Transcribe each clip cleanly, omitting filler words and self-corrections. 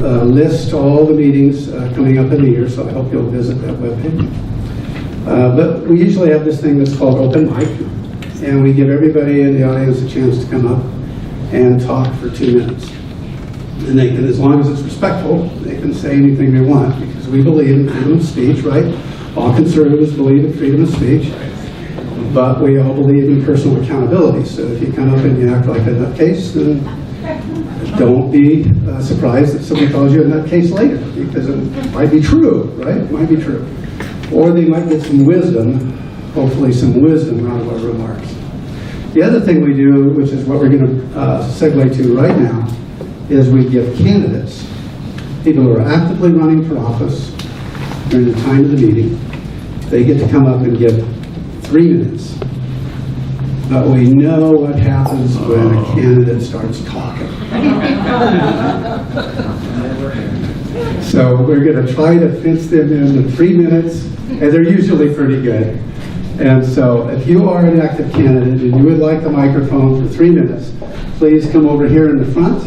list all the meetings coming up in the year, so I hope you'll visit that webpage. But we usually have this thing that's called open mic, and we give everybody in the audience a chance to come up and talk for 2 minutes. And they can, as long as it's respectful, they can say anything they want, because we believe in freedom of speech, right? All conservatives believe in freedom of speech, but we all believe in personal accountability. So if you come up and you act like a nutcase, then don't be surprised that somebody calls you a nutcase later, because it might be true, right? It might be true. Or they might get some wisdom, hopefully some wisdom out of our remarks. The other thing we do, which is what we're going to segue to right now, is we give candidates, people who are actively running for office during the time of the meeting, they get to come up and give 3 minutes. But we know what happens when a candidate starts talking. So we're going to try to fit them in 3 minutes, and they're usually pretty good. And so if you are an active candidate and you would like the microphone for 3 minutes, please come over here in the front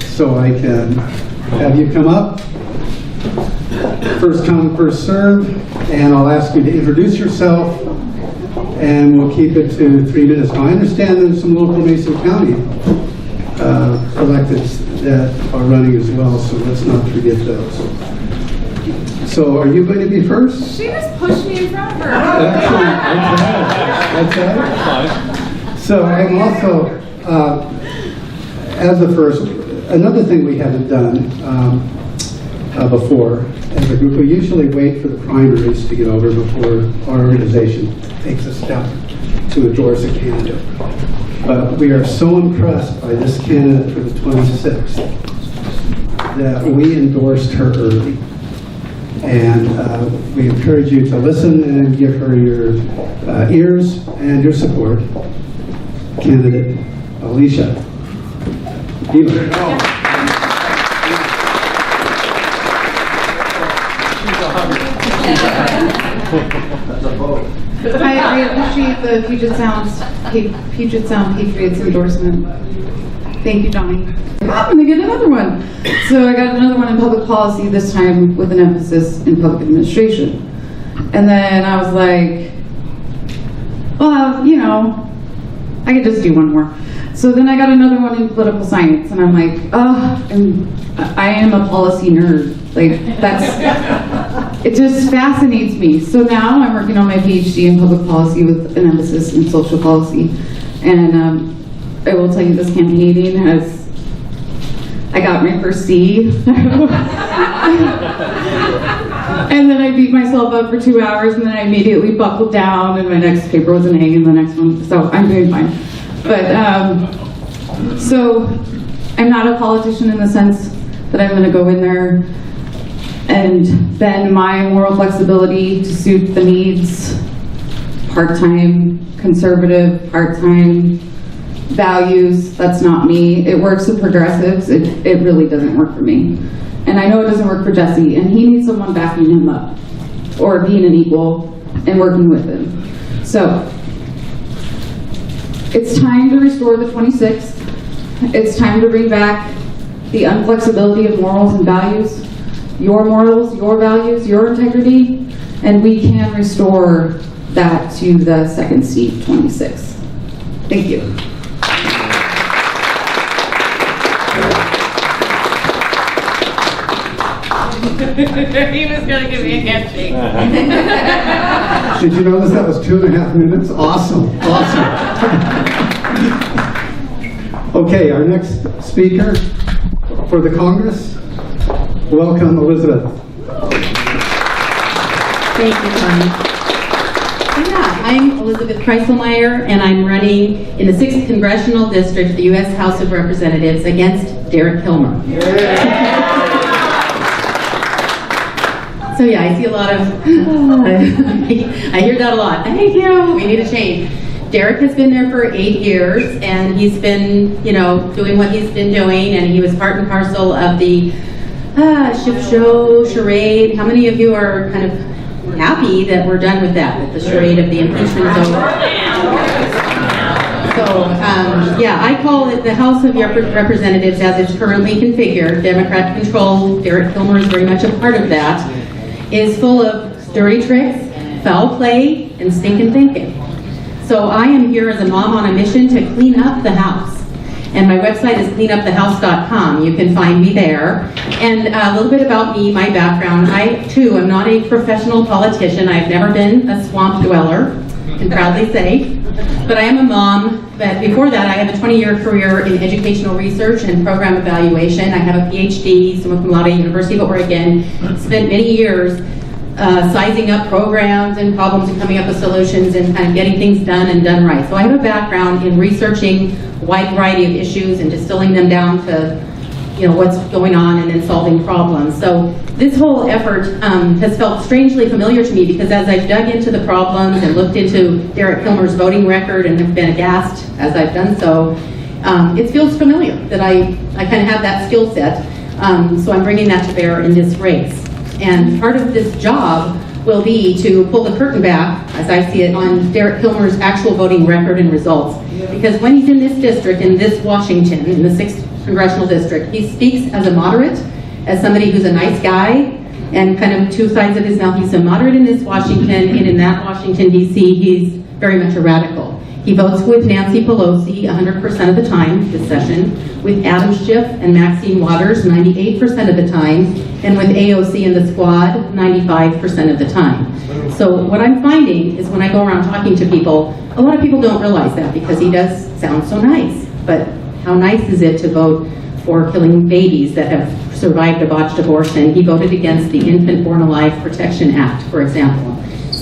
so I can have you come up. First come, first serve, and I'll ask you to introduce yourself, and we'll keep it to 3 minutes. Now, I understand there's some local Mason County electeds that are running as well, so let's not forget those. So are you going to be first? She just pushed me in front of her. That's right. So I'm also, as the first, another thing we haven't done before, as a group, we usually wait for the primaries to get over before our organization takes a step to endorse a candidate. But we are so impressed by this candidate for the 26th that we endorsed her early. And we encourage you to listen and give her your ears and your support. Candidate Alicia. I appreciate the Puget Sound Patriots endorsement. Thank you, Johnny. I'm going to get another one. So I got another one in public policy, this time with an emphasis in public administration. And then I was like, well, you know, I could just do one more. So then I got another one in political science, and I'm like, oh, I am a policy nerd. Like, it just fascinates me. So now I'm working on my PhD in public policy with an emphasis in social policy. And I will tell you, this campaigning I got my first C. And then I beat myself up for 2 hours, and then I immediately buckled down, and my next paper was an A in the next one. So I'm doing fine. But, so I'm not a politician in the sense that I'm going to go in there and bend my moral flexibility to suit the needs, part-time, conservative, part-time values. That's not me. It works with progressives. It really doesn't work for me. And I know it doesn't work for Jesse, and he needs someone backing him up, or being an equal and working with him. So, it's time to restore the 26th. It's time to bring back the unflexibility of morals and values, your morals, your values, your integrity, and we can restore that to the second seat, 26. Thank you. He was going to give me a handshake. Did you notice that was 2.5 minutes? Awesome, awesome. Okay, our next speaker for the Congress. Welcome, Elizabeth. Thank you, Tony. Yeah, I'm Elizabeth Kreiselmeyer, and I'm running in the 6th Congressional District of the U.S. House of Representatives against Derek Kilmer. So yeah, I see a lot of, I hear that a lot. Thank you, we need a change. Derek has been there for 8 years, and he's been, you know, doing what he's been doing, and he was part and parcel of the ship show, charade. How many of you are kind of happy that we're done with that, with the charade of the impeachment is over? So, yeah, I call it the House of Representatives as it's currently configured. Democrat control, Derek Kilmer is very much a part of that, is full of dirty tricks, foul play, and stinking thinking. So I am here as a mom on a mission to clean up the house. And my website is cleanupthehouse.com. You can find me there. And a little bit about me, my background. I, too, am not a professional politician. I've never been a swamp dweller, can proudly say. But I am a mom. But before that, I have a 20-year career in educational research and program evaluation. I have a PhD, summa cum laude, University of Oregon. Spent many years sizing up programs and problems and coming up with solutions and kind of getting things done and done right. So I have a background in researching a wide variety of issues and distilling them down to, what's going on and then solving problems. So this whole effort has felt strangely familiar to me because as I've dug into the problems and looked into Derek Kilmer's voting record and have been aghast as I've done so, it feels familiar that I kind of have that skill set. So I'm bringing that to bear in this race. And part of this job will be to pull the curtain back, as I see it, on Derek Kilmer's actual voting record and results. Because when he's in this district, in this Washington, in the 6th Congressional District, he speaks as a moderate, as somebody who's a nice guy, and kind of two sides of his mouth. He's a moderate in this Washington, and in that Washington, D.C., he's very much a radical. He votes with Nancy Pelosi 100% of the time this session, with Adam Schiff and Maxine Waters 98% of the time, and with AOC and the squad 95% of the time. So what I'm finding is when I go around talking to people, a lot of people don't realize that because he does sound so nice. But how nice is it to vote for killing babies that have survived a botched abortion? He voted against the Infant Born Alive Protection Act, for example.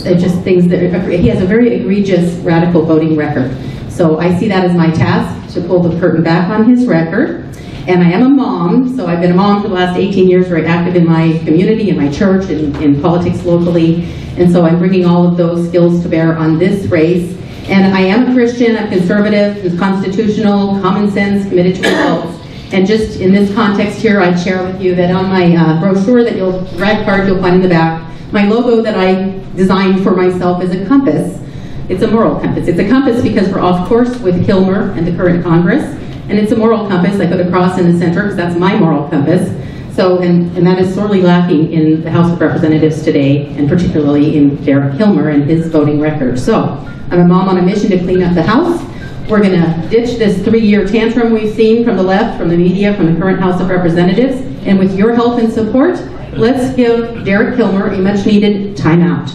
They're just things that he has a very egregious radical voting record. So I see that as my task to pull the curtain back on his record. And I am a mom, so I've been a mom for the last 18 years, very active in my community, in my church, in politics locally. And so I'm bringing all of those skills to bear on this race. And I am a Christian, I'm conservative, constitutional, common sense, committed to results. And just in this context here, I'd share with you that on my brochure that red card you'll find in the back, my logo that I designed for myself is a compass. It's a moral compass. It's a compass because we're off course with Kilmer and the current Congress. And it's a moral compass. I put a cross in the center because that's my moral compass. So, and that is sorely lacking in the House of Representatives today, and particularly in Derek Kilmer and his voting record. So, I'm a mom on a mission to clean up the House. We're going to ditch this 3-year tantrum we've seen from the left, from the media, from the current House of Representatives. And with your help and support, let's give Derek Kilmer a much-needed timeout.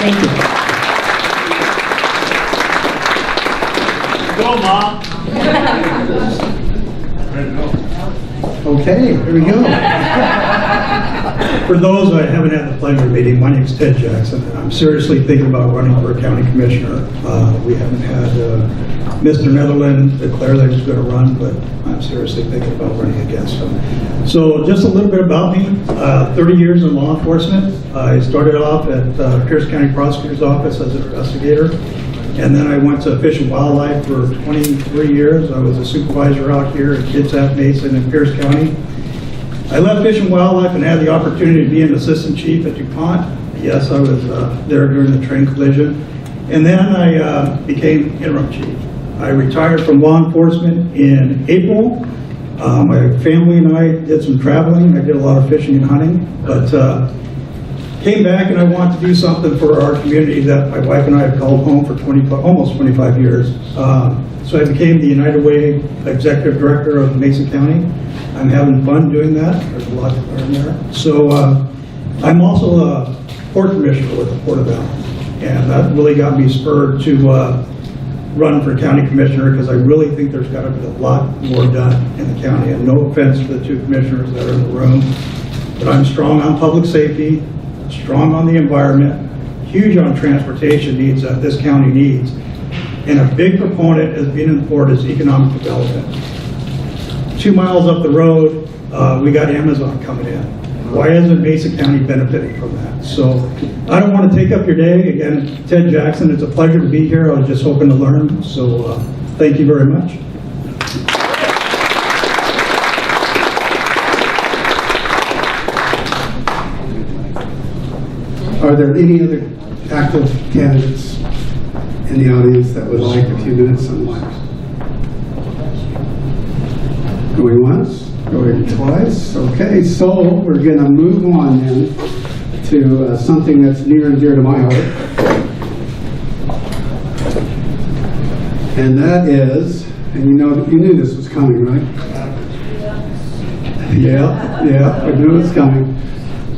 Thank you. Go, Mom. Okay, here we go. For those who haven't had the pleasure of meeting, my name is Ted Jackson, and I'm seriously thinking about running for a county commissioner. We haven't had Mr. Netherland declare that he's going to run, but I'm seriously thinking about running against him. So just a little bit about me. 30 years in law enforcement. I started off at Pierce County Prosecutor's Office as an investigator. And then I went to Fish and Wildlife for 23 years. I was a supervisor out here at Kitsap, Mason, and Pierce County. I left Fish and Wildlife and had the opportunity to be an assistant chief at DuPont. Yes, I was there during the train collision. And then I became interim chief. I retired from law enforcement in April. My family and I did some traveling. I did a lot of fishing and hunting, but came back and I wanted to do something for our community that my wife and I have called home for almost 25 years. So I became the United Way Executive Director of Mason County. I'm having fun doing that. There's a lot to learn there. So I'm also a Port Commissioner with the Port of Allen. And that really got me spurred to run for County Commissioner because I really think there's got to be a lot more done in the county. And no offense to the two commissioners that are in the room, but I'm strong on public safety, strong on the environment, huge on transportation needs that this county needs. And a big proponent as being in the port is economic development. 2 miles up the road, we got Amazon coming in. Why isn't Mason County benefiting from that? So I don't want to take up your day. Again, Ted Jackson, it's a pleasure to be here. I was just hoping to learn. So thank you very much. Are there any other active candidates? in the audience that would like a few minutes on life? Going once, going twice. Okay, so we're going to move on then to something that's near and dear to my heart. And that is, and you knew this was coming, right? Yeah, I knew it was coming.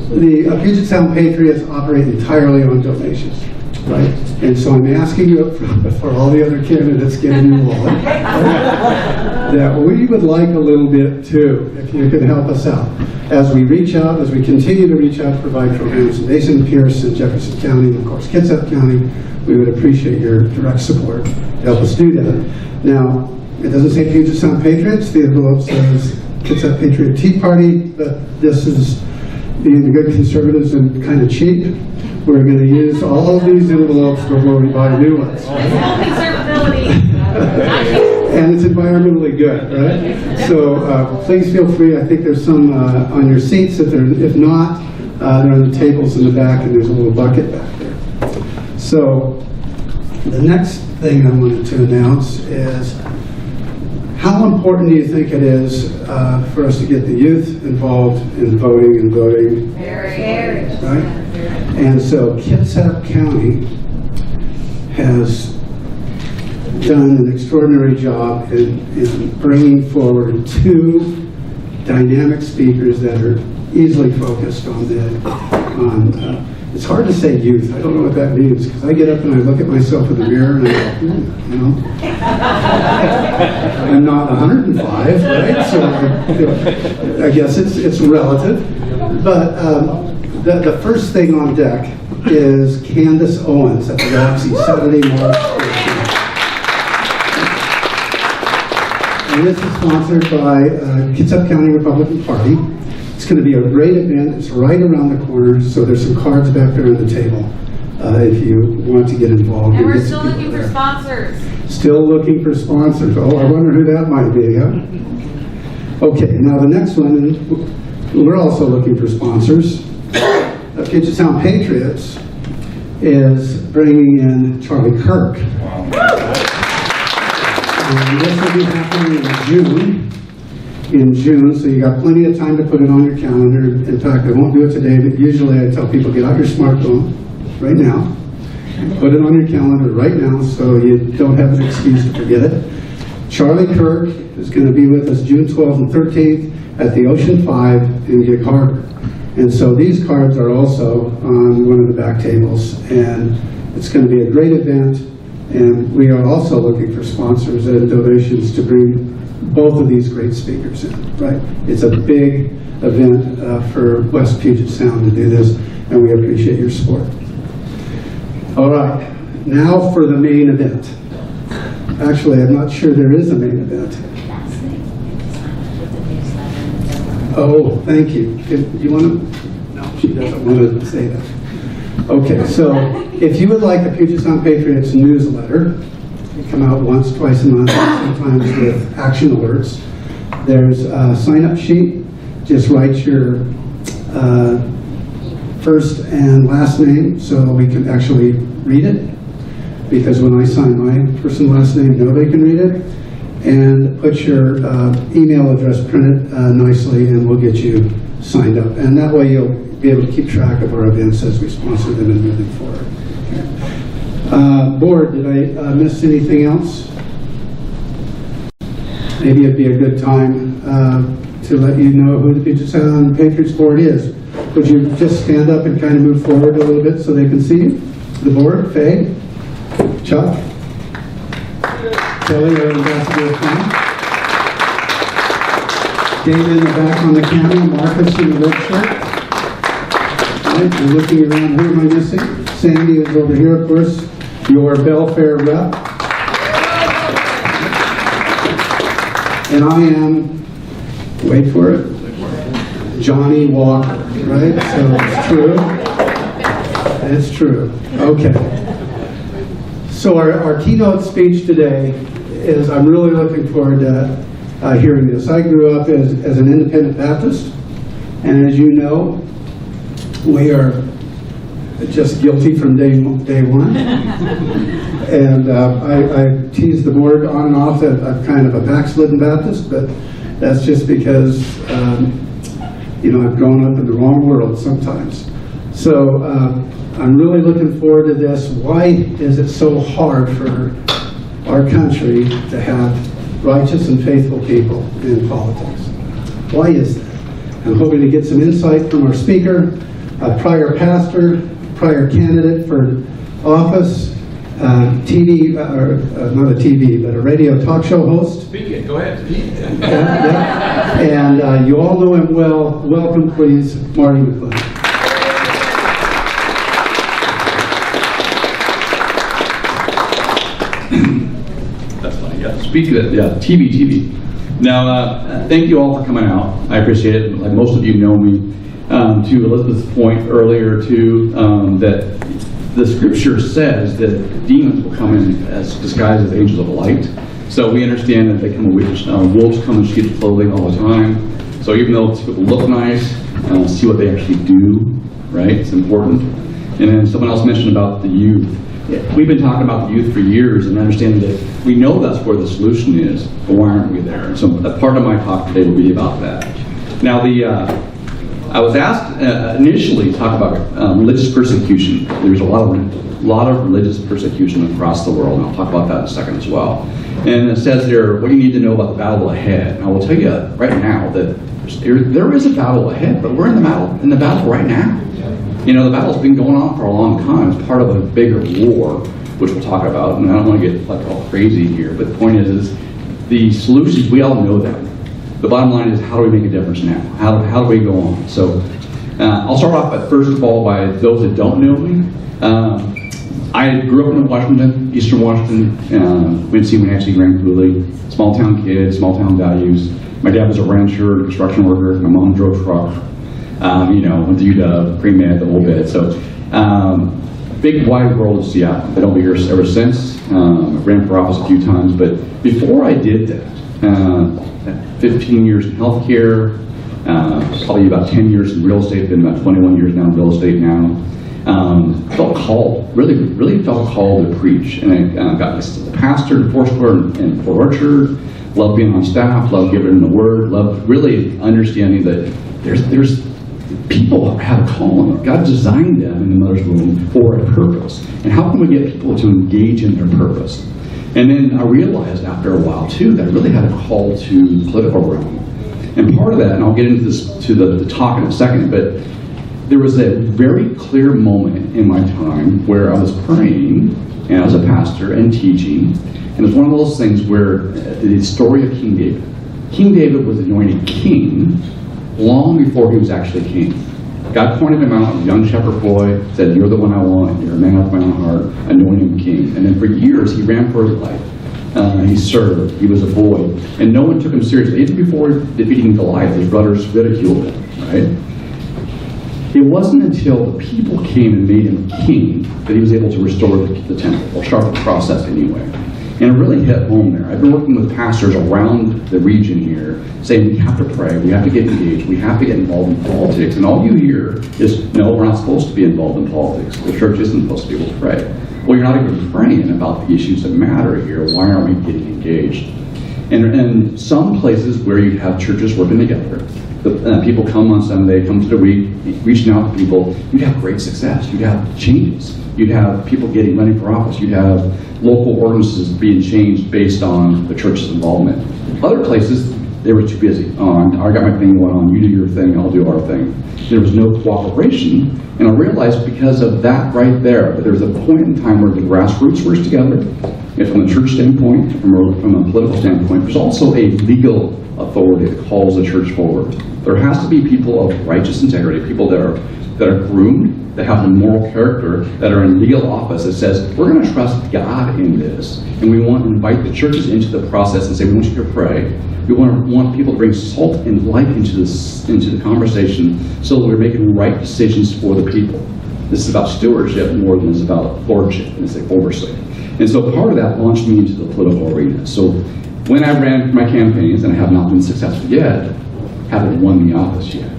The Puget Sound Patriots operate entirely on donations, right? And so I'm asking you up front, before all the other candidates get in your wallet, that we would like a little bit too, if you could help us out. As we continue to reach out to provide programs in Mason, Pierce, and Jefferson County, and of course Kitsap County, we would appreciate your direct support to help us do that. Now, it doesn't say Puget Sound Patriots, the envelope says Kitsap Patriot Tea Party, but this is being the good conservatives and kind of cheap. We're going to use all of these envelopes before we buy new ones. And it's environmentally good, right? So please feel free. I think there's some on your seats. If not, they're on the tables in the back, and there's a little bucket back there. So the next thing I wanted to announce is, how important do you think it is for us to get the youth involved in voting? Very. Right? And so Kitsap County has done an extraordinary job in bringing forward 2 dynamic speakers that are easily focused on it's hard to say youth. I don't know what that means, because I get up and I look at myself in the mirror and I go, I'm not 105, right? So I guess it's relative. But the first thing on deck is Candace Owens at the Roxy Saturday March 13th. And this is sponsored by Kitsap County Republican Party. It's going to be a great event. It's right around the corner, so there's some cards back there on the table if you want to get involved. And we're still looking for sponsors. Still looking for sponsors. Oh, I wonder who that might be, huh? Okay, now the next one, we're also looking for sponsors. Puget Sound Patriots is bringing in Charlie Kirk. And this will be happening in June, so you got plenty of time to put it on your calendar. In fact, I won't do it today, but usually I tell people, get out your smartphone right now, put it on your calendar right now so you don't have an excuse to forget it. Charlie Kirk is going to be with us June 12th and 13th at the Ocean 5 in Gig Harbor. And so these cards are also on one of the back tables, and it's going to be a great event. And we are also looking for sponsors and donations to bring both of these great speakers in, right? It's a big event for West Puget Sound to do this, and we appreciate your support. All right, now for the main event. Actually, I'm not sure there is a main event. Oh, thank you. You want to? No, she doesn't want to say that. Okay, so if you would like the Puget Sound Patriots newsletter, they come out once, twice a month, sometimes with action alerts. There's a sign-up sheet. Just write your first and last name so we can actually read it. Because when I sign my first and last name, nobody can read it. And put your email address printed nicely, and we'll get you signed up. And that way you'll be able to keep track of our events as we sponsor them and moving forward. Board, did I miss anything else? Maybe it'd be a good time to let you know who the Puget Sound Patriots Board is. Would you just stand up and kind of move forward a little bit so they can see you? The board, Faye, Chuck, Kelly, our ambassador of fun. Dave in the back on the camera, Marcus in the red shirt. Right, I'm looking around, who am I missing? Sandy is over here, of course, your Belfair rep. And I am, wait for it, Johnny Walker, right? So it's true. It's true. Okay. So our keynote speech today is, I'm really looking forward to hearing this. I grew up as an independent Baptist, and as you know, we are just guilty from day one. And I tease the board on and off that I'm kind of a backslidden Baptist, but that's just because, I've grown up in the wrong world sometimes. So I'm really looking forward to this. Why is it so hard for our country to have righteous and faithful people in politics? Why is that? I'm hoping to get some insight from our speaker, a prior pastor, prior candidate for office, TV, or not a TV, but a radio talk show host. Speak it, go ahead. And you all know him well. Welcome, please, Marty McClendon. That's fine, yeah. Speak it, yeah, TV. Now, thank you all for coming out. I appreciate it. Like most of you know me. To Elizabeth's point earlier, too, that the scripture says that demons will come in as disguised as angels of light. So we understand that they come in wolves come in sheep's clothing all the time. So even though people look nice, see what they actually do, right? It's important. And then someone else mentioned about the youth. We've been talking about the youth for years and understanding that we know that's where the solution is, but why aren't we there? And so a part of my talk today will be about that. Now, I was asked initially to talk about religious persecution. There's a lot of religious persecution across the world, and I'll talk about that in a second as well. And it says there, what do you need to know about the battle ahead? And I will tell you right now that there is a battle ahead, but we're in the battle right now. The battle's been going on for a long time. It's part of a bigger war, which we'll talk about. And I don't want to get all crazy here, but the point is the solutions, we all know them. The bottom line is, how do we make a difference now? How do we go on? So I'll start off by, first of all, by those that don't know me. I grew up in Washington, Eastern Washington, went to see when actually ran Cooley. Small town kid, small town values. My dad was a rancher, construction worker. My mom drove truck. Went to UW, pre-med, the whole bit. So big wide world of Seattle. I've been over here ever since. Ran for office a few times, but before I did that, 15 years in healthcare, probably about 10 years in real estate, been about 21 years now in real estate now. Felt called, really felt called to preach. And I got a pastor in Foursquare and Port Orchard, loved being on staff, loved giving the word, loved really understanding that there's people have a calling. God designed them in the mother's womb for a purpose. And how can we get people to engage in their purpose? And then I realized after a while, too, that I really had a call to the political realm. And part of that, and I'll get into this to the talk in a second, but there was a very clear moment in my time where I was praying, and I was a pastor and teaching, and it was one of those things where the story of King David. King David was anointed king long before he was actually king. God pointed him out, a young shepherd boy, said, "You're the one I want, you're a man after my own heart," anointed him king. And then for years, he ran for his life. He served, he was a boy, and no one took him seriously. Even before defeating Goliath, his brothers ridiculed him, right? It wasn't until the people came and made him king that he was able to restore the temple, or start the process anyway. And it really hit home there. I've been working with pastors around the region here saying we have to pray, we have to get engaged, we have to get involved in politics. And all you hear is, no, we're not supposed to be involved in politics. The church isn't supposed to be able to pray. Well, you're not even praying about the issues that matter here. Why aren't we getting engaged? And some places where you have churches working together, people come on Sunday, come to the week, reaching out to people, you'd have great success. You'd have changes. You'd have people running for office. You'd have local ordinances being changed based on the church's involvement. Other places, they were too busy. I got my thing going on, you do your thing, I'll do our thing. There was no cooperation, and I realized because of that right there, that there was a point in time where the grassroots works together, and from a church standpoint, from a political standpoint, there's also a legal authority that calls the church forward. There has to be people of righteous integrity, people that are groomed, that have a moral character, that are in legal office that says, we're going to trust God in this, and we want to invite the churches into the process and say, we want you to pray. We want people to bring salt and light into the conversation so that we're making right decisions for the people. This is about stewardship more than it's about lordship, and it's like oversight. And so part of that launched me into the political arena. So when I ran my campaigns, and I have not been successful yet, haven't won the office yet.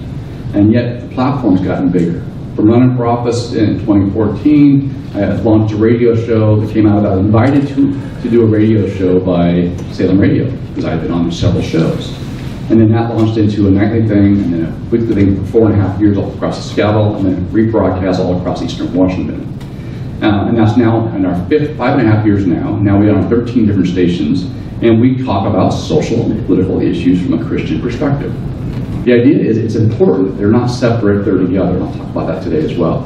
And yet the platform's gotten bigger. from running for office in 2014, I launched a radio show that came out of that. I was invited to do a radio show by Salem Radio, because I had been on several shows. And then that launched into a nightly thing, and then a weekly thing for 4.5 years all across the Seattle, and then rebroadcast all across Eastern Washington. And that's now in our 5.5 years now. Now we are on 13 different stations, and we talk about social and political issues from a Christian perspective. The idea is it's important. They're not separate, they're together. I'll talk about that today as well.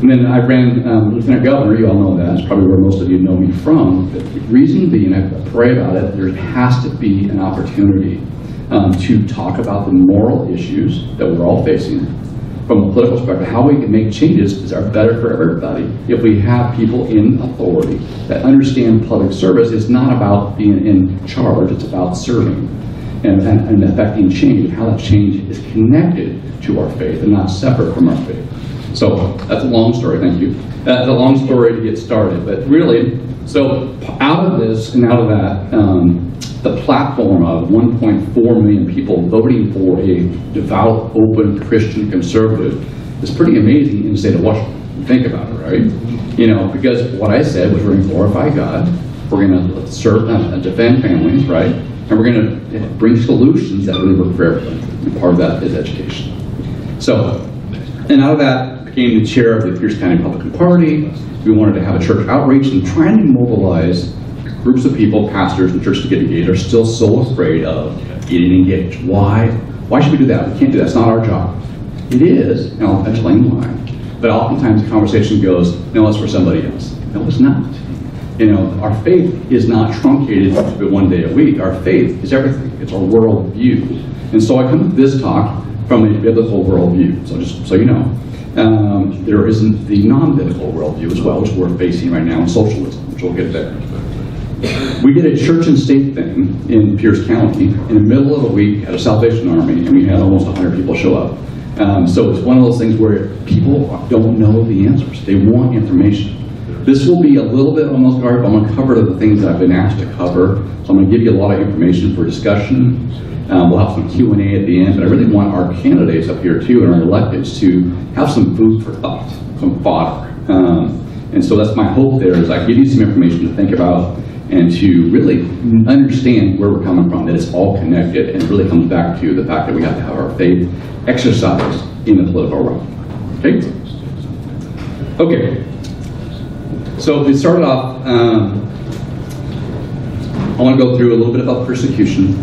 And then I ran Lieutenant Governor, you all know that. It's probably where most of you know me from. But the reason being, I pray about it, there has to be an opportunity to talk about the moral issues that we're all facing from a political perspective. How we can make changes are better for everybody if we have people in authority that understand public service. It's not about being in charge, it's about serving and affecting change, and how that change is connected to our faith and not separate from our faith. So that's a long story, thank you. That's a long story to get started, but really, so out of this and out of that, the platform of 1.4 million people voting for a devout, open Christian conservative is pretty amazing in the state of Washington. Think about it, right? You know, because what I said was we're going to glorify God, we're going to serve and defend families, right? And we're going to bring solutions that really work for everybody. And part of that is education. So, and out of that, I became the chair of the Pierce County Republican Party. We wanted to have a church outreach and trying to mobilize groups of people, pastors and churches to get engaged, are still so afraid of getting engaged. Why? Why should we do that? We can't do that. It's not our job. It is, and I'll explain why. But oftentimes the conversation goes, no, it's for somebody else. No, it's not. You know, our faith is not truncated to one day a week. Our faith is everything. It's our worldview. And so I come to this talk from a biblical worldview. So just so you know, there isn't the non-biblical worldview as well, which we're facing right now in socialism, which we'll get there. We did a church and state thing in Pierce County in the middle of the week at a Salvation Army, and we had almost 100 people show up. So it's one of those things where people don't know the answers. They want information. This will be a little bit almost guard, but I'm going to cover the things that I've been asked to cover. So I'm going to give you a lot of information for discussion. We'll have some Q&A at the end, but I really want our candidates up here too and our electeds to have some food for thought, some fodder. And so that's my hope there is I give you some information to think about and to really understand where we're coming from, that it's all connected, and it really comes back to the fact that we have to have our faith exercised in the political realm. Okay? Okay. So we started off, I want to go through a little bit about persecution,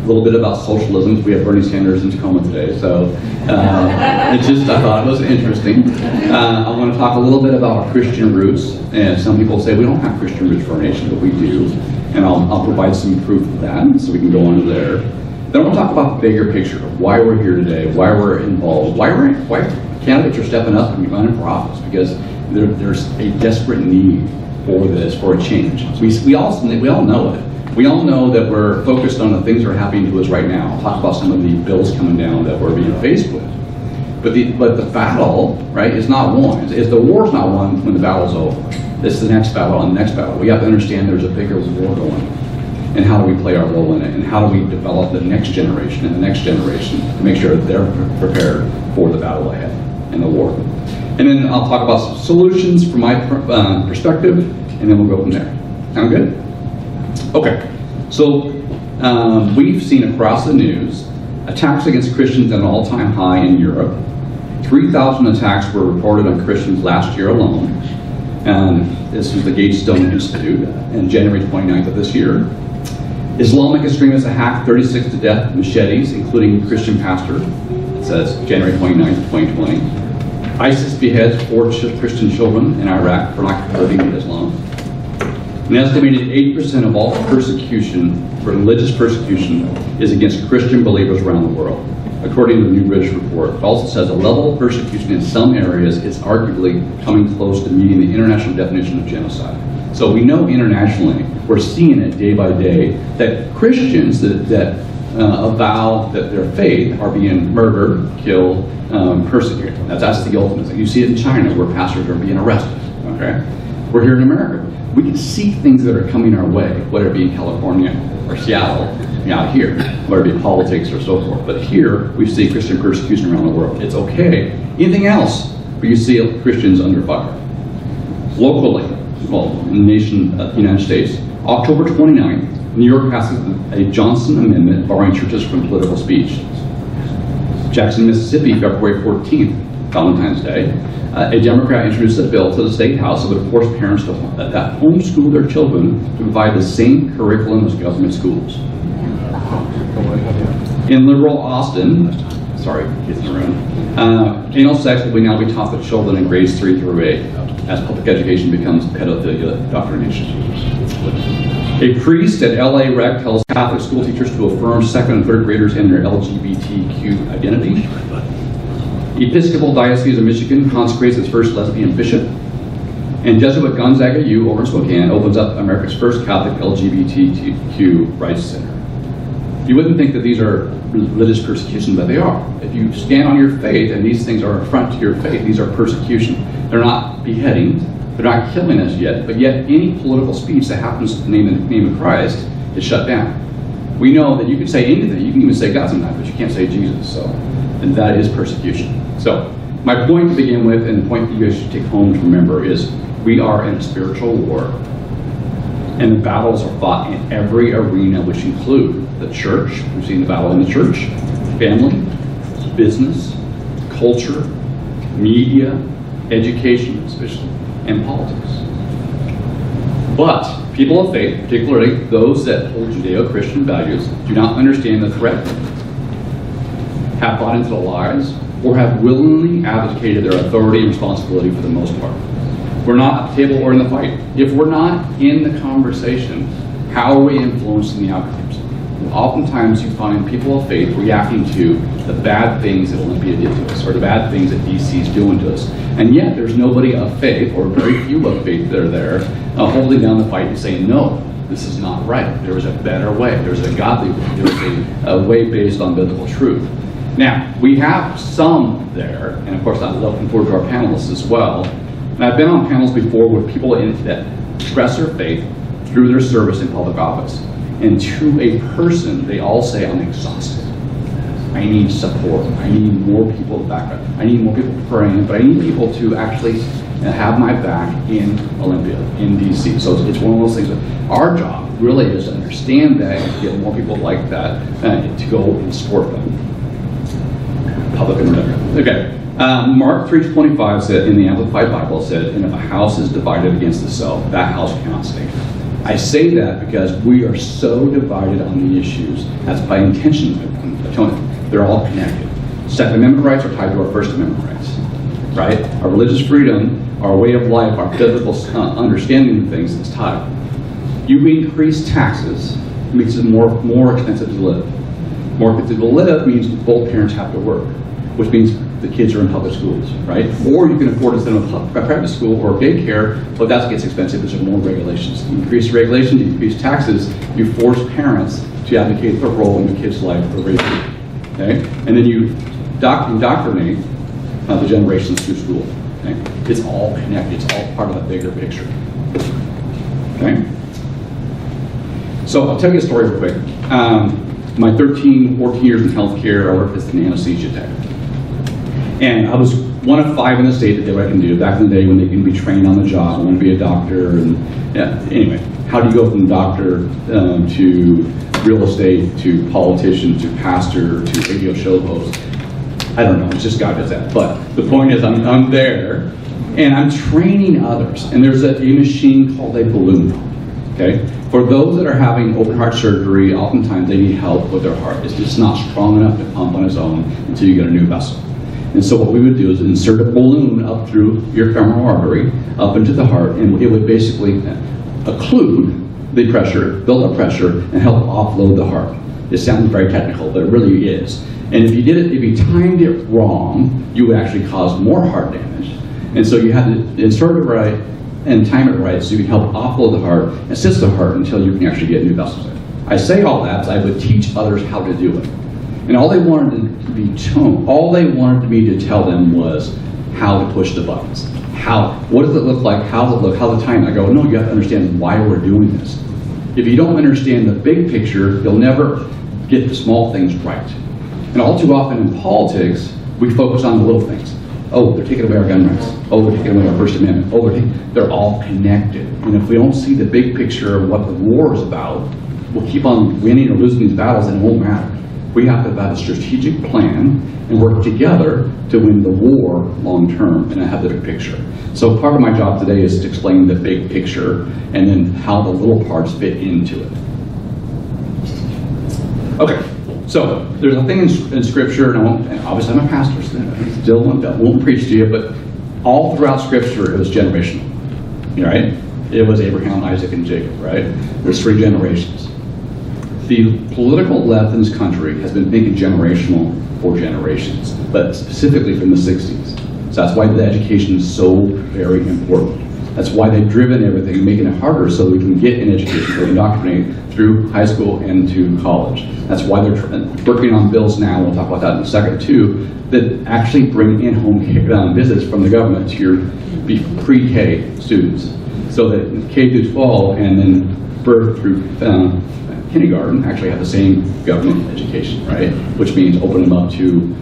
a little bit about socialism. We have Bernie Sanders in Tacoma today, so I thought it was interesting. I want to talk a little bit about our Christian roots, and some people say we don't have Christian roots for our nation, but we do, and I'll provide some proof of that, so we can go on to there. Then I want to talk about the bigger picture of why we're here today, why we're involved, why candidates are stepping up and running for office, because there's a desperate need for this, for a change. We all know it. We all know that we're focused on the things that are happening to us right now. I'll talk about some of the bills coming down that we're being faced with. But the battle, right, is not won. The war's not won when the battle's over. It's the next battle and the next battle. We have to understand there's a bigger war going on. And how do we play our role in it? And how do we develop the next generation and the next generation to make sure that they're prepared for the battle ahead and the war. And then I'll talk about some solutions from my perspective, and then we'll go from there. Sound good? Okay. So we've seen across the news attacks against Christians at an all-time high in Europe. 3,000 attacks were reported on Christians last year alone. And this was the Gatestone Institute on January 29th of this year. Islamic extremists hacked 36 to death with machetes, including a Christian pastor. It says January 29th, 2020. ISIS beheads 4 Christian children in Iraq for not converting to Islam. An estimated 8% of all persecution, religious persecution, is against Christian believers around the world, according to the new British report. It also says the level of persecution in some areas is arguably coming close to meeting the international definition of genocide. So we know internationally, we're seeing it day by day, that Christians that avow that their faith are being murdered, killed, persecuted. That's the ultimate thing. You see it in China where pastors are being arrested. Okay, we're here in America. We can see things that are coming our way, whether it be in California or Seattle, out here, whether it be politics or so forth. But here we see Christian persecution around the world. It's okay. Anything else but you see Christians under fire. Locally, well, in the nation, United States, October 29th, New York passes a Johnson Amendment barring churches from political speech. Jackson, Mississippi, February 14th, Valentine's Day, a Democrat introduced a bill to the state house that would force parents that homeschool their children to provide the same curriculum as government schools. In liberal Austin, sorry, kids in the room, anal sex will now be taught to children in grades 3 through 8 as public education becomes pedophilia indoctrination. A priest at LA Rec tells Catholic school teachers to affirm 2nd and 3rd graders in their LGBTQ identity. Episcopal Diocese of Michigan consecrates its first lesbian bishop. And Jesuit Gonzaga U over in Spokane opens up America's first Catholic LGBTQ rights center. You wouldn't think that these are religious persecution, but they are. If you stand on your faith and these things are an affront to your faith, these are persecution. They're not beheadings, they're not killing us yet, but yet any political speech that happens in the name of Christ is shut down. We know that you can say anything, you can even say God sometimes, but you can't say Jesus, and that is persecution. So, my point to begin with, and the point that you guys should take home to remember is, we are in a spiritual war, and the battles are fought in every arena, which include the church. We've seen the battle in the church, family, business, culture, media, education, especially, and politics. But people of faith, particularly those that hold Judeo-Christian values, do not understand the threat, have bought into the lies, or have willingly abdicated their authority and responsibility for the most part. We're not at the table or in the fight. If we're not in the conversation, how are we influencing the outcomes? Oftentimes you find people of faith reacting to the bad things that Olympia did to us, or the bad things that DC is doing to us. And yet there's nobody of faith, or very few of faith that are there, holding down the fight and saying, no, this is not right. There is a better way. There's a godly way. There's a way based on biblical truth. Now, we have some there, and of course I'm looking forward to our panelists as well. And I've been on panels before with people that express their faith through their service in public office. And to a person, they all say, I'm exhausted. I need support. I need more people to back up. I need more people praying, but I need people to actually have my back in Olympia, in DC. So it's one of those things that our job really is to understand that and to get more people like that to go and support them. Public and whatever. Okay. Mark 3:25 said, in the Amplified Bible said, and if a house is divided against itself, that house cannot stand. I say that because we are so divided on the issues. That's by intention. They're all connected. Second Amendment rights are tied to our First Amendment rights, right? Our religious freedom, our way of life, our biblical understanding of things is tied. You increase taxes, it makes it more expensive to live. More expensive to live means both parents have to work, which means the kids are in public schools, right? Or you can afford to send them to a private school or daycare, but that gets expensive because there are more regulations. You increase regulations, you increase taxes, you force parents to advocate their role in the kid's life for raising them, okay? And then you indoctrinate the generations through school, okay? It's all connected, it's all part of a bigger picture, okay? So I'll tell you a story real quick. My 14 years in healthcare, I worked as an anesthesia tech. And I was one of 5 in the state that did what I can do. Back in the day when they can be trained on the job, I want to be a doctor. And anyway, how do you go from doctor to real estate, to politician, to pastor, to radio show host? I don't know, it's just God does that. But the point is I'm there and I'm training others. And there's a machine called a balloon pump, okay? For those that are having open heart surgery, oftentimes they need help with their heart. It's just not strong enough to pump on its own until you get a new vessel. And so what we would do is insert a balloon up through your femoral artery, up into the heart, and it would basically occlude the pressure, build up pressure, and help offload the heart. It sounds very technical, but it really is. And if you timed it wrong, you would actually cause more heart damage. And so you had to insert it right and time it right so you can help offload the heart, assist the heart until you can actually get new vessels in. I say all that because I would teach others how to do it. And all they wanted me to tell them was how to push the buttons. What does it look like? How does it look? How's the time? I go, no, you have to understand why we're doing this. If you don't understand the big picture, you'll never get the small things right. And all too often in politics, we focus on the little things. Oh, they're taking away our gun rights. Oh, they're taking away our First Amendment. Oh, they're all connected. And if we don't see the big picture of what the war is about, we'll keep on winning or losing these battles and it won't matter. We have to have a strategic plan and work together to win the war long term and have the big picture. So part of my job today is to explain the big picture and then how the little parts fit into it. Okay, so there's a thing in Scripture, and obviously I'm a pastor, so I still won't preach to you, but all throughout Scripture it was generational, right? It was Abraham, Isaac, and Jacob, right? There's 3 generations. The political left in this country has been thinking generational for generations, but specifically from the 60s. So that's why the education is so very important. That's why they've driven everything, making it harder so we can get an education, we indoctrinate through high school and to college. That's why they're working on bills now, we'll talk about that in a second too, that actually bring in home visits from the government to your pre-K students. So that K through 12 and then birth through kindergarten actually have the same government education, right? Which means open them up to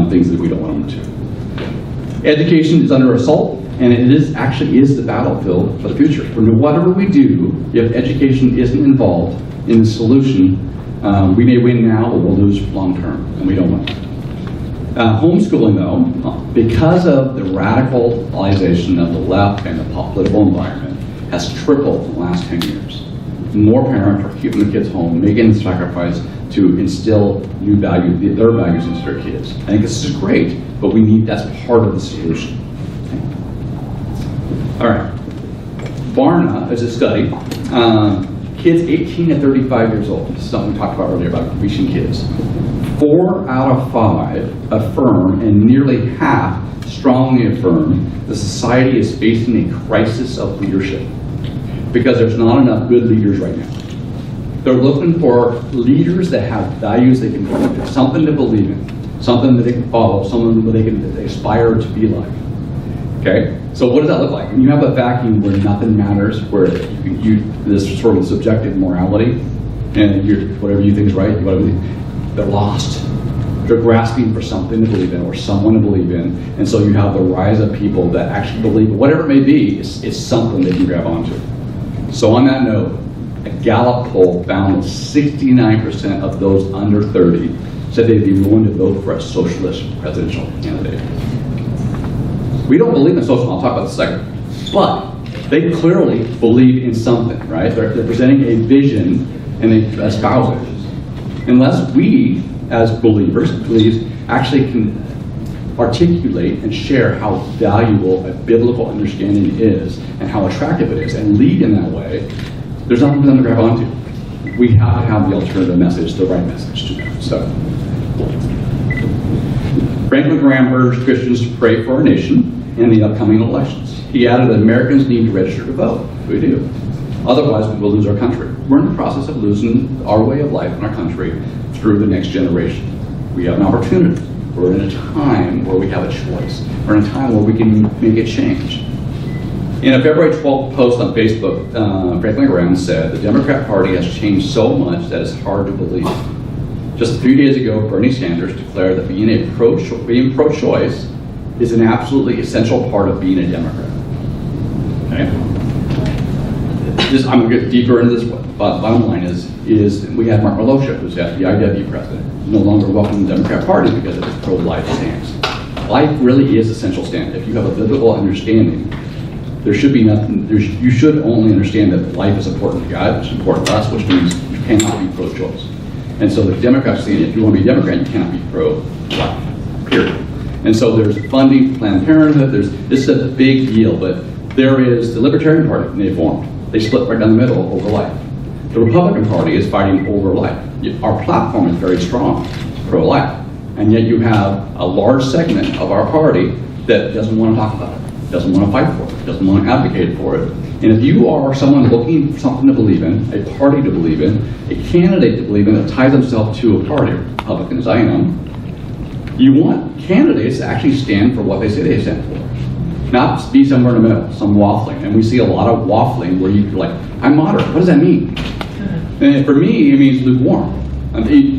things that we don't want them to. Education is under assault, and it actually is the battlefield for the future. For whatever we do, if education isn't involved in the solution, we may win now, but we'll lose long term, and we don't want that. Homeschooling, though, because of the radicalization of the left and the political environment, has tripled in the last 10 years. More parents are keeping the kids home, making the sacrifice to instill new values, their values into their kids. I think this is great, but that's part of the solution. All right. Barna is a study. Kids 18 to 35 years old. This is something we talked about earlier about reaching kids. 4 out of 5 affirm, and nearly half strongly affirm, the society is facing a crisis of leadership because there's not enough good leaders right now. They're looking for leaders that have values they can believe in, something to believe in, something that they can follow, someone that they can aspire to be like. Okay? So what does that look like? When you have a vacuum where nothing matters, where this sort of subjective morality, and whatever you think is right, they're lost. They're grasping for something to believe in or someone to believe in, and so you have the rise of people that actually believe, whatever it may be, it's something they can grab onto. So on that note, a Gallup poll found that 69% of those under 30 said they'd be willing to vote for a socialist presidential candidate. We don't believe in socialism, I'll talk about this in a second, but they clearly believe in something, right? They're presenting a vision and they espouse it. Unless we, as believers, actually can articulate and share how valuable a biblical understanding is and how attractive it is and lead in that way, there's nothing for them to grab onto. We have to have the alternative message, the right message to them. So, Franklin Graham urged Christians to pray for our nation in the upcoming elections. He added that Americans need to register to vote. We do. Otherwise, we will lose our country. We're in the process of losing our way of life in our country through the next generation. We have an opportunity. We're in a time where we have a choice. We're in a time where we can make a change. In a February 12th post on Facebook, Franklin Graham said, the Democrat Party has changed so much that it's hard to believe. Just a few days ago, Bernie Sanders declared that being pro-choice is an absolutely essential part of being a Democrat. Okay? I'm going to get deeper into this. Bottom line is we had Mark Malosha, who's the IW president, no longer welcome the Democrat Party because of his pro-life stance. Life really is essential stand. If you have a biblical understanding, there should be nothing. You should only understand that life is important to God, it's important to us, which means you cannot be pro-choice. And so the Democrats are saying if you want to be a Democrat, you cannot be pro-life. Period. And so there's funding for Planned Parenthood. This is a big deal, but there is the Libertarian Party, and they formed. They split right down the middle over life. The Republican Party is fighting over life. Our platform is very strong, pro-life. And yet you have a large segment of our party that doesn't want to talk about it, doesn't want to fight for it, doesn't want to advocate for it. And if you are someone looking for something to believe in, a party to believe in, a candidate to believe in that ties themselves to a party, Republican as I am, you want candidates to actually stand for what they say they stand for. Not be somewhere in the middle, some waffling. And we see a lot of waffling where you're like, I'm moderate. What does that mean? And for me, it means lukewarm.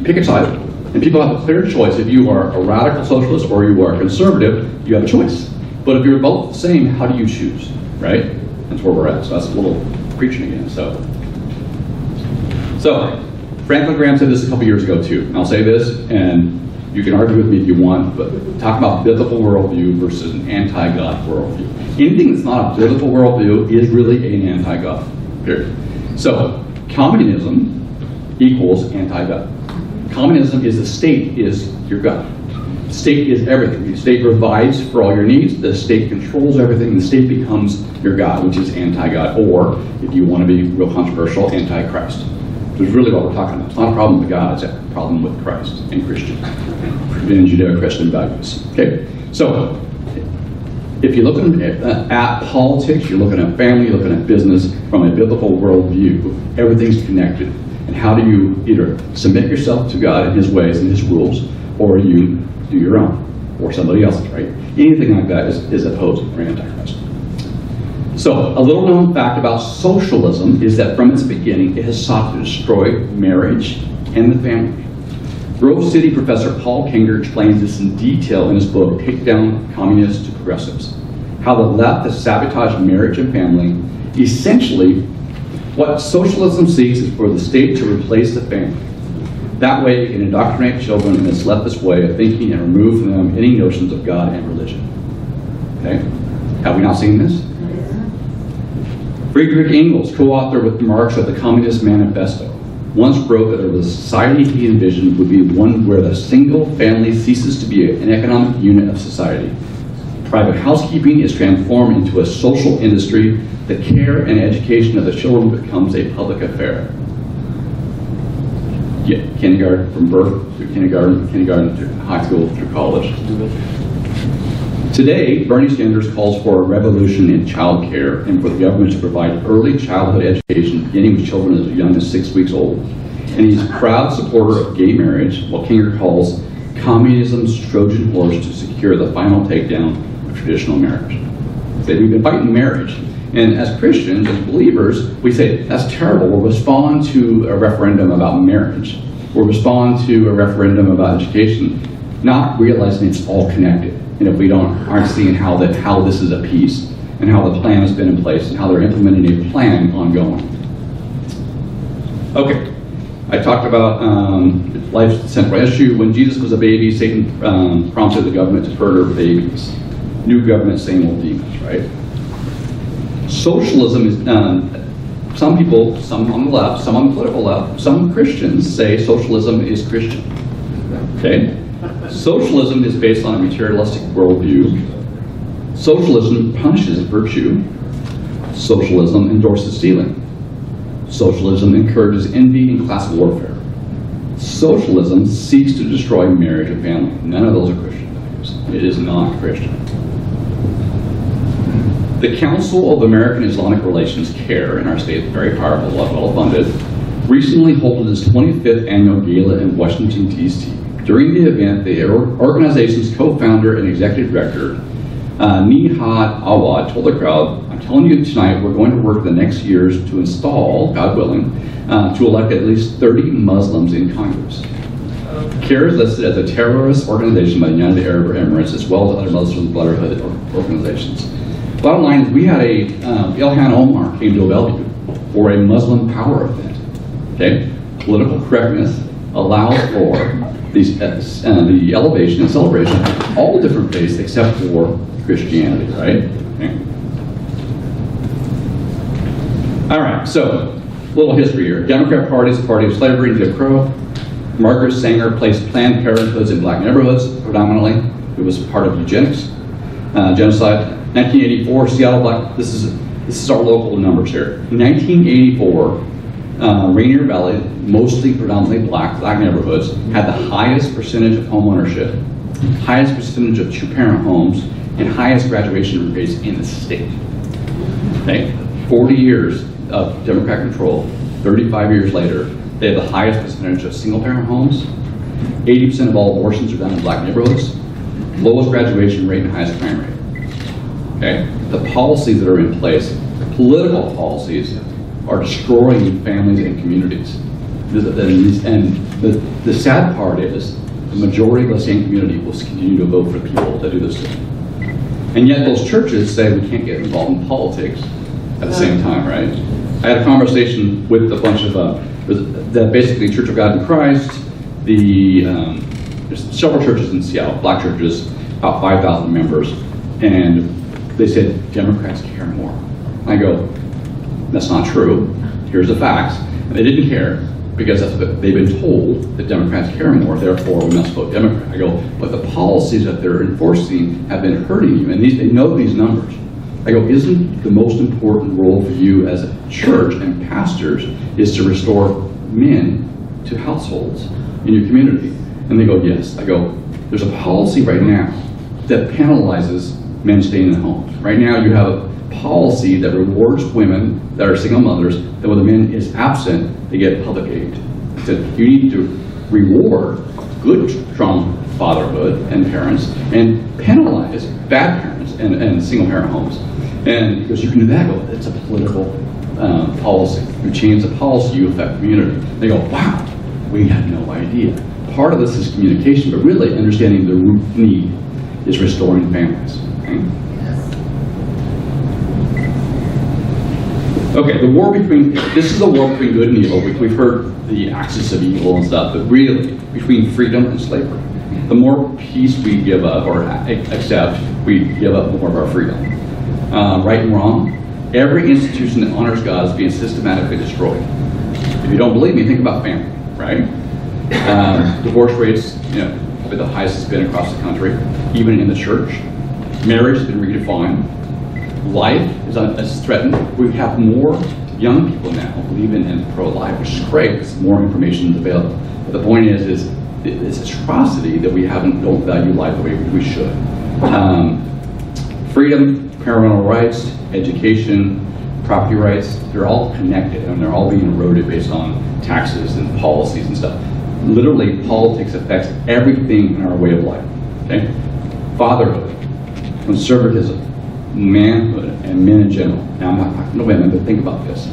Pick a side. And people have a clear choice. If you are a radical socialist or you are a conservative, you have a choice. But if you're both the same, how do you choose, right? That's where we're at. So that's a little preaching again. So Franklin Graham said this a couple years ago too. And I'll say this, and you can argue with me if you want, but talk about biblical worldview versus an anti-God worldview. Anything that's not a biblical worldview is really an anti-God, period. So communism equals anti-God. Communism is the state is your God. The state is everything. The state provides for all your needs. The state controls everything. The state becomes your God, which is anti-God. Or, if you want to be real controversial, anti-Christ. Which is really what we're talking about. It's not a problem with God, it's a problem with Christ and Christian and Judeo-Christian values. Okay? So, if you're looking at politics, you're looking at family, you're looking at business from a biblical worldview, everything's connected. And how do you either submit yourself to God and His ways and His rules, or you do your own, or somebody else's, right? Anything like that is opposed or anti-Christ. So, a little known fact about socialism is that from its beginning, it has sought to destroy marriage and the family. Grove City professor Paul Kinger explains this in detail in his book, Take Down Communists to Progressives. How the left has sabotaged marriage and family. Essentially, what socialism seeks is for the state to replace the family. That way, it can indoctrinate children in this leftist way of thinking and remove from them any notions of God and religion. Okay? Have we not seen this? Friedrich Engels, co-author with Marx of the Communist Manifesto, once wrote that the society he envisioned would be one where the single family ceases to be an economic unit of society. Private housekeeping is transformed into a social industry. The care and education of the children becomes a public affair. Yeah, kindergarten, from birth through kindergarten through high school through college. Today, Bernie Sanders calls for a revolution in child care and for the government to provide early childhood education beginning with children as young as 6 weeks old. And he's a proud supporter of gay marriage, what Kinger calls communism's Trojan horse to secure the final takedown of traditional marriage. Say, we've been fighting marriage. And as Christians, as believers, we say, that's terrible. We'll respond to a referendum about marriage. We'll respond to a referendum about education, not realizing it's all connected. And if we aren't seeing how this is a piece, and how the plan has been in place, and how they're implementing a plan ongoing. Okay, I talked about life's central issue. When Jesus was a baby, Satan prompted the government to murder babies. New government, same old demons, right? Socialism is, some people, some on the left, some on the political left, some Christians say socialism is Christian. Okay? Socialism is based on a materialistic worldview. Socialism punishes virtue. Socialism endorses stealing. Socialism encourages envy and class warfare. Socialism seeks to destroy marriage and family. None of those are Christian values. It is not Christian. The Council of American Islamic Relations, CARE, in our state, very powerful, well funded, recently held its 25th annual gala in Washington, D.C. During the event, the organization's co-founder and executive director, Nihad Awad, told the crowd, I'm telling you tonight, we're going to work the next years to install, God willing, to elect at least 30 Muslims in Congress. CARE is listed as a terrorist organization by the United Arab Emirates, as well as other Muslim Brotherhood organizations. Bottom line is, we had Ilhan Omar came to Bellevue for a Muslim power event. Okay? Political correctness allows for the elevation and celebration of all different faiths except for Christianity, right? Okay. All right, so a little history here. Democrat Party is the party of slavery and Jim Crow. Margaret Sanger placed Planned Parenthoods in black neighborhoods predominantly. It was part of eugenics, genocide. 1984, Seattle Black. This is our local numbers here. In 1984. Rainier Valley, mostly predominantly black neighborhoods, had the highest percentage of home ownership, highest percentage of two-parent homes, and highest graduation rates in the state. Okay? 40 years of Democrat control, 35 years later, they have the highest percentage of single-parent homes, 80% of all abortions are done in black neighborhoods, lowest graduation rate and highest crime rate. Okay? The policies that are in place, political policies, are destroying families and communities. And the sad part is the majority of the same community will continue to vote for people that do this to them. And yet those churches say we can't get involved in politics at the same time, right? I had a conversation with a bunch of, that basically Church of God in Christ, there's several churches in Seattle, black churches, about 5,000 members, and they said Democrats care more. I go, that's not true. Here's the facts. And they didn't care because that's what they've been told, that Democrats care more, therefore we must vote Democrat. I go, but the policies that they're enforcing have been hurting you, and they know these numbers. I go, isn't the most important role for you as a church and pastors is to restore men to households in your community? And they go, yes. I go, there's a policy right now that penalizes men staying in homes. Right now you have a policy that rewards women that are single mothers, that when the man is absent, they get public aid. So you need to reward good, strong fatherhood and parents and penalize bad parents and single parent homes. And because you can do that, go, it's a political policy. You change the policy, you affect community. They go, wow, we had no idea. Part of this is communication, but really understanding the root need is restoring families. Okay, this is the war between good and evil. We've heard the axis of evil and stuff, but really, between freedom and slavery. The more peace we give up or accept, we give up more of our freedom. Right and wrong, every institution that honors God is being systematically destroyed. If you don't believe me, think about family, right? Divorce rates, probably the highest it's been across the country, even in the church. Marriage has been redefined. Life is threatened. We have more young people now believing in pro-life, which is great because more information is available. But the point is it's atrocity that we don't value life the way we should. Freedom, parental rights, education, property rights, they're all connected and they're all being eroded based on taxes and policies and stuff. Literally, politics affects everything in our way of life. Okay? Fatherhood, conservatism, manhood, and men in general. Now, I'm not talking to women, but think about this.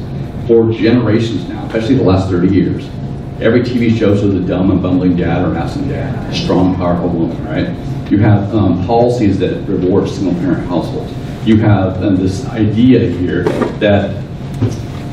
For generations now, especially the last 30 years, every TV show shows a dumb and bumbling dad or an absent dad, a strong, powerful woman, right? You have policies that reward single-parent households. You have this idea here that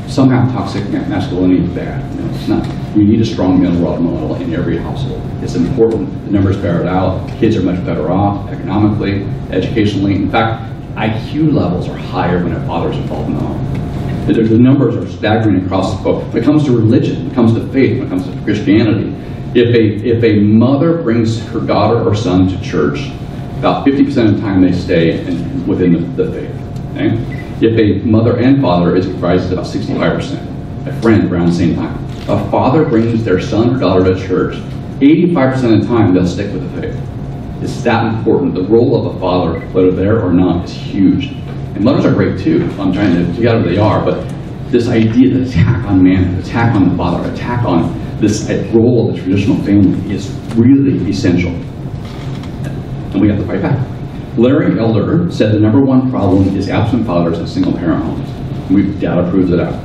somehow toxic masculinity is bad. No, it's not. We need a strong male role model in every household. It's important. The numbers bear it out. Kids are much better off economically, educationally. In fact, IQ levels are higher when a father's involved in the home. The numbers are staggering across the book. When it comes to religion, when it comes to faith, when it comes to Christianity, if a mother brings her daughter or son to church, about 50% of the time they stay within the faith. Okay? If a mother and father is comprised about 65%, a friend around the same time. A father brings their son or daughter to church, 85% of the time they'll stick with the faith. It's that important. The role of a father, whether there or not, is huge. And mothers are great too. I'm trying to figure out who they are, but this idea, the attack on man, attack on the father, attack on this role of the traditional family is really essential. And we have to fight back. Larry Elder said the number one problem is absent fathers in single parent homes. Data proves it out.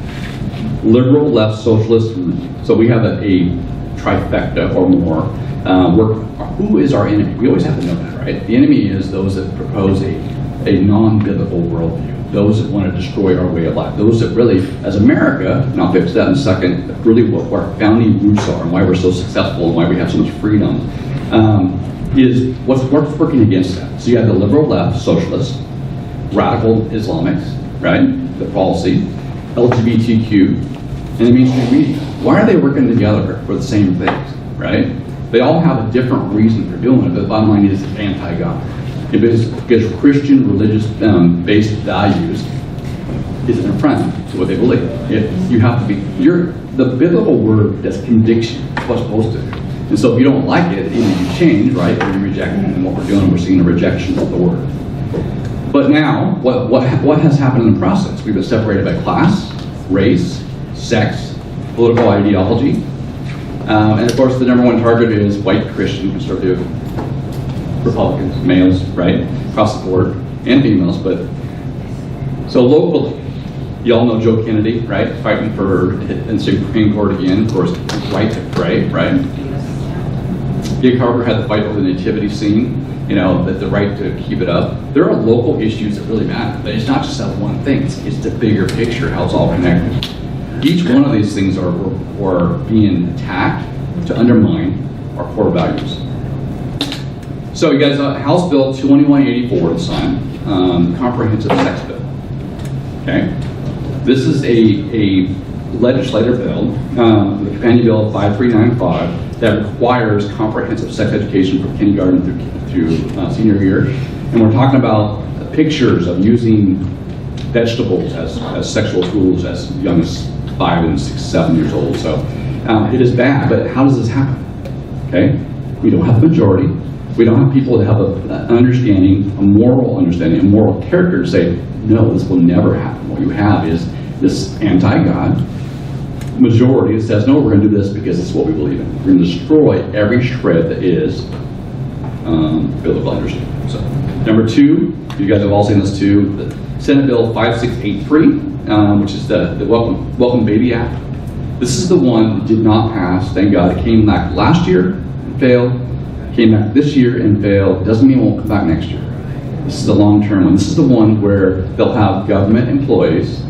Liberal, left, socialist, so we have a trifecta or more. Who is our enemy? We always have to know that, right? The enemy is those that propose a non-biblical worldview, those that want to destroy our way of life, those that really, as America, and I'll get to that in a second, really what our founding roots are and why we're so successful and why we have so much freedom, is what's working against that. So you have the liberal left, socialists, radical Islamics, right, the policy, LGBTQ, and the mainstream media. Why are they working together for the same things, right? They all have a different reason for doing it, but the bottom line is anti-God. Because Christian religious-based values is an affront to what they believe. You have to be, the biblical word that's conviction, what's supposed to do. And so if you don't like it, either you change, right, or you reject it. And what we're doing, we're seeing a rejection of the word. But now, what has happened in the process? We've been separated by class, race, sex, political ideology. And of course, the number one target is white, Christian, conservative, Republicans, males, right, across the board, and females. But so locally, you all know Joe Kennedy, right, fighting for in Supreme Court again. Of course, right to pray, right? Gig Harbor had the fight over the nativity scene, you know, that the right to keep it up. There are local issues that really matter, but it's not just that one thing, it's the bigger picture, how it's all connected. Each one of these things are being attacked to undermine our core values. So you guys, House Bill 2184 to sign, comprehensive sex bill. Okay, this is a legislative bill, the companion bill 5395, that requires comprehensive sex education from kindergarten through senior year, and we're talking about pictures of using vegetables as sexual tools as young as 5 and 6, 7 years old. So it is bad, but how does this happen? Okay, we don't have the majority. We don't have people that have an understanding, a moral understanding, a moral character to say, no, this will never happen. What you have is this anti-God majority that says, no, we're going to do this because it's what we believe in. We're going to destroy every shred that is biblical understanding. So, number 2, you guys have all seen this too, the Senate Bill 5683, which is the Welcome Baby Act. This is the one that did not pass, thank God. It came back last year and failed, came back this year and failed. Doesn't mean it won't come back next year. This is the long-term one. This is the one where they'll have government employees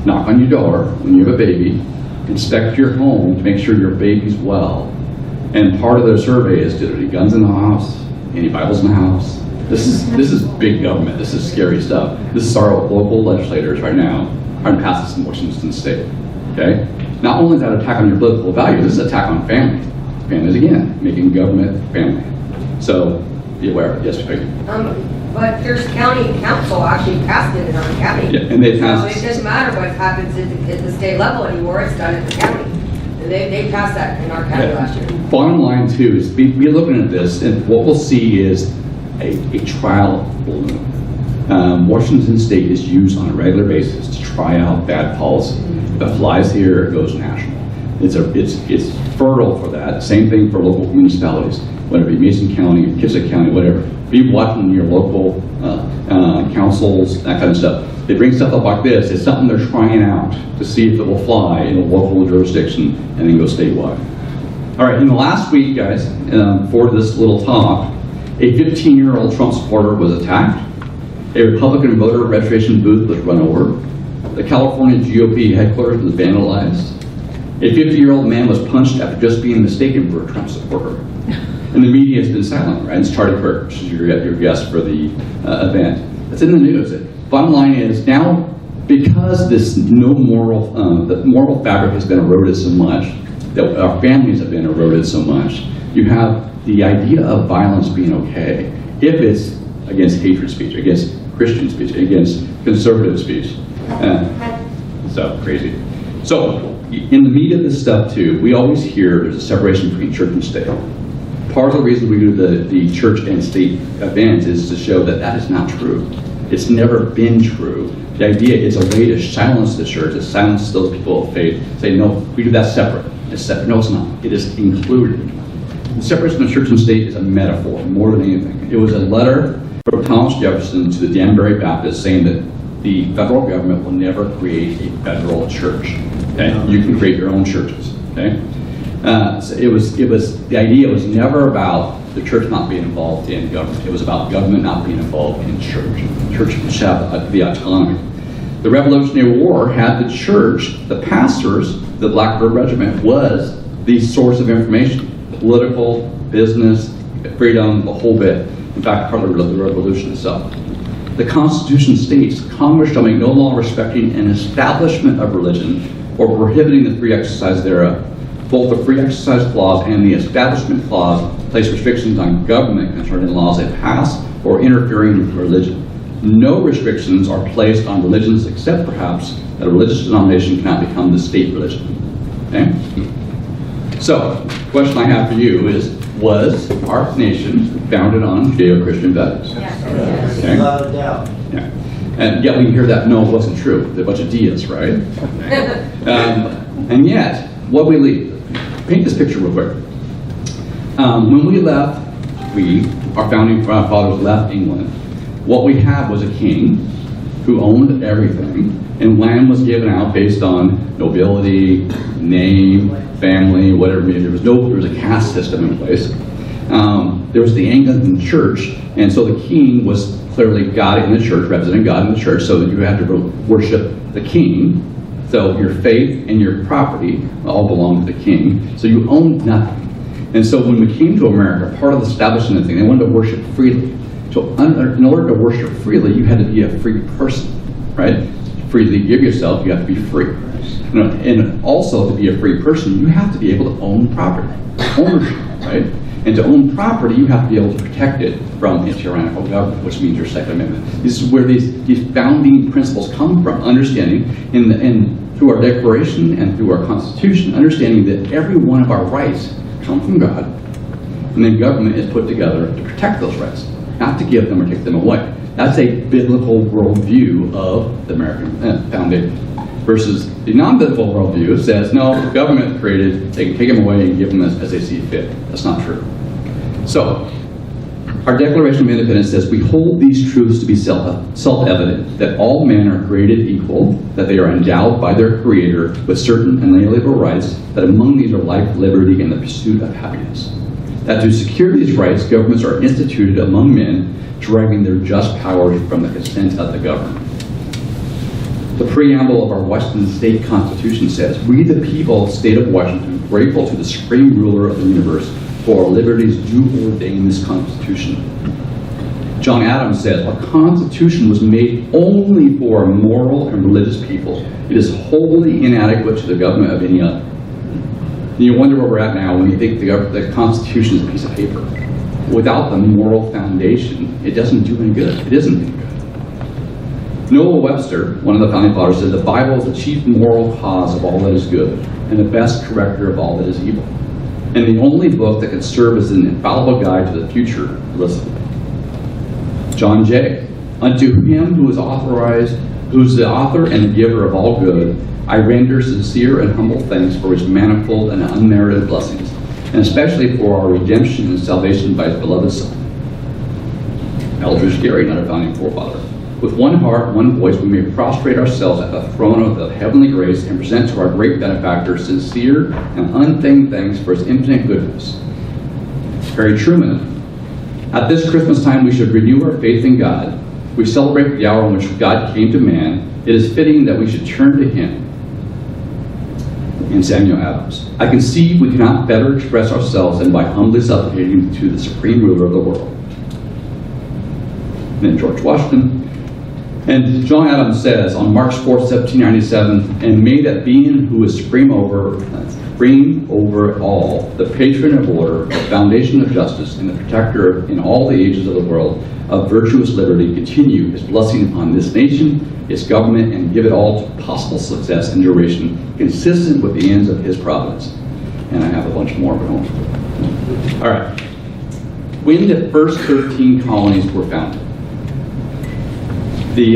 knock on your door when you have a baby, inspect your home to make sure your baby's well. And part of their survey is, did there any guns in the house? Any Bibles in the house? This is big government. This is scary stuff. This is our local legislators right now trying to pass this in Washington State. Okay? Not only is that an attack on your political values, this is an attack on family. Families, again, making government family. So, be aware. Yes, Peggy. But Pierce County Council actually passed it in our county. Yeah, and they passed. So it doesn't matter what happens at the state level anymore, it's done at the county. And they passed that in our county last year. Bottom line, too, is be looking at this, and what we'll see is a trial balloon. Washington State is used on a regular basis to try out bad policy. If it flies here, it goes national. It's fertile for that. Same thing for local municipalities, whether it be Mason County, Kitsap County, whatever. Be watching your local councils, that kind of stuff. They bring stuff up like this. It's something they're trying out to see if it will fly in a local jurisdiction and then go statewide. All right, in the last week, guys, for this little talk, a 15-year-old Trump supporter was attacked. A Republican voter registration booth was run over. The California GOP headquarters was vandalized. A 50-year-old man was punched after just being mistaken for a Trump supporter. And the media has been silent, right? It's Charlie Kirk, which is your guest for the event. It's in the news. Bottom line is now, because this the moral fabric has been eroded so much, that our families have been eroded so much, you have the idea of violence being okay if it's against hatred speech, against Christian speech, against conservative speech. So crazy. So in the meat of this stuff too, we always hear there's a separation between church and state. Part of the reason we do the church and state events is to show that that is not true. It's never been true. The idea is a way to silence the church, to silence those people of faith, say, no, we do that separate. It's separate. No, it's not. It is included. The separation of church and state is a metaphor more than anything. It was a letter from Thomas Jefferson to the Danbury Baptists saying that the federal government will never create a federal church. Okay? You can create your own churches. Okay? So the idea was never about the church not being involved in government. It was about government not being involved in church. Church should have the autonomy. The Revolutionary War had the church, the pastors, the Blackbird Regiment was the source of information. Political, business, freedom, the whole bit. In fact, part of the revolution itself. The Constitution states, Congress shall make no law respecting an establishment of religion or prohibiting the free exercise thereof. Both the free exercise clause and the establishment clause place restrictions on government concerning laws that pass or interfering with religion. No restrictions are placed on religions except perhaps that a religious denomination cannot become the state religion. Okay? So, the question I have for you is, was our nation founded on Judeo-Christian values? Yes. Okay? Without a doubt. Yeah. And yet we hear that, no, it wasn't true. They're a bunch of deists, right? And yet, what we leave, paint this picture real quick. When we left, our founding fathers left England, what we had was a king who owned everything, And land was given out based on nobility, name, family, whatever. There was a caste system in place. There was the Anglican Church, and so the king was clearly God in the church, representing God in the church, so that you had to worship the king. So your faith and your property all belonged to the king. So you owned nothing. And so when we came to America, part of the establishment of the thing, they wanted to worship freely. So in order to worship freely, you had to be a free person, right? Freely give yourself, you have to be free. And also to be a free person, you have to be able to own property, ownership, right? And to own property, you have to be able to protect it from a tyrannical government, which means your Second Amendment. This is where these founding principles come from, understanding, and through our Declaration and through our Constitution, understanding that every one of our rights come from God, and then government is put together to protect those rights, not to give them or take them away. That's a biblical worldview of the American foundation. Versus the non-biblical worldview says, no, the government created, they can take them away and give them as they see fit. That's not true. So, our Declaration of Independence says, we hold these truths to be self-evident, that all men are created equal, that they are endowed by their Creator with certain inalienable rights, that among these are life, liberty, and the pursuit of happiness. That to secure these rights, governments are instituted among men, deriving their just powers from the consent of the governed. The preamble of our Washington State Constitution says, we the people of the state of Washington, grateful to the supreme ruler of the universe, for our liberties do ordain this Constitution. John Adams says, our Constitution was made only for a moral and religious people. It is wholly inadequate to the government of any other. And you wonder where we're at now when you think the Constitution is a piece of paper. Without the moral foundation, it doesn't do any good. It isn't any good. Noah Webster, one of the founding fathers, said the Bible is the chief moral cause of all that is good and the best corrector of all that is evil, and the only book that can serve as an infallible guide to the future. Listen. John Jay, unto him who is authorized, who's the author and the giver of all good, I render sincere and humble thanks for his manifold and unmerited blessings, and especially for our redemption and salvation by his beloved Son. Eldridge Gary, another founding forefather. With one heart, one voice, we may prostrate ourselves at the throne of the heavenly grace and present to our great benefactor sincere and unfeigned thanks for his infinite goodness. Harry Truman. At this Christmas time, we should renew our faith in God. We celebrate the hour in which God came to man. It is fitting that we should turn to him. In Samuel Adams. I conceive we cannot better express ourselves than by humbly supplicating to the supreme ruler of the world. And then George Washington. And John Adams says on March 4th, 1797, and may that being who is supreme over all, the patron of order, the foundation of justice, and the protector in all the ages of the world of virtuous liberty, continue his blessing upon this nation, its government, and give it all to possible success and duration, consistent with the ends of his providence. And I have a bunch more, but all right. When the first 13 colonies were founded, the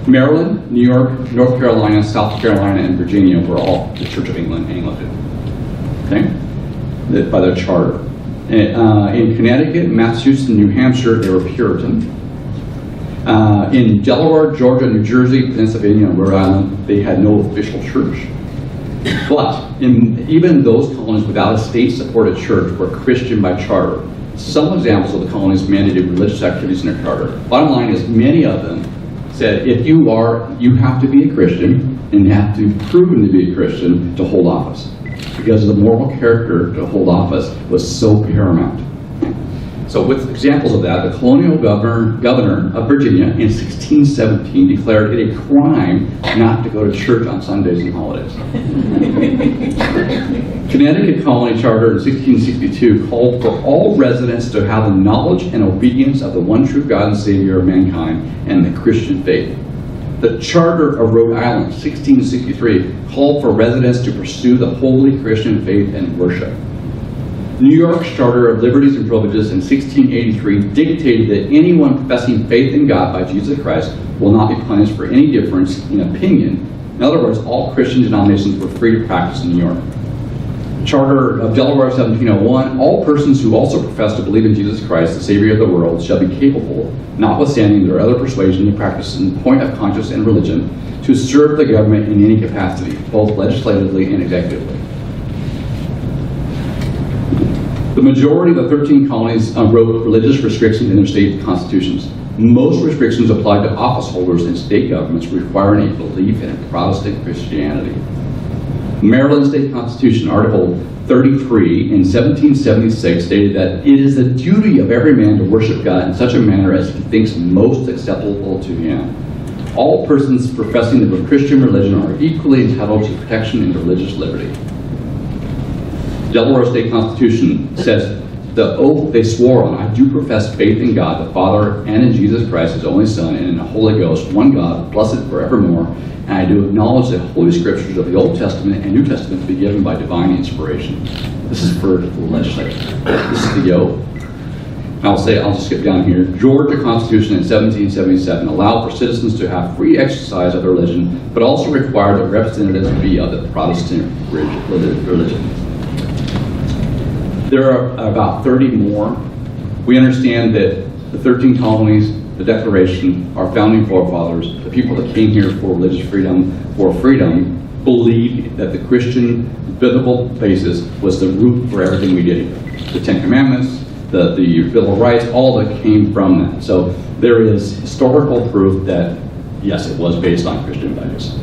Maryland, New York, North Carolina, South Carolina, and Virginia were all the Church of England Anglican, okay, by their charter. In Connecticut, Massachusetts, and New Hampshire, they were Puritan. In Delaware, Georgia, New Jersey, Pennsylvania, and Rhode Island, they had no official church. But even those colonies without a state-supported church were Christian by charter. Some examples of the colonies mandated religious activities in their charter. Bottom line is, many of them said, if you have to be a Christian, and you have to be proven to be a Christian to hold office, because the moral character to hold office was so paramount. So with examples of that, the colonial governor of Virginia in 1617 declared it a crime not to go to church on Sundays and holidays. Connecticut colony charter in 1662 called for all residents to have the knowledge and obedience of the one true God and Savior of mankind and the Christian faith. The Charter of Rhode Island, 1663, called for residents to pursue the holy Christian faith and worship. New York's Charter of Liberties and Privileges in 1683 dictated that anyone professing faith in God by Jesus Christ will not be punished for any difference in opinion. In other words, all Christian denominations were free to practice in New York. Charter of Delaware 1701, all persons who also profess to believe in Jesus Christ, the Savior of the world, shall be capable, notwithstanding their other persuasion and practice in point of conscience and religion, to serve the government in any capacity, both legislatively and executively. The majority of the 13 colonies wrote religious restrictions in their state constitutions. Most restrictions applied to office holders in state governments requiring a belief in Protestant Christianity. Maryland State Constitution, Article 33 in 1776 stated that it is the duty of every man to worship God in such a manner as he thinks most acceptable to him. All persons professing the Christian religion are equally entitled to protection and religious liberty. Delaware State Constitution says, the oath they swore on, I do profess faith in God the Father and in Jesus Christ, his only Son, and in the Holy Ghost, one God, blessed forevermore. And I do acknowledge the Holy Scriptures of the Old Testament and New Testament to be given by divine inspiration. This is for the legislature. This is the oath. I'll just skip down here. Georgia Constitution in 1777 allowed for citizens to have free exercise of their religion, but also required that representatives be of the Protestant religion. There are about 30 more. We understand that the 13 colonies, the Declaration, our founding forefathers, the people that came here for religious freedom, believed that the Christian biblical basis was the root for everything we did here. The Ten Commandments, the Bill of Rights, all that came from that. So there is historical proof that, yes, it was based on Christian values.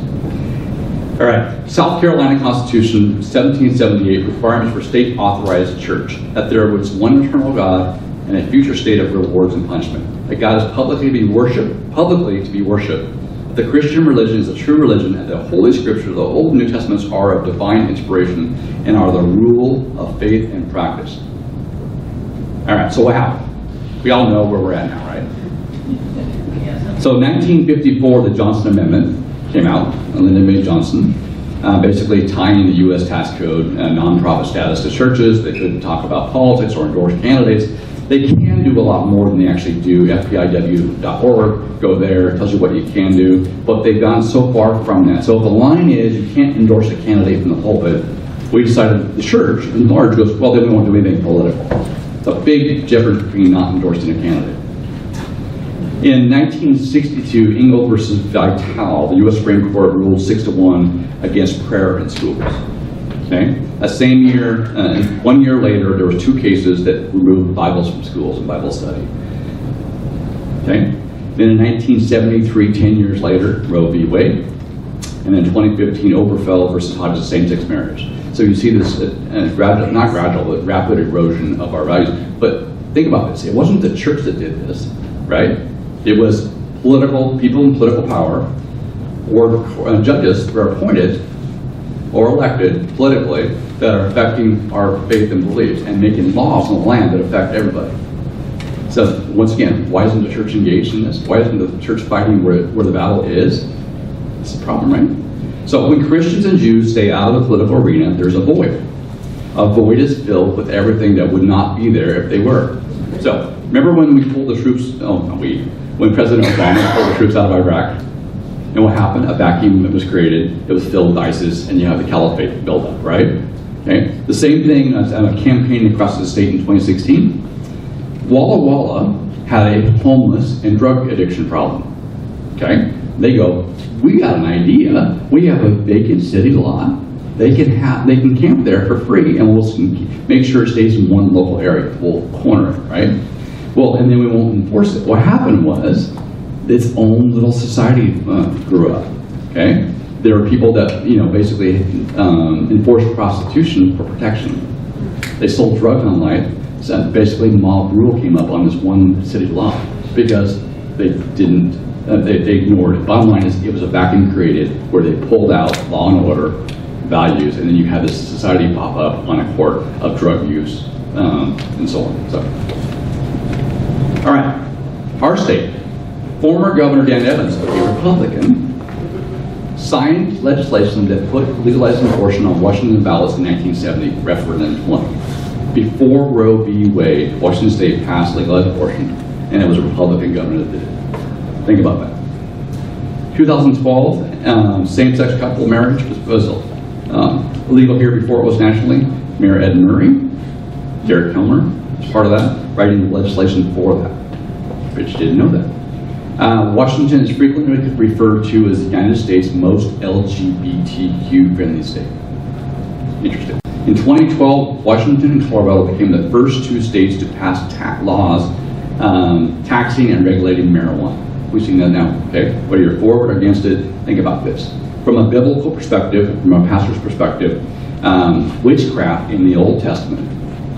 All right, South Carolina Constitution, 1778, requirements for state authorized church, that there was one eternal God and a future state of rewards and punishment, that God is publicly to be worshipped. The Christian religion is the true religion, and the Holy Scripture, the Old and New Testaments, are of divine inspiration and are the rule of faith and practice. All right, so what happened? We all know where we're at now, right? So 1954, the Johnson Amendment came out, Lyndon B. Johnson, basically tying the U.S. tax code nonprofit status to churches. They couldn't talk about politics or endorse candidates. They can do a lot more than they actually do. FPIW.org, go there, it tells you what you can do, but they've gone so far from that. So if the line is you can't endorse a candidate from the pulpit, we decided the church in large goes, well, then we won't do anything political. It's a big difference between not endorsing a candidate. In 1962, Ingle versus Vitale, the U.S. Supreme Court ruled 6-1 against prayer in schools. Okay? That same year, 1 year later, there were 2 cases that removed Bibles from schools and Bible study. Okay? Then in 1973, 10 years later, Roe v. Wade. And then 2015, Oberfeld versus Hodges same-sex marriage. So you see this not gradual, but rapid erosion of our values. But think about this. It wasn't the church that did this, right? It was political people in political power or judges who are appointed or elected politically that are affecting our faith and beliefs and making laws on the land that affect everybody. So once again, why isn't the church engaged in this? Why isn't the church fighting where the battle is? It's a problem, right? So when Christians and Jews stay out of the political arena, there's a void. A void is filled with everything that would not be there if they were. So remember when we pulled the troops, when President Obama pulled the troops out of Iraq? And what happened? A vacuum that was created. It was filled with ISIS, and you have the caliphate build up, right? Okay. The same thing as a campaign across the state in 2016. Walla Walla had a homeless and drug addiction problem. Okay. They go, we got an idea. We have a vacant city lot. They can camp there for free, and we'll make sure it stays in one local area. We'll corner it, right? Well, and then we won't enforce it. What happened was its own little society grew up. Okay, there were people that basically enforced prostitution for protection. They sold drugs online. So basically, mob rule came up on this one city lot because they didn't. They ignored it. Bottom line is, it was a vacuum created where they pulled out law and order values, and then you had this society pop up on a court of drug use and so on. So, all right, our state. Former Governor Dan Evans, a Republican, signed legislation that put legalizing abortion on Washington ballots in 1970, referendum 20. Before Roe v. Wade, Washington State passed legalized abortion, and it was a Republican governor that did it. Think about that. 2012, same-sex couple marriage was Illegal here before it was nationally. Mayor Ed Murray, Derek Kilmer, was part of that, writing legislation for that. Rich didn't know that. Washington is frequently referred to as the United States' most LGBTQ-friendly state. Interesting. In 2012, Washington and Colorado became the first two states to pass laws taxing and regulating marijuana. We've seen that now, okay? Whether you're for or against it, think about this. From a biblical perspective, from a pastor's perspective, witchcraft in the Old Testament,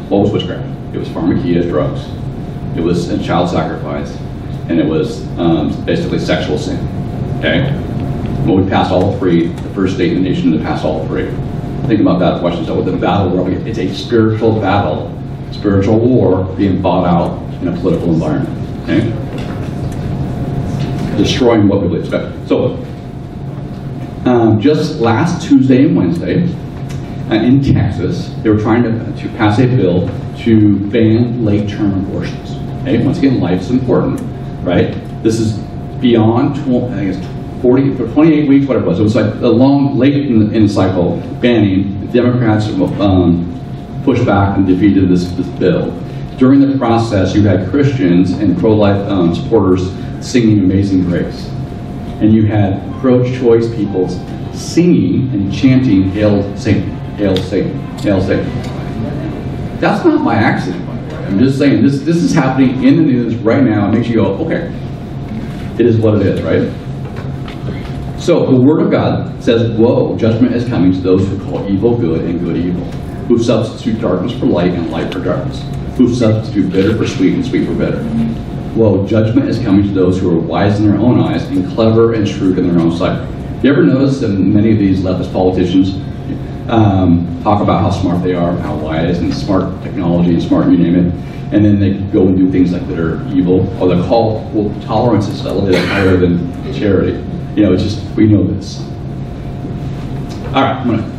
what was witchcraft? It was pharmakia, drugs. It was a child sacrifice, and it was basically sexual sin, okay? Well, we passed all three, the first state in the nation to pass all three. Think about that question. So with the battle, it's a spiritual battle, spiritual war being fought out in a political environment, okay? Destroying what we would expect. So, just last Tuesday and Wednesday, in Texas, they were trying to pass a bill to ban late-term abortions. Okay, once again, life's important, right? This is beyond, I think it's 28 weeks, whatever it was. It was like a long, late in the cycle, banning. The Democrats pushed back and defeated this bill. During the process, you had Christians and pro-life supporters singing Amazing Grace. And you had pro-choice people singing and chanting, Hail Satan, Hail Satan, Hail Satan. That's not by accident, by the way. I'm just saying, this is happening in the news right now. It makes you go, okay, it is what it is, right? So the Word of God says, woe, judgment is coming to those who call evil good and good evil, who substitute darkness for light and light for darkness, who substitute bitter for sweet and sweet for bitter. Woe, judgment is coming to those who are wise in their own eyes and clever and shrewd in their own sight. You ever notice that many of these leftist politicians talk about how smart they are, how wise and smart technology and smart, you name it, and then they go and do things like that are evil, or they call, well, tolerance is elevated higher than charity. You know, it's just, we know this. All right, I'm gonna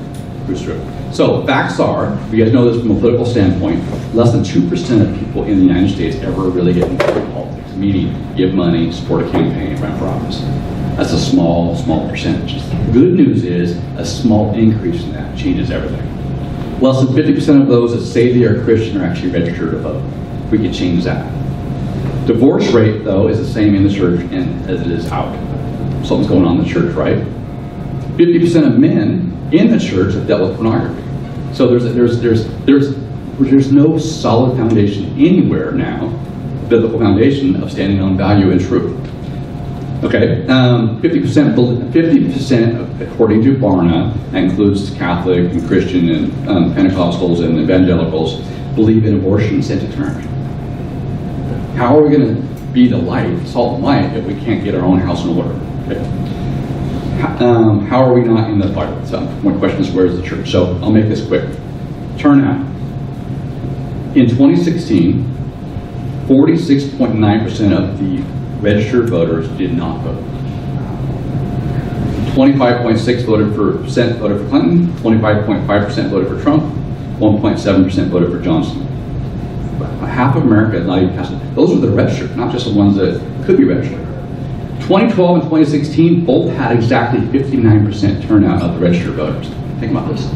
cruise through. So facts are, you guys know this from a political standpoint, less than 2% of people in the United States ever really get involved in politics, meaning give money, support a campaign, run for office. That's a small percentage. The good news is a small increase in that changes everything. Less than 50% of those that say they are Christian are actually registered to vote. We could change that. Divorce rate, though, is the same in the church as it is out. Something's going on in the church, right? 50% of men in the church have dealt with pornography. So there's no solid foundation anywhere now, biblical foundation of standing on value and truth. Okay, 50% according to Barna, that includes Catholic and Christian and Pentecostals and evangelicals, believe in abortion sent to term. How are we going to be the light, salt and light, if we can't get our own house in order? Okay. How are we not in the fight? So one question is, where's the church? So I'll make this quick. Turnout. In 2016, 46.9% of the registered voters did not vote. 25.6% voted for Clinton, 25.5% voted for Trump, 1.7% voted for Johnson. Half of America is not even passed. Those are the registered, not just the ones that could be registered. 2012 and 2016 both had exactly 59% turnout of the registered voters. Think about this.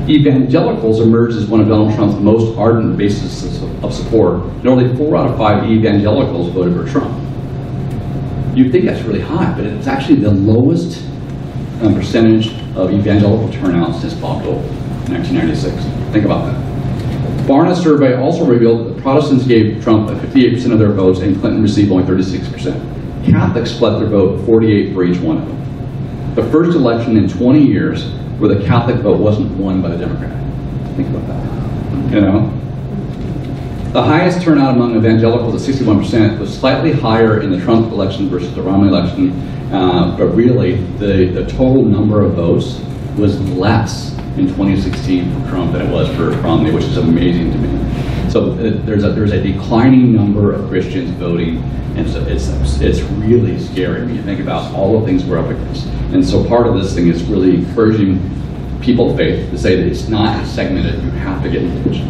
Evangelicals emerged as one of Donald Trump's most ardent bases of support, and only 4 out of 5 evangelicals voted for Trump. You'd think that's really high, but it's actually the lowest percentage of evangelical turnout since Bob Dole in 1996. Think about that. Barna's survey also revealed that Protestants gave Trump 58% of their votes and Clinton received only 36%. Catholics split their vote 48 for each one of them. The first election in 20 years where the Catholic vote wasn't won by the Democrat. Think about that. You know? The highest turnout among evangelicals at 61% was slightly higher in the Trump election versus the Romney election, but really the total number of votes was less in 2016 for Trump than it was for Romney, which is amazing to me. So there's a declining number of Christians voting, and so it's really scary when you think about all the things we're up against. And so part of this thing is really encouraging people of faith to say that it's not segmented, you have to get engaged.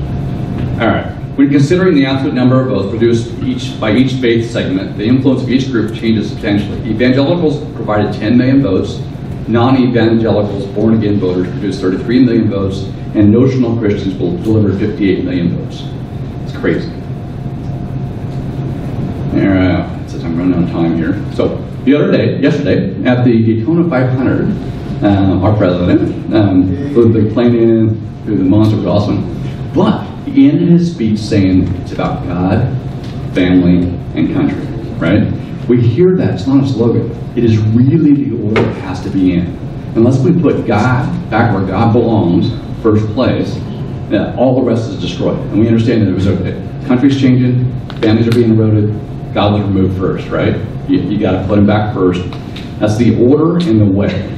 All right. When considering the absolute number of votes produced by each faith segment, the influence of each group changes substantially. Evangelicals provided 10 million votes, non-evangelicals, born-again voters produce 33 million votes, and notional Christians will deliver 58 million votes. It's crazy. Since I'm running out of time here. So yesterday, at the Daytona 500, our president flew the plane in through the monster, was awesome. But he ended his speech saying it's about God, family, and country, right? We hear that, it's not a slogan. It is really the order it has to be in. Unless we put God back where God belongs, first place, all the rest is destroyed. And we understand that it was okay. Country's changing, families are being eroded, God was removed first, right? You got to put him back first. That's the order and the way.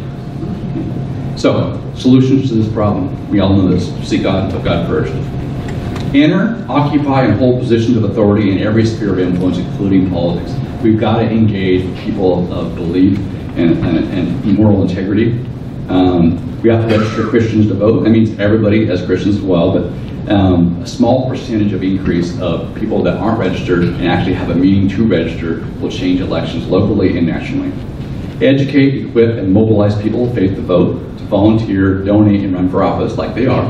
So, solutions to this problem. We all know this. Seek God and put God first. Enter, occupy, and hold positions of authority in every sphere of influence, including politics. We've got to engage with people of belief and moral integrity. We have to register Christians to vote. That means everybody as Christians as well, but a small percentage of increase of people that aren't registered and actually have a meeting to register will change elections locally and nationally. Educate, equip, and mobilize people of faith to vote, to volunteer, donate, and run for office like they are,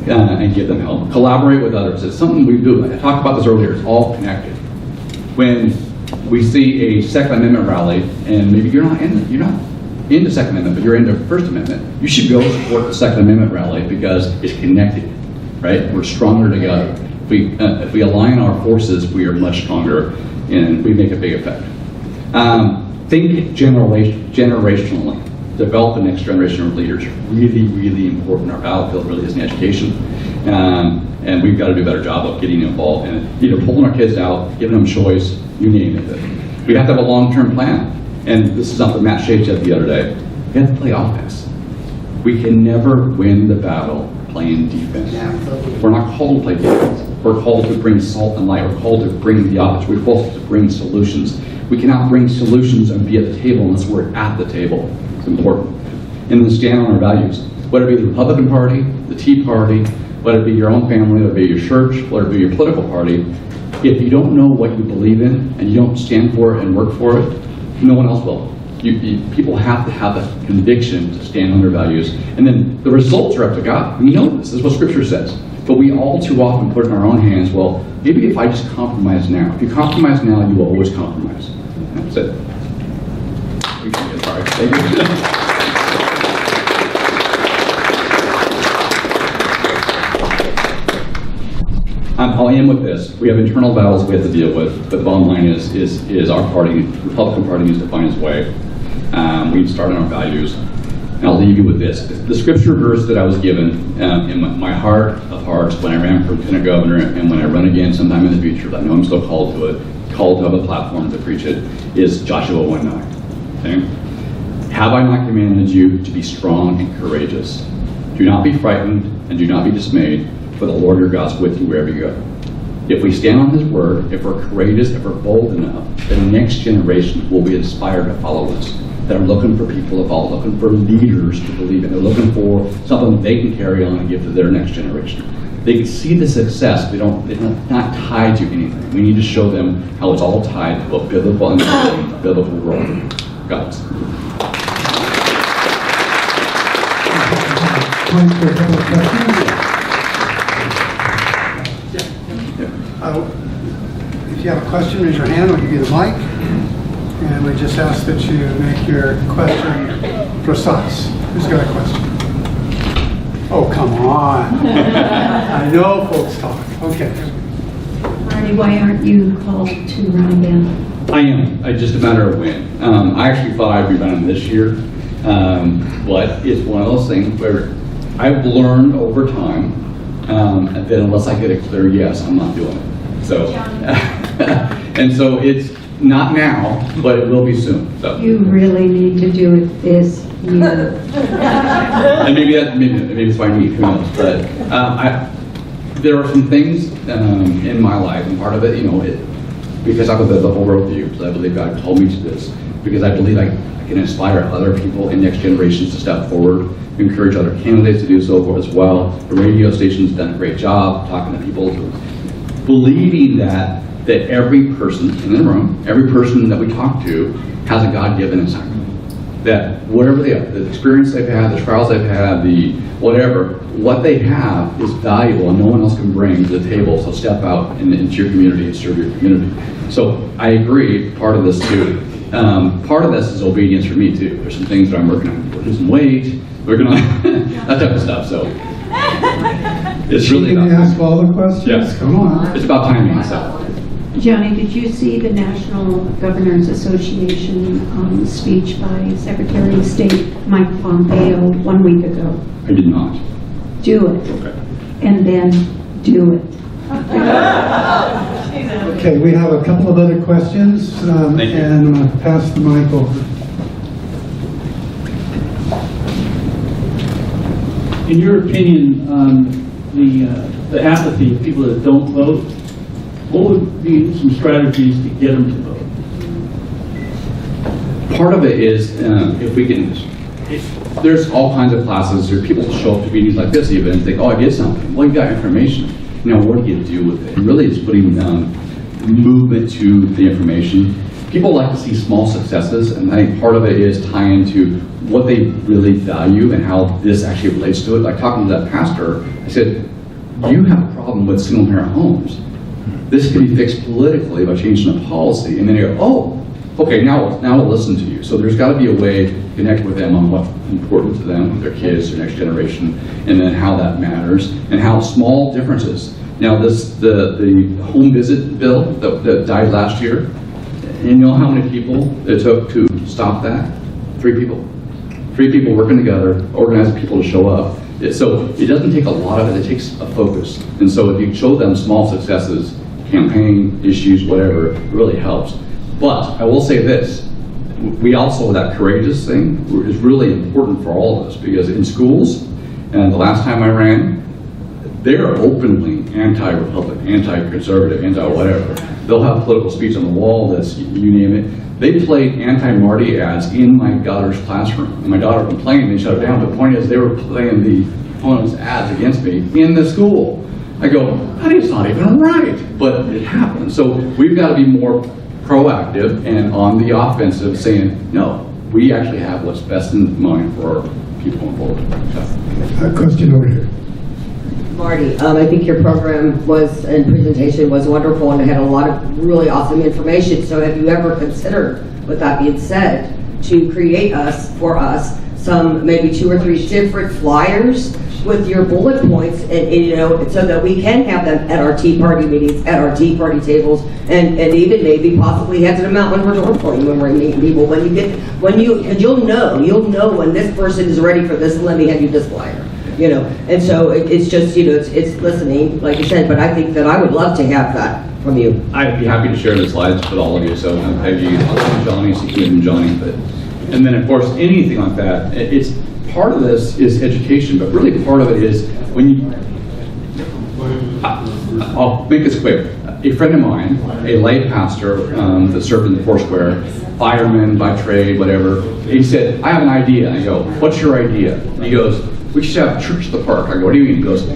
and give them help. Collaborate with others. It's something we do. I talked about this earlier. It's all connected. When we see a Second Amendment rally, and maybe you're not into Second Amendment, but you're into First Amendment, you should go support the Second Amendment rally because it's connected, right? We're stronger together. If we align our forces, we are much stronger, and we make a big effect. Think generationally. Develop the next generation of leaders. Really, really important. Our battlefield really is in education. And we've got to do a better job of getting involved in it. Either pulling our kids out, giving them choice, you name it. We have to have a long-term plan. And this is something Matt Shade said the other day. We have to play offense. We can never win the battle playing defense. We're not called to play defense. We're called to bring salt and light. We're called to bring the offense. We're called to bring solutions. We cannot bring solutions and be at the table unless we're at the table. It's important. And then stand on our values. Whether it be the Republican Party, the Tea Party, whether it be your own family, whether it be your church, whether it be your political party, if you don't know what you believe in and you don't stand for it and work for it, no one else will. People have to have a conviction to stand on their values. And then the results are up to God. We know this. This is what Scripture says. But we all too often put it in our own hands. Well, maybe if I just compromise now. If you compromise now, you will always compromise. That's it. Sorry. Thank you. I'll end with this. We have internal battles we have to deal with, but the bottom line is our party, the Republican Party, needs to find its way. We need to start on our values. And I'll leave you with this. The scripture verse that I was given in my heart of hearts when I ran for lieutenant governor and when I run again sometime in the future, but I know I'm still called to it, called to have a platform to preach it, is Joshua 1:9. Okay? Have I not commanded you to be strong and courageous? Do not be frightened and do not be dismayed, for the Lord your God is with you wherever you go. If we stand on his word, if we're courageous, if we're bold enough, the next generation will be inspired to follow us. They're looking for people of all, looking for leaders to believe in. They're looking for something they can carry on and give to their next generation. They can see the success, they're not tied to anything. We need to show them how it's all tied to a biblical understanding, a biblical world. God. Time for a couple of questions. If you have a question, raise your hand. I'll give you the mic. And we just ask that you make your question precise. Who's got a question? Oh, come on. I know folks talk. Okay. Marty, why aren't you called to run again? I am. It's just a matter of when. I actually thought I'd be running this year. But it's one of those things where I've learned over time that unless I get a clear yes, I'm not doing it. So, and so it's not now, but it will be soon. So. You really need to do it this year. And maybe it's why I need, who knows. But there are some things in my life, and part of it, because I have a biblical worldview, because I believe God called me to this, because I believe I can inspire other people in next generations to step forward, encourage other candidates to do so as well. The radio station's done a great job talking to people, believing that every person in the room, every person that we talk to, has a God-given assignment. that whatever they have, the experience they've had, the trials they've had, the whatever, what they have is valuable and no one else can bring to the table, so step out into your community and serve your community. So I agree, part of this too. Part of this is obedience for me too. There's some things that I'm working on. We're losing weight, working on that type of stuff, so. It's really Can you about, ask all the questions? Yes. Come on. it's about timing, so. Johnny, did you see the National Governors Association speech by Secretary of State Mike Pompeo 1 week ago? I did not. Do it, Okay. and then do it. Okay, we have a couple of other questions, Thank you. and I'm going to pass the mic over. In your opinion, the apathy of people that don't vote, what would be some strategies to get them to vote? Part of it is if we can, there's all kinds of classes, or people show up to meetings like this even and think, oh, I did something. Well, you got information. You know, what do you do with it? And really it's putting movement to the information. People like to see small successes, and I think part of it is tying to what they really value and how this actually relates to it. Like talking to that pastor, I said, you have a problem with single parent homes. This can be fixed politically by changing the policy. And then you go, oh, okay, now we'll listen to you. So there's got to be a way to connect with them on what's important to them, their kids, their next generation, and then how that matters, and how small differences. Now the home visit bill that died last year, and you know how many people it took to stop that? 3 people. 3 people working together, organizing people to show up. So it doesn't take a lot of it, it takes a focus. And so if you show them small successes, campaign issues, whatever, it really helps. But I will say this, we also, that courageous thing is really important for all of us, because in schools, and the last time I ran, they are openly anti-Republic, anti-conservative, anti-whatever. They'll have political speech on the wall, that's, you name it. They played anti-Marty ads in my daughter's classroom. And my daughter complained, they shut it down. But the point is, they were playing the opponent's ads against me in the school. I go, that is not even right, but it happens. So we've got to be more proactive and on the offensive, saying, no, we actually have what's best in mind for our people going forward. A question over here. Marty, I think your program was, and presentation was wonderful, and it had a lot of really awesome information. So have you ever considered, with that being said, to create for us, some maybe 2 or 3 different flyers with your bullet points, and you know, so that we can have them at our tea party meetings, at our tea party tables, and even maybe possibly heads of the mountain when we're door pointing when we're meeting people. You'll know when this person is ready for this. Let me hand you this flyer. You know, and so it's just, you know, it's listening, like you said, but I think that I would love to have that from you. I'd be happy to share the slides with all of you. So Peggy, Johnny, CQ, and Johnny. And then, of course, anything like that, it's part of this is education, but really part of it is when you, I'll make this quick. A friend of mine, a lay pastor that served in the Foursquare, fireman by trade, whatever, he said, I have an idea. I go, what's your idea? And he goes, we should have church at the park. I go, what do you mean? He goes,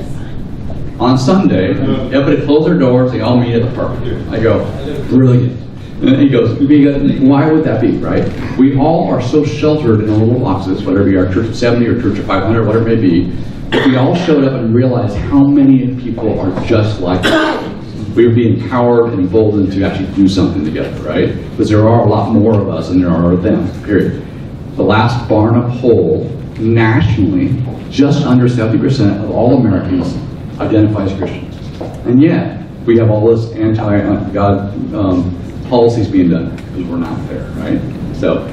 on Sunday, everybody close their doors, they all meet at the park. I go, brilliant. And he goes, why would that be, right? We all are so sheltered in our little boxes, whether it be our church of 70 or church of 500, whatever it may be. If we all showed up and realized how many people are just like us, we would be empowered and emboldened to actually do something together, right? Because there are a lot more of us than there are of them, period. The last Barna poll, nationally, just under 70% of all Americans identify as Christians. And yet, we have all this anti-God policies being done because we're not there, right? So.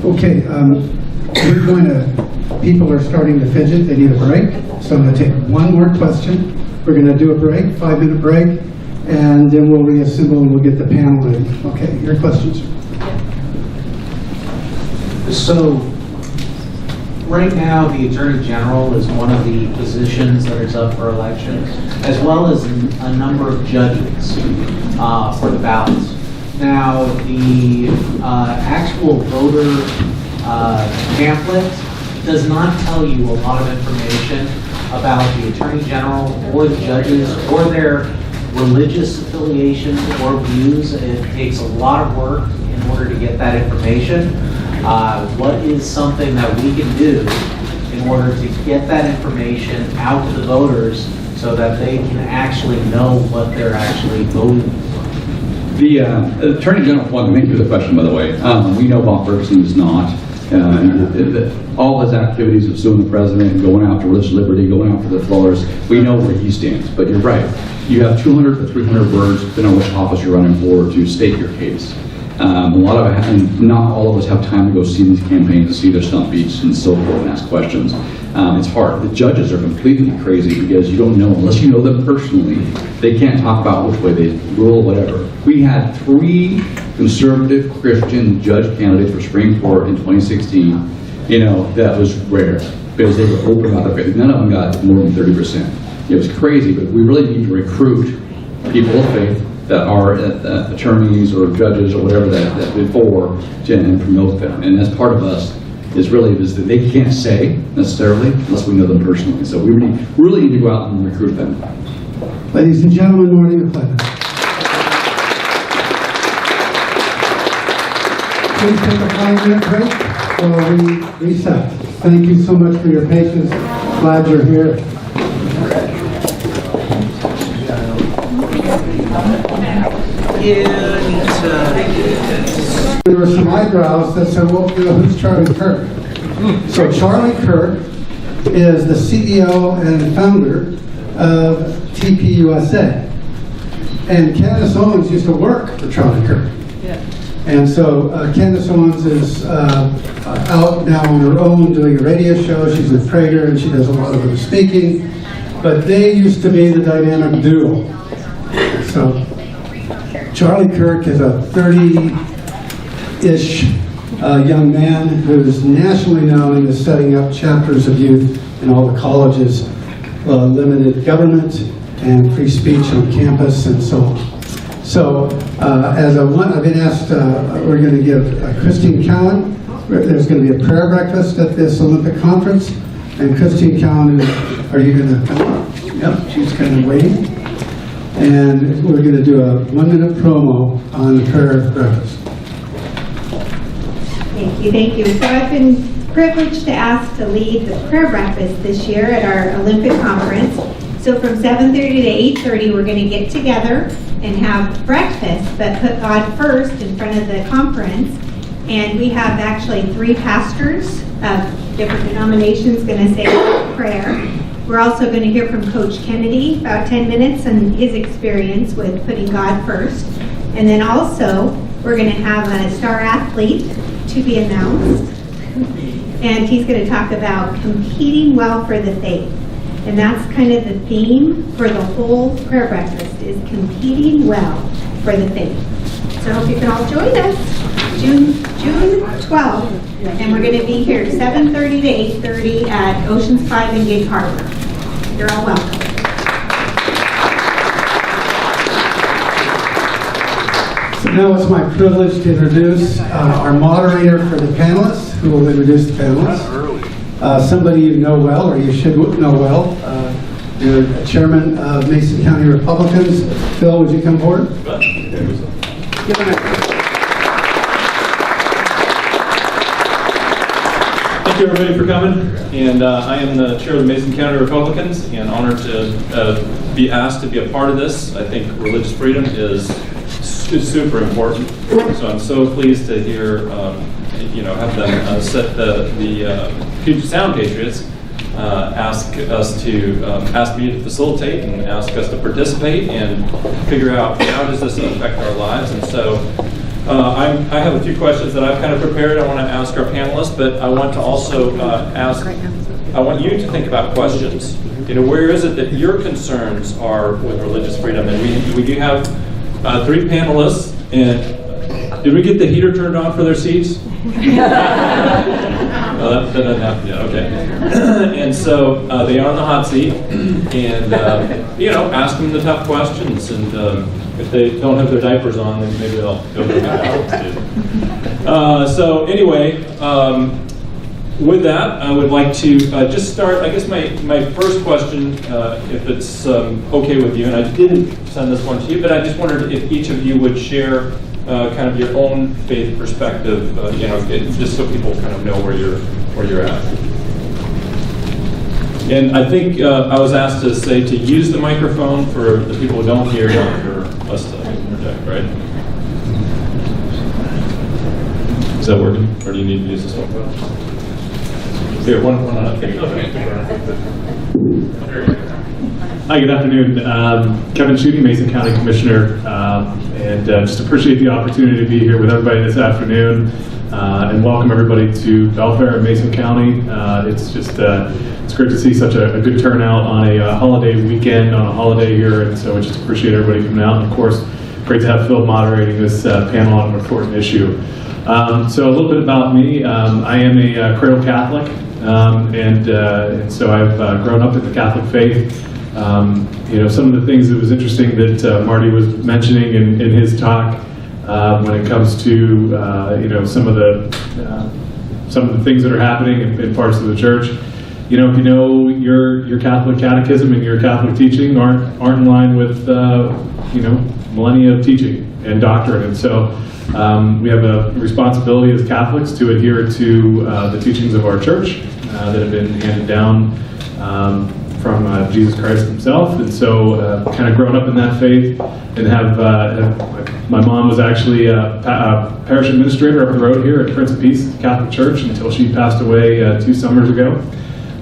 Okay, we're going to, people are starting to fidget, they need a break. So I'm going to take one more question. We're going to do a break, 5-minute break, and then we'll reassemble and we'll get the panel in. Okay, your questions. So, right now, the Attorney General is one of the positions that is up for election, as well as a number of judges for the ballots. Now, the actual voter pamphlet does not tell you a lot of information about the Attorney General or the judges or their religious affiliations or views. It takes a lot of work in order to get that information. What is something that we can do in order to get that information out to the voters so that they can actually know what they're actually voting for? The Attorney General, thank you for the question, by the way. We know Bob Ferguson is not. All his activities of suing the president, going after religious liberty, going after the floors, we know where he stands. But you're right. You have 200 to 300 words, depending on which office you're running for, to state your case. A lot of it, and not all of us have time to go see these campaigns, and see their stump speeches and so forth, and ask questions. It's hard. The judges are completely crazy because you don't know, unless you know them personally, they can't talk about which way they rule, whatever. We had 3 conservative Christian judge candidates for Supreme Court in 2016. That was rare because they were open about their faith. None of them got more than 30%. It was crazy, but we really need to recruit people of faith that are attorneys or judges or whatever that before and promote them. And that's part of us is that they can't say necessarily unless we know them personally. So we really need to go out and recruit them. Ladies and gentlemen, Marty McClendon. Please take a 5-minute break while we reset. Thank you so much for your patience. Glad you're here. There were some eyebrows that said, well, who's Charlie Kirk? So Charlie Kirk is the CEO and founder of TPUSA. And Candace Owens used to work for Charlie Kirk. Yeah. And so Candace Owens is out now on her own doing a radio show. She's with Prager and she does a lot of her speaking. But they used to be the dynamic duo. So Charlie Kirk is a 30-ish young man who's nationally known and is setting up chapters of youth in all the colleges, limited government and free speech on campus and so on. So I've been asked, we're going to give Christine Cowan, there's going to be a prayer breakfast at this Olympic conference, and Christine Cowan, are you going to come? Yep, she's kind of waiting. And we're going to do a 1-minute promo on the prayer breakfast. Thank you. So I've been privileged to ask to lead the prayer breakfast this year at our Olympic conference. So from 7:30 to 8:30, we're going to get together and have breakfast, but put God first in front of the conference. And we have actually 3 pastors of different denominations going to say a prayer. We're also going to hear from Coach Kennedy, about 10 minutes, on his experience with putting God first. And then also, we're going to have a star athlete to be announced. And he's going to talk about competing well for the faith. And that's kind of the theme for the whole prayer breakfast, is competing well for the faith. So I hope you can all join us June 12th. And we're going to be here 7:30 to 8:30 at Oceans 5 in Gig Harbor. You're all welcome. So now it's my privilege to introduce our moderator for the panelists, who will introduce the panelists. Somebody you know well, or you should know well, the chairman of Mason County Republicans. Phil, would you come forward? Thank you everybody for coming, and I am the chair of the Mason County Republicans and honored to be asked to be a part of this. I think religious freedom is super important, so I'm so pleased to hear, have them set the Puget Sound Patriots ask me to facilitate and ask us to participate and figure out how does this affect our lives. And so I have a few questions that I've kind of prepared. I want to ask our panelists, but I want to also I want you to think about questions. Where is it that your concerns are with religious freedom? And we do have 3 panelists. And did we get the heater turned on for their seats? No, that doesn't happen yet. Okay. And so they are on the hot seat, and ask them the tough questions. And if they don't have their diapers on, then maybe they'll go to the So anyway, with that, I would like to just start. I guess my first question, if it's okay with you, and I didn't send this one to you, but I just wondered if each of you would share kind of your own faith perspective, just so people kind of know where you're at. And I think I was asked to say to use the microphone for the people who don't hear, not for us to interject, right? Is that working, or do you need to use this one? Here, one on. Hi, good afternoon. Kevin Shutty, Mason County Commissioner, and just appreciate the opportunity to be here with everybody this afternoon, and welcome everybody to Belfair and Mason County. It's great to see such a good turnout on a holiday weekend, on a holiday here, and so we just appreciate everybody coming out. And of course, great to have Phil moderating this panel on an important issue. So a little bit about me. I am a cradle Catholic, and so I've grown up in the Catholic faith. Some of the things that was interesting that Marty was mentioning in his talk when it comes to some of the things that are happening in parts of the church. If you know your Catholic catechism and your Catholic teaching aren't in line with millennia of teaching and doctrine, and so we have a responsibility as Catholics to adhere to the teachings of our church that have been handed down from Jesus Christ himself. And so kind of grown up in that faith, and have my mom was actually a parish administrator up the road here at Prince of Peace Catholic Church until she passed away 2 summers ago.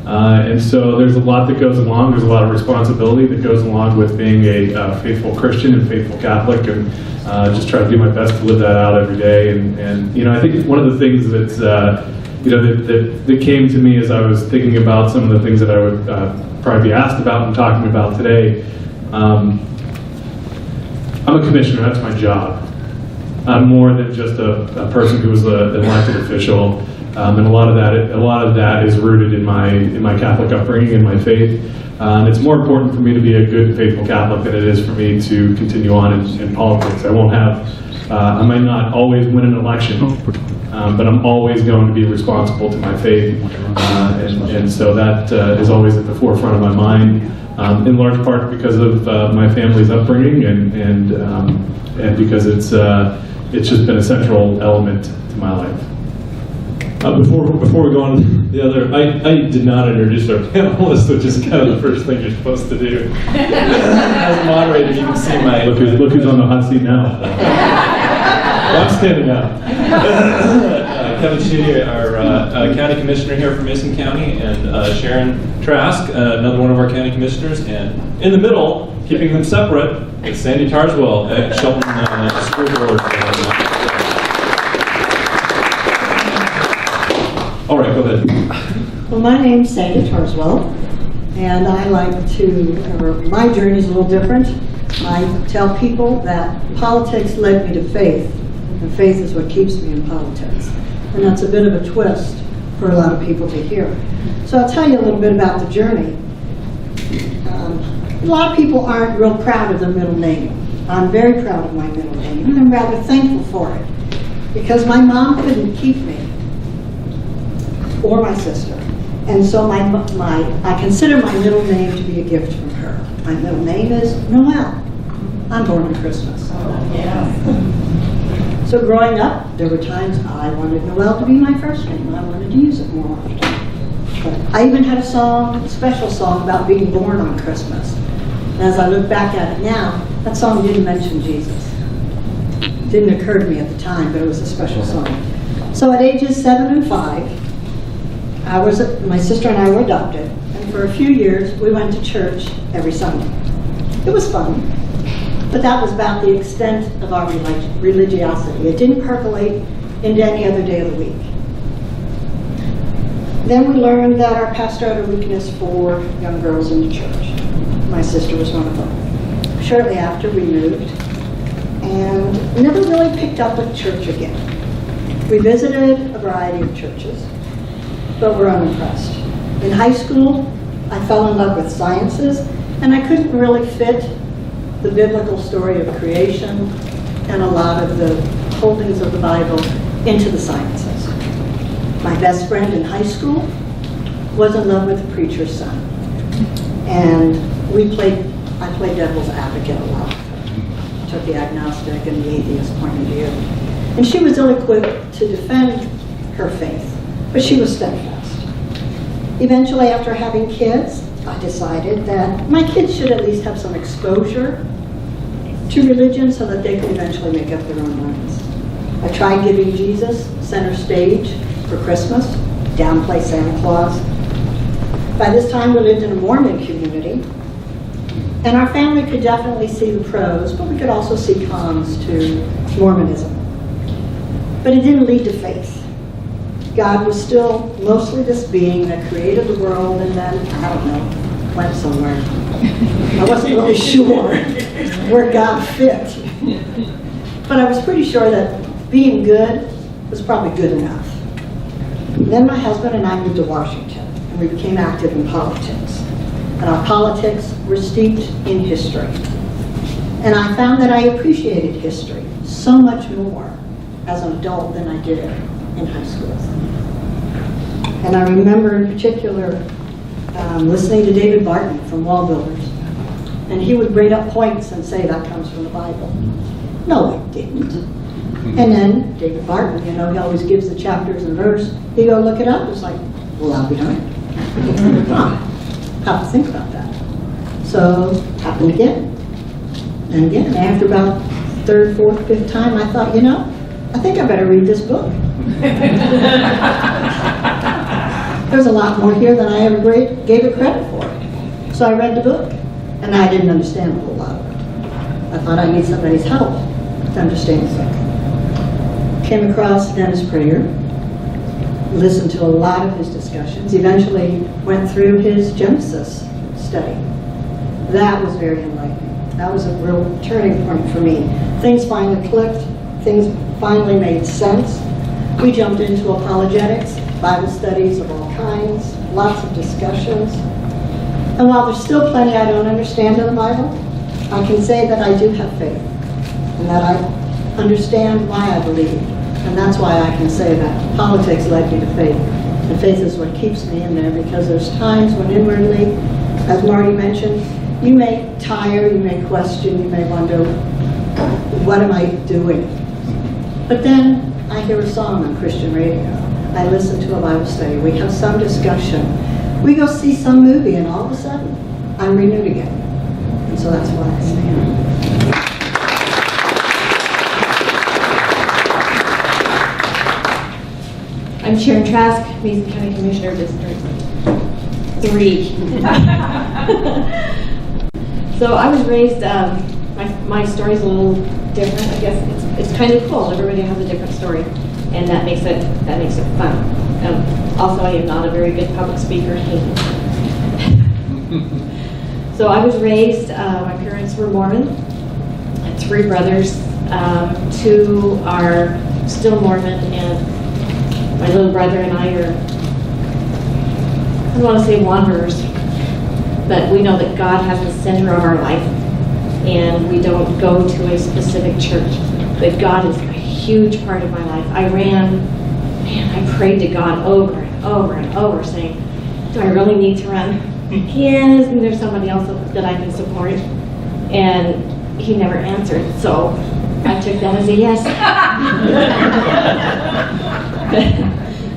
And so there's a lot that goes along. There's a lot of responsibility that goes along with being a faithful Christian and faithful Catholic, and just try to do my best to live that out every day. And I think one of the things that's that came to me as I was thinking about some of the things that I would probably be asked about and talking about today. I'm a commissioner. That's my job. I'm more than just a person who was an elected official. And a lot of that is rooted in my Catholic upbringing and my faith. And it's more important for me to be a good and faithful Catholic than it is for me to continue on in politics. I might not always win an election, but I'm always going to be responsible to my faith. And so that is always at the forefront of my mind, in large part because of my family's upbringing and because it's just been a central element to my life. Before we go on to the other, I did not introduce our panelists, which is kind of the first thing you're supposed to do. As moderator, you can see my... Look who's on the hot seat now. Well, I'm standing up. Kevin Shutty, our county commissioner here from Mason County, and Sharon Trask, another one of our county commissioners. And in the middle, keeping them separate, is Sandy Tarswell at Shelton School Board. All right, go ahead. Well, my name's Sandy Tarswell, and I like to, my journey is a little different. I tell people that politics led me to faith, and faith is what keeps me in politics. And that's a bit of a twist for a lot of people to hear. So I'll tell you a little bit about the journey. A lot of people aren't real proud of their middle name. I'm very proud of my middle name, and I'm rather thankful for it, because my mom couldn't keep me, or my sister. And so I consider my middle name to be a gift from her. My middle name is Noel. I'm born on Christmas. So growing up, there were times I wanted Noel to be my first name. I wanted to use it more often. But I even had a special song about being born on Christmas. And as I look back at it now, that song didn't mention Jesus. It didn't occur to me at the time, but it was a special song. So at ages 7 and 5, my sister and I were adopted, and for a few years we went to church every Sunday. It was fun, but that was about the extent of our religiosity. It didn't percolate into any other day of the week. Then we learned that our pastor had a weakness for young girls in the church. My sister was one of them. Shortly after, we moved and never really picked up with church again. We visited a variety of churches, but were unimpressed. In high school, I fell in love with sciences, and I couldn't really fit the biblical story of creation and a lot of the holdings of the Bible into the sciences. My best friend in high school was in love with the preacher's son, and I played devil's advocate a lot to took the agnostic and the atheist point of view. And she was ill-equipped to defend her faith, but she was steadfast. Eventually, after having kids, I decided that my kids should at least have some exposure to religion so that they could eventually make up their own minds. I tried giving Jesus center stage for Christmas, downplay Santa Claus. By this time, we lived in a Mormon community, and our family could definitely see the pros, but we could also see cons to Mormonism. But it didn't lead to faith. God was still mostly this being that created the world and then, I don't know, went somewhere. I wasn't really sure where God fit. But I was pretty sure that being good was probably good enough. Then my husband and I moved to Washington, and we became active in politics. And our politics were steeped in history. And I found that I appreciated history so much more as an adult than I did in high school. And I remember in particular listening to David Barton from Wall Builders. And he would bring up points and say that comes from the Bible. No, it didn't. And then David Barton, he always gives the chapters and verse. He go look it up. It's like, well, I'll be darned. Have to think about that. So happened again and again. And after about third, fourth, fifth time, I thought, I think I better read this book. There's a lot more here than I ever gave it credit for. So I read the book, and I didn't understand a whole lot of it. I thought I need somebody's help to understand it. Came across Dennis Prager, listened to a lot of his discussions, eventually went through his Genesis study. That was very enlightening. That was a real turning point for me. Things finally clicked. Things finally made sense. We jumped into apologetics, Bible studies of all kinds, lots of discussions. And while there's still plenty I don't understand in the Bible, I can say that I do have faith and that I understand why I believe. And that's why I can say that politics led me to faith. And faith is what keeps me in there, because there's times when inwardly, as Marty mentioned, you may tire, you may question, you may wonder, what am I doing? But then I hear a song on Christian radio. I listen to a Bible study. We have some discussion. We go see some movie, and all of a sudden, I'm renewed again. And so that's why I stand. I'm Sharon Trask, Mason County Commissioner, District 3. So I was raised, my story's a little different. I guess it's kind of cool. Everybody has a different story, and that makes it fun. Also, I am not a very good public speaker. So I was raised, my parents were Mormon. I had 3 brothers. 2 are still Mormon, and my little brother and I are, I don't want to say wanderers, but we know that God has the center of our life, and we don't go to a specific church, but God is a huge part of my life. I prayed to God over and over and over, saying, do I really need to run? Yes, and there's somebody else that I can support. And he never answered, so I took that as a yes.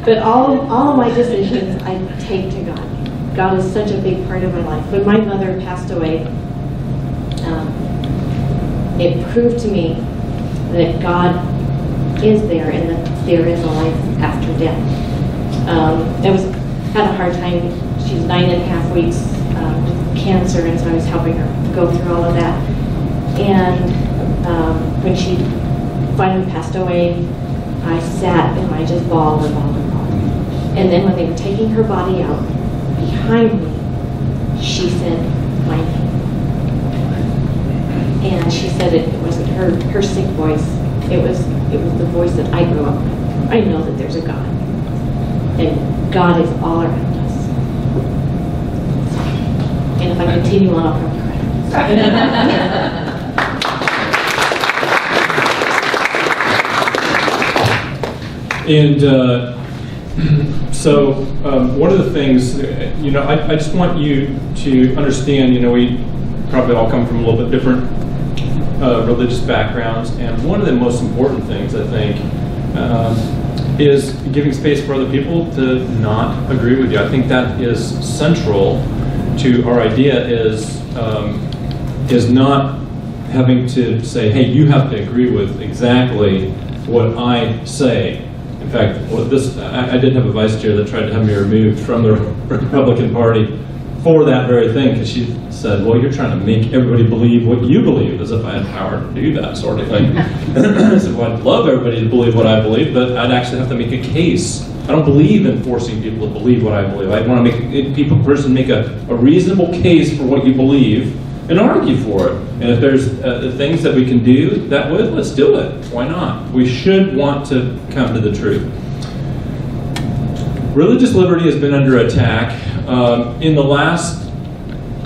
But all of my decisions I take to God. God is such a big part of my life. When my mother passed away, it proved to me that God is there and that there is a life after death. Had a hard time. She's 9.5 weeks with cancer, and so I was helping her go through all of that. And when she finally passed away, I sat and I just bawled and bawled and bawled. And then when they were taking her body out, behind me, she said my name. And she said it wasn't her sick voice. It was the voice that I grew up with. I know that there's a God. And God is all around us. And if I continue on, I'll probably cry. And so one of the things, I just want you to understand, we probably all come from a little bit different religious backgrounds, and one of the most important things, I think, is giving space for other people to not agree with you. I think that is central to our idea, is not having to say, hey, you have to agree with exactly what I say. In fact, I did have a vice chair that tried to have me removed from the Republican Party for that very thing, because she said, well, you're trying to make everybody believe what you believe, as if I had power to do that sort of thing. I said, well, I'd love everybody to believe what I believe, but I'd actually have to make a case. I don't believe in forcing people to believe what I believe. I want to make make a reasonable case for what you believe and argue for it. And if there's things that we can do that with, let's do it. Why not? We should want to come to the truth. Religious liberty has been under attack. In the last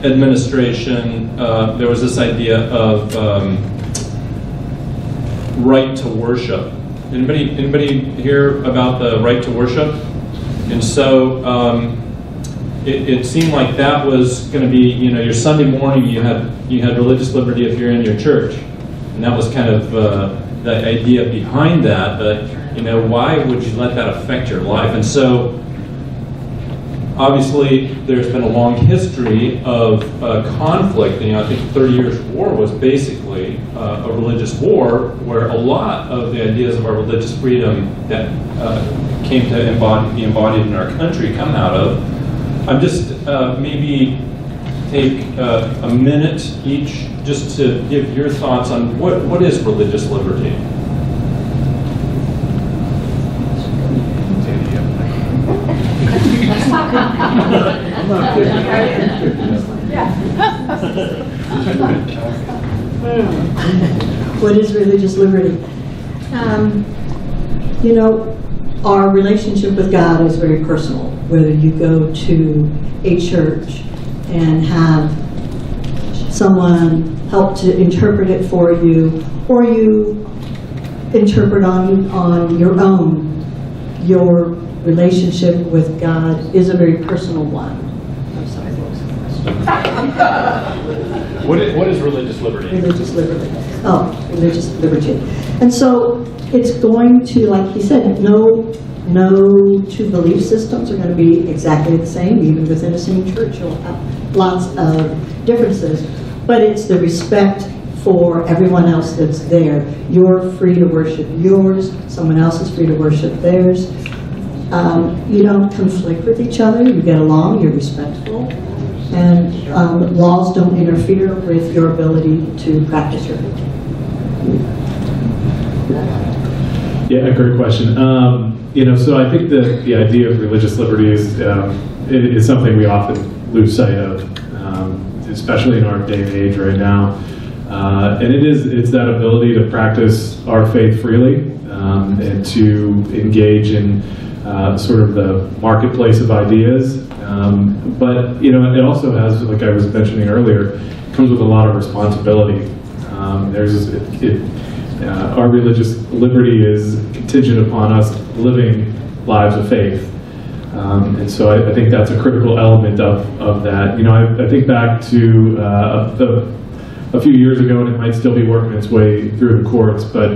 administration, there was this idea of right to worship. Anybody hear about the right to worship? And so it seemed like that was going to be, your Sunday morning you had religious liberty if you're in your church, and that was kind of the idea behind that. But why would you let that affect your life? And so obviously there's been a long history of conflict. I think the 30 Years' War was basically a religious war, where a lot of the ideas of our religious freedom that came to be embodied in our country come out of. I'm just maybe take a minute each just to give your thoughts on what is religious liberty. What is religious liberty? Our relationship with God is very personal. Whether you go to a church and have someone help to interpret it for you, or you interpret on your own, your relationship with God is a very personal one. I'm sorry, what was the question? What is religious liberty? Religious liberty. Oh, religious liberty. And so it's going to, like he said, no two belief systems are going to be exactly the same. Even within the same church, you'll have lots of differences. But it's the respect for everyone else that's there. You're free to worship yours. Someone else is free to worship theirs. You don't conflict with each other. You get along. You're respectful. And laws don't interfere with your ability to practice your faith. Yeah, a great question. So I think the idea of religious liberty is something we often lose sight of, especially in our day and age right now. And it's that ability to practice our faith freely and to engage in sort of the marketplace of ideas. But it also has, like I was mentioning earlier, comes with a lot of responsibility. Our religious liberty is contingent upon us living lives of faith. And so I think that's a critical element of that. I think back to a few years ago, and it might still be working its way through the courts, but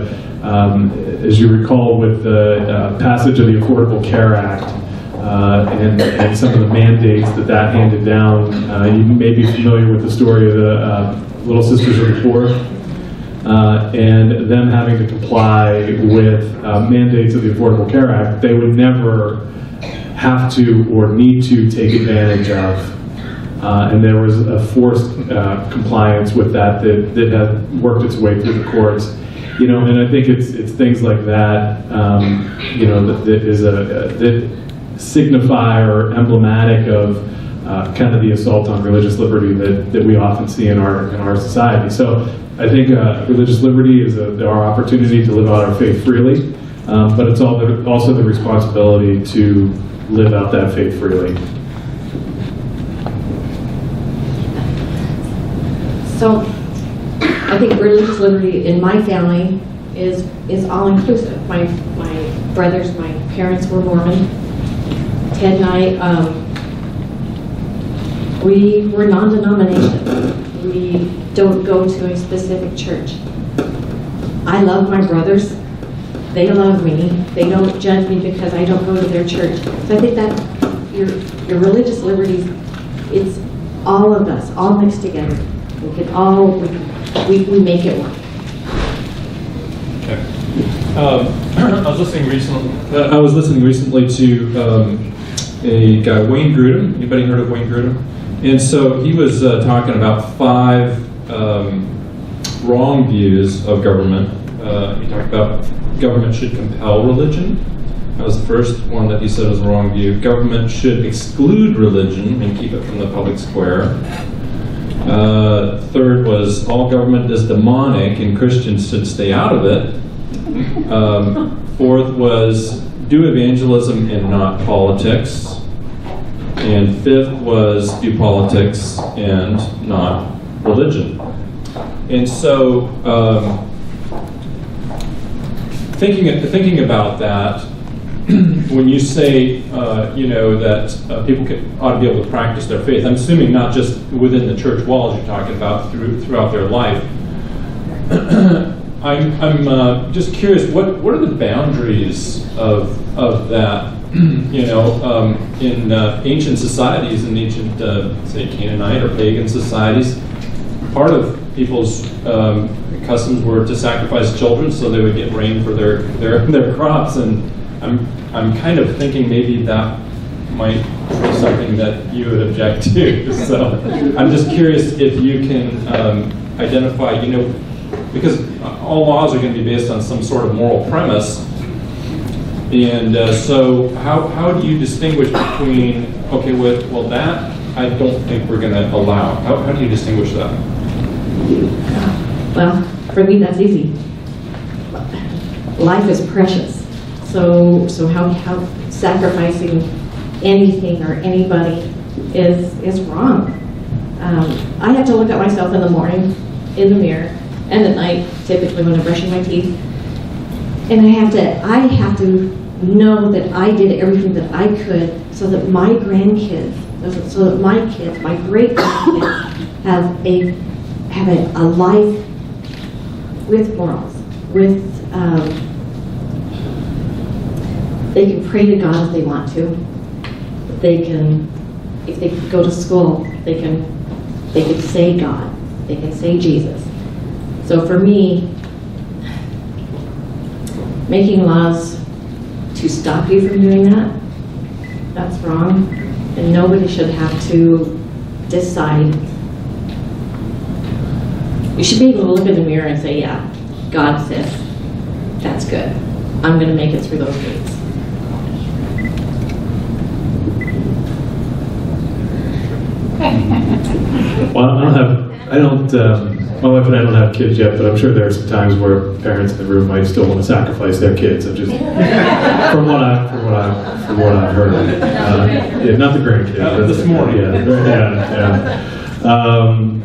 as you recall, with the passage of the Affordable Care Act and some of the mandates that handed down, you may be familiar with the story of the Little Sisters of the Poor. And them having to comply with mandates of the Affordable Care Act, they would never have to or need to take advantage of. And there was a forced compliance with that had worked its way through the courts. And I think it's things like that, that signify or emblematic of kind of the assault on religious liberty that we often see in our society. So I think religious liberty is our opportunity to live out our faith freely, but it's also the responsibility to live out that faith freely. So I think religious liberty in my family is all inclusive. My brothers, my parents were Mormon. Ted and I, we were non-denominational. We don't go to a specific church. I love my brothers. They love me. They don't judge me because I don't go to their church. So I think that your religious liberties, it's all of us, all mixed together. We can all, we make it work. Okay. I was listening recently to a guy, Wayne Grudem. Anybody heard of Wayne Grudem? And so he was talking about 5 wrong views of government. He talked about government should compel religion. That was the first one that he said was a wrong view. Government should exclude religion and keep it from the public square. Third was all government is demonic and Christians should stay out of it. Fourth was do evangelism and not politics. And fifth was do politics and not religion. And so thinking about that, when you say that people ought to be able to practice their faith, I'm assuming not just within the church walls. You're talking about throughout their life. I'm just curious. What are the boundaries of that? In ancient societies, in ancient say Canaanite or pagan societies, part of people's customs were to sacrifice children so they would get rain for their crops, and I'm kind of thinking maybe that might be something that you would object to. So I'm just curious if you can identify, because all laws are going to be based on some sort of moral premise, and so how do you distinguish between, okay, well that I don't think we're going to allow. How do you distinguish that? Well, for me, that's easy. Life is precious. So how sacrificing anything or anybody is wrong. I have to look at myself in the morning, in the mirror, and at night, typically when I'm brushing my teeth. And I have to know that I did everything that I could so that my grandkids, so that my kids, my great-grandkids have a life with morals, with they can pray to God if they want to. They can, if they go to school, they can say God, they can say Jesus. So for me, making laws to stop you from doing that, that's wrong. And nobody should have to decide. You should be able to look in the mirror and say, yeah, God says, that's good. I'm going to make it through those gates. Well, my wife and I don't have kids yet, but I'm sure there are some times where parents in the room might still want to sacrifice their kids. I'm just from what I've heard. Yeah, not the grandkids. This morning. Yeah.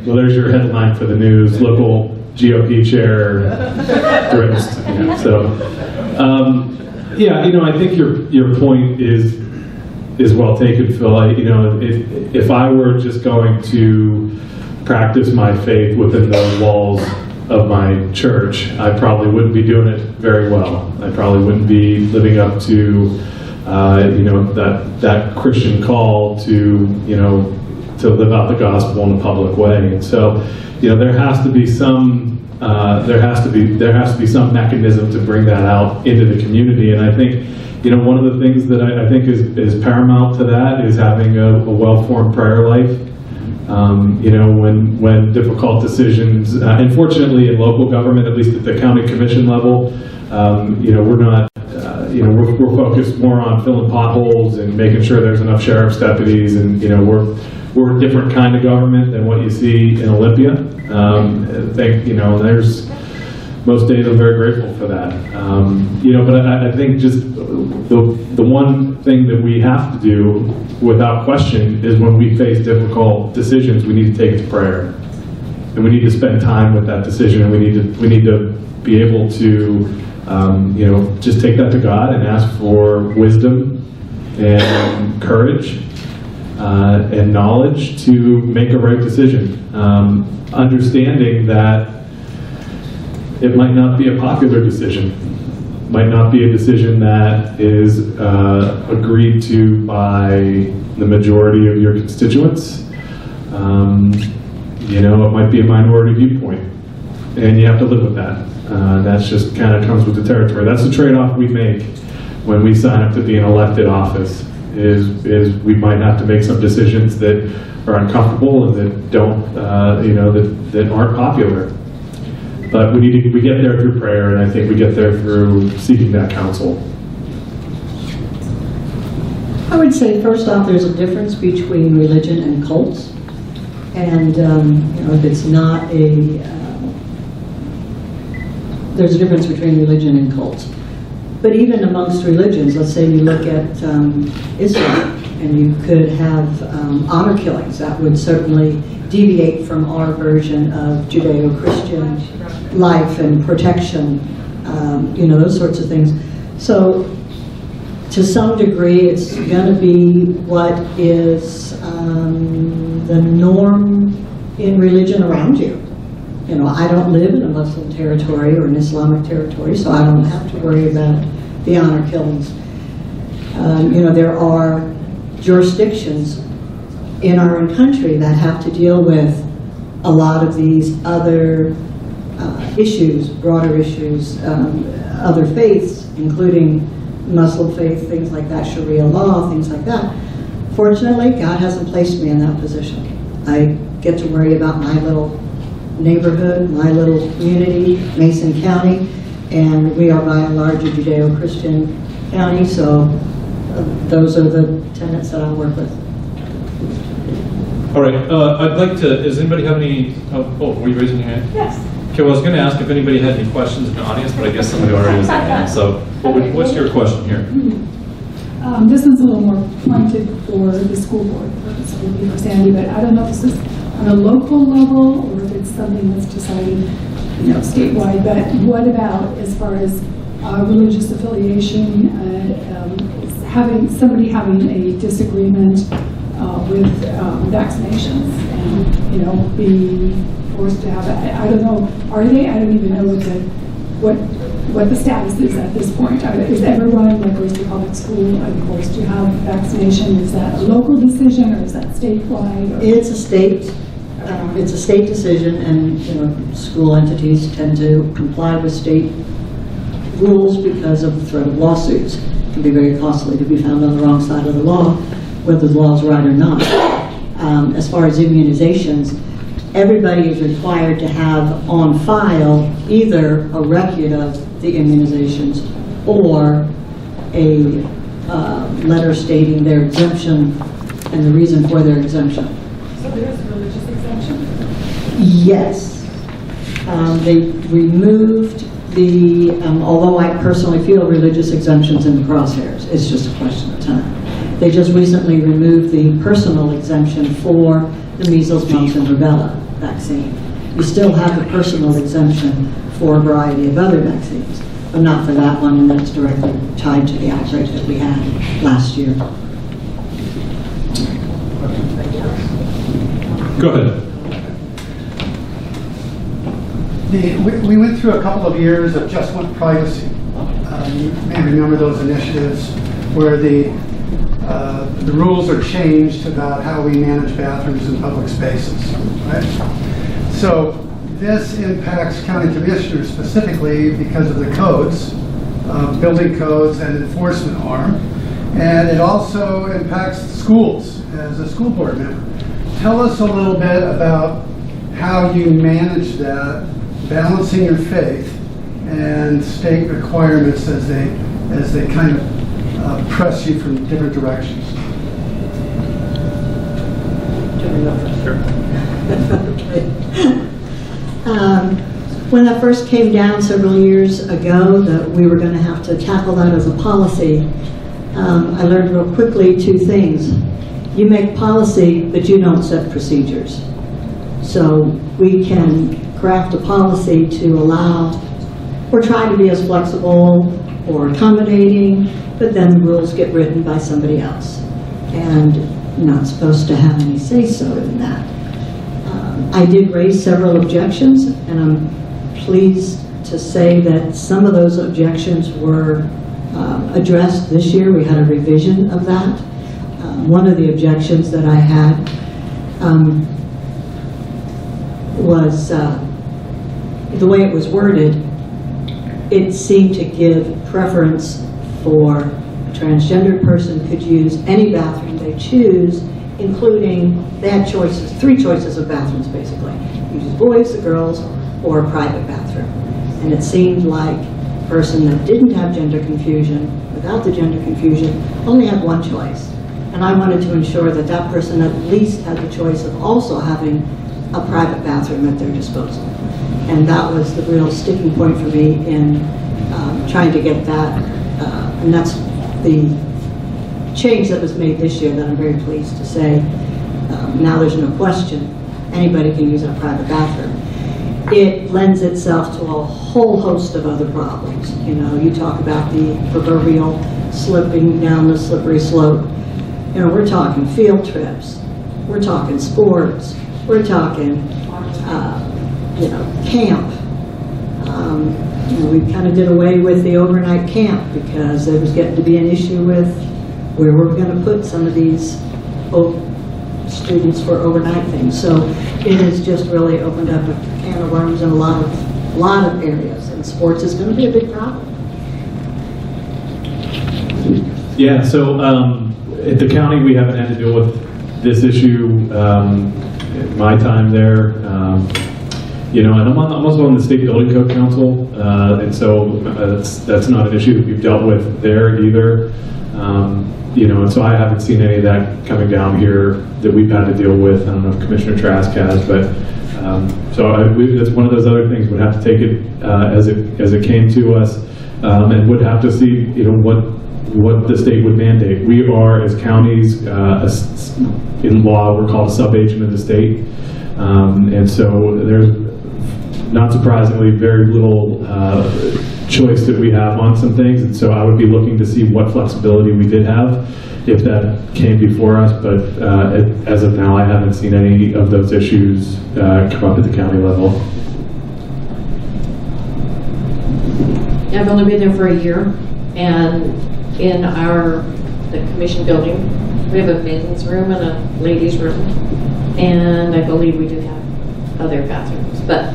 Well, there's your headline for the news: local GOP chair threatens. I think your point is well taken, Phil. If I were just going to practice my faith within the walls of my church, I probably wouldn't be doing it very well. I probably wouldn't be living up to, that Christian call to live out the gospel in a public way. And so, there has to be some mechanism to bring that out into the community. And I think, one of the things that I think is paramount to that is having a well-formed prayer life. When difficult decisions, unfortunately in local government, at least at the county commission level, we're not, we're focused more on filling potholes and making sure there's enough sheriff's deputies, and we're a different kind of government than what you see in Olympia. There's most days I'm very grateful for that. But I think just the one thing that we have to do without question is when we face difficult decisions, we need to take it to prayer. And we need to spend time with that decision, and we need to be able to just take that to God and ask for wisdom and courage and knowledge to make a right decision. understanding that it might not be a popular decision, might not be a decision that is agreed to by the majority of your constituents. You know, it might be a minority viewpoint, and you have to live with that. That's just kind of comes with the territory. That's the trade-off we make when we sign up to be an elected office, is we might have to make some decisions that are uncomfortable and that don't, you know, that aren't popular. But we get there through prayer, and I think we get there through seeking that counsel. I would say, first off, there's a difference between religion and cults. And, you know, if it's not there's a difference between religion and cults. But even amongst religions, let's say you look at Islam, and you could have honor killings. That would certainly deviate from our version of Judeo-Christian life and protection, you know, those sorts of things. So to some degree, it's going to be what is the norm in religion around you. You know, I don't live in a Muslim territory or an Islamic territory, so I don't have to worry about the honor killings. You know, there are jurisdictions in our own country that have to deal with a lot of these other issues, broader issues, other faiths, including Muslim faith, things like that, Sharia law, things like that. Fortunately, God hasn't placed me in that position. I get to worry about my little neighborhood, my little community, Mason County, and we are by and large a Judeo-Christian county, so those are the tenets that I work with. All right, I'd like to, does anybody have any, were you raising your hand? Yes. Okay, well, I was going to ask if anybody had any questions in the audience, but I guess somebody already raised their hand. So what's your question here? This one's a little more pointed for the school board, this would be for Sandy, but I don't know if this is on a local level or if it's something that's decided, you know, statewide. But what about as far as religious affiliation, somebody having a disagreement with vaccinations and, you know, being forced to have it? I don't know. Are they? I don't even know what the status is at this point. Is everyone that goes to public school forced to have vaccination? Is that a local decision or is that statewide? Or? It's a state. It's a state decision, and you know, school entities tend to comply with state rules because of the threat of lawsuits. It can be very costly to be found on the wrong side of the law, whether the law is right or not. As far as immunizations, everybody is required to have on file either a record of the immunizations or a letter stating their exemption and the reason for their exemption. So there's a religious exemption? Yes. They removed the, although I personally feel religious exemptions in the crosshairs, it's just a question of time. They just recently removed the personal exemption for the measles, mumps, and rubella vaccine. You still have the personal exemption for a variety of other vaccines, but not for that one, and that's directly tied to the outbreak that we had last year. Go ahead. We went through a couple of years of just one privacy. You may remember those initiatives where the rules are changed about how we manage bathrooms in public spaces, right? So this impacts county commissioners specifically because of the codes, building codes and enforcement arm, and it also impacts schools as a school board member. Tell us a little bit about how you manage that, balancing your faith and state requirements as they kind of press you from different directions. When that first came down several years ago, that we were going to have to tackle that as a policy, I learned real quickly two things. You make policy, but you don't set procedures. So we can craft a policy to allow, or try to be as flexible or accommodating, but then the rules get written by somebody else. And you're not supposed to have any say-so in that. I did raise several objections, and I'm pleased to say that some of those objections were addressed this year. We had a revision of that. One of the objections that I had was the way it was worded. It seemed to give preference for a transgendered person could use any bathroom they choose, including, they had choices, 3 choices of bathrooms basically. You use boys, the girls, or a private bathroom. And it seemed like a person that didn't have gender confusion, without the gender confusion, only had one choice. And I wanted to ensure that that person at least had the choice of also having a private bathroom at their disposal. And that was the real sticking point for me in trying to get that, and that's the change that was made this year that I'm very pleased to say. Now there's no question, anybody can use a private bathroom. It lends itself to a whole host of other problems. You know, you talk about the proverbial slipping down the slippery slope. You know, we're talking field trips, we're talking sports, we're talking, you know, camp. You know, we kind of did away with the overnight camp because there was getting to be an issue with where we're going to put some of these students for overnight things. So it has just really opened up a can of worms in a lot of areas, and sports is going to be a big problem. Yeah, so at the county, we haven't had to deal with this issue in my time there. You know, and I'm also on the State Building Code Council, and so that's not an issue that we've dealt with there either. You know, and so I haven't seen any of that coming down here that we've had to deal with. I don't know if Commissioner Trask has, but that's one of those other things. We'd have to take it as it came to us, and would have to see, you know, what the state would mandate. We are, as counties, in law, we're called a sub-agent of the state, and so there's, not surprisingly, very little choice that we have on some things, and so I would be looking to see what flexibility we did have if that came before us, but as of now, I haven't seen any of those issues come up at the county level. I've only been there for a year, and in the commission building, we have a men's room and a ladies' room, and I believe we do have other bathrooms, but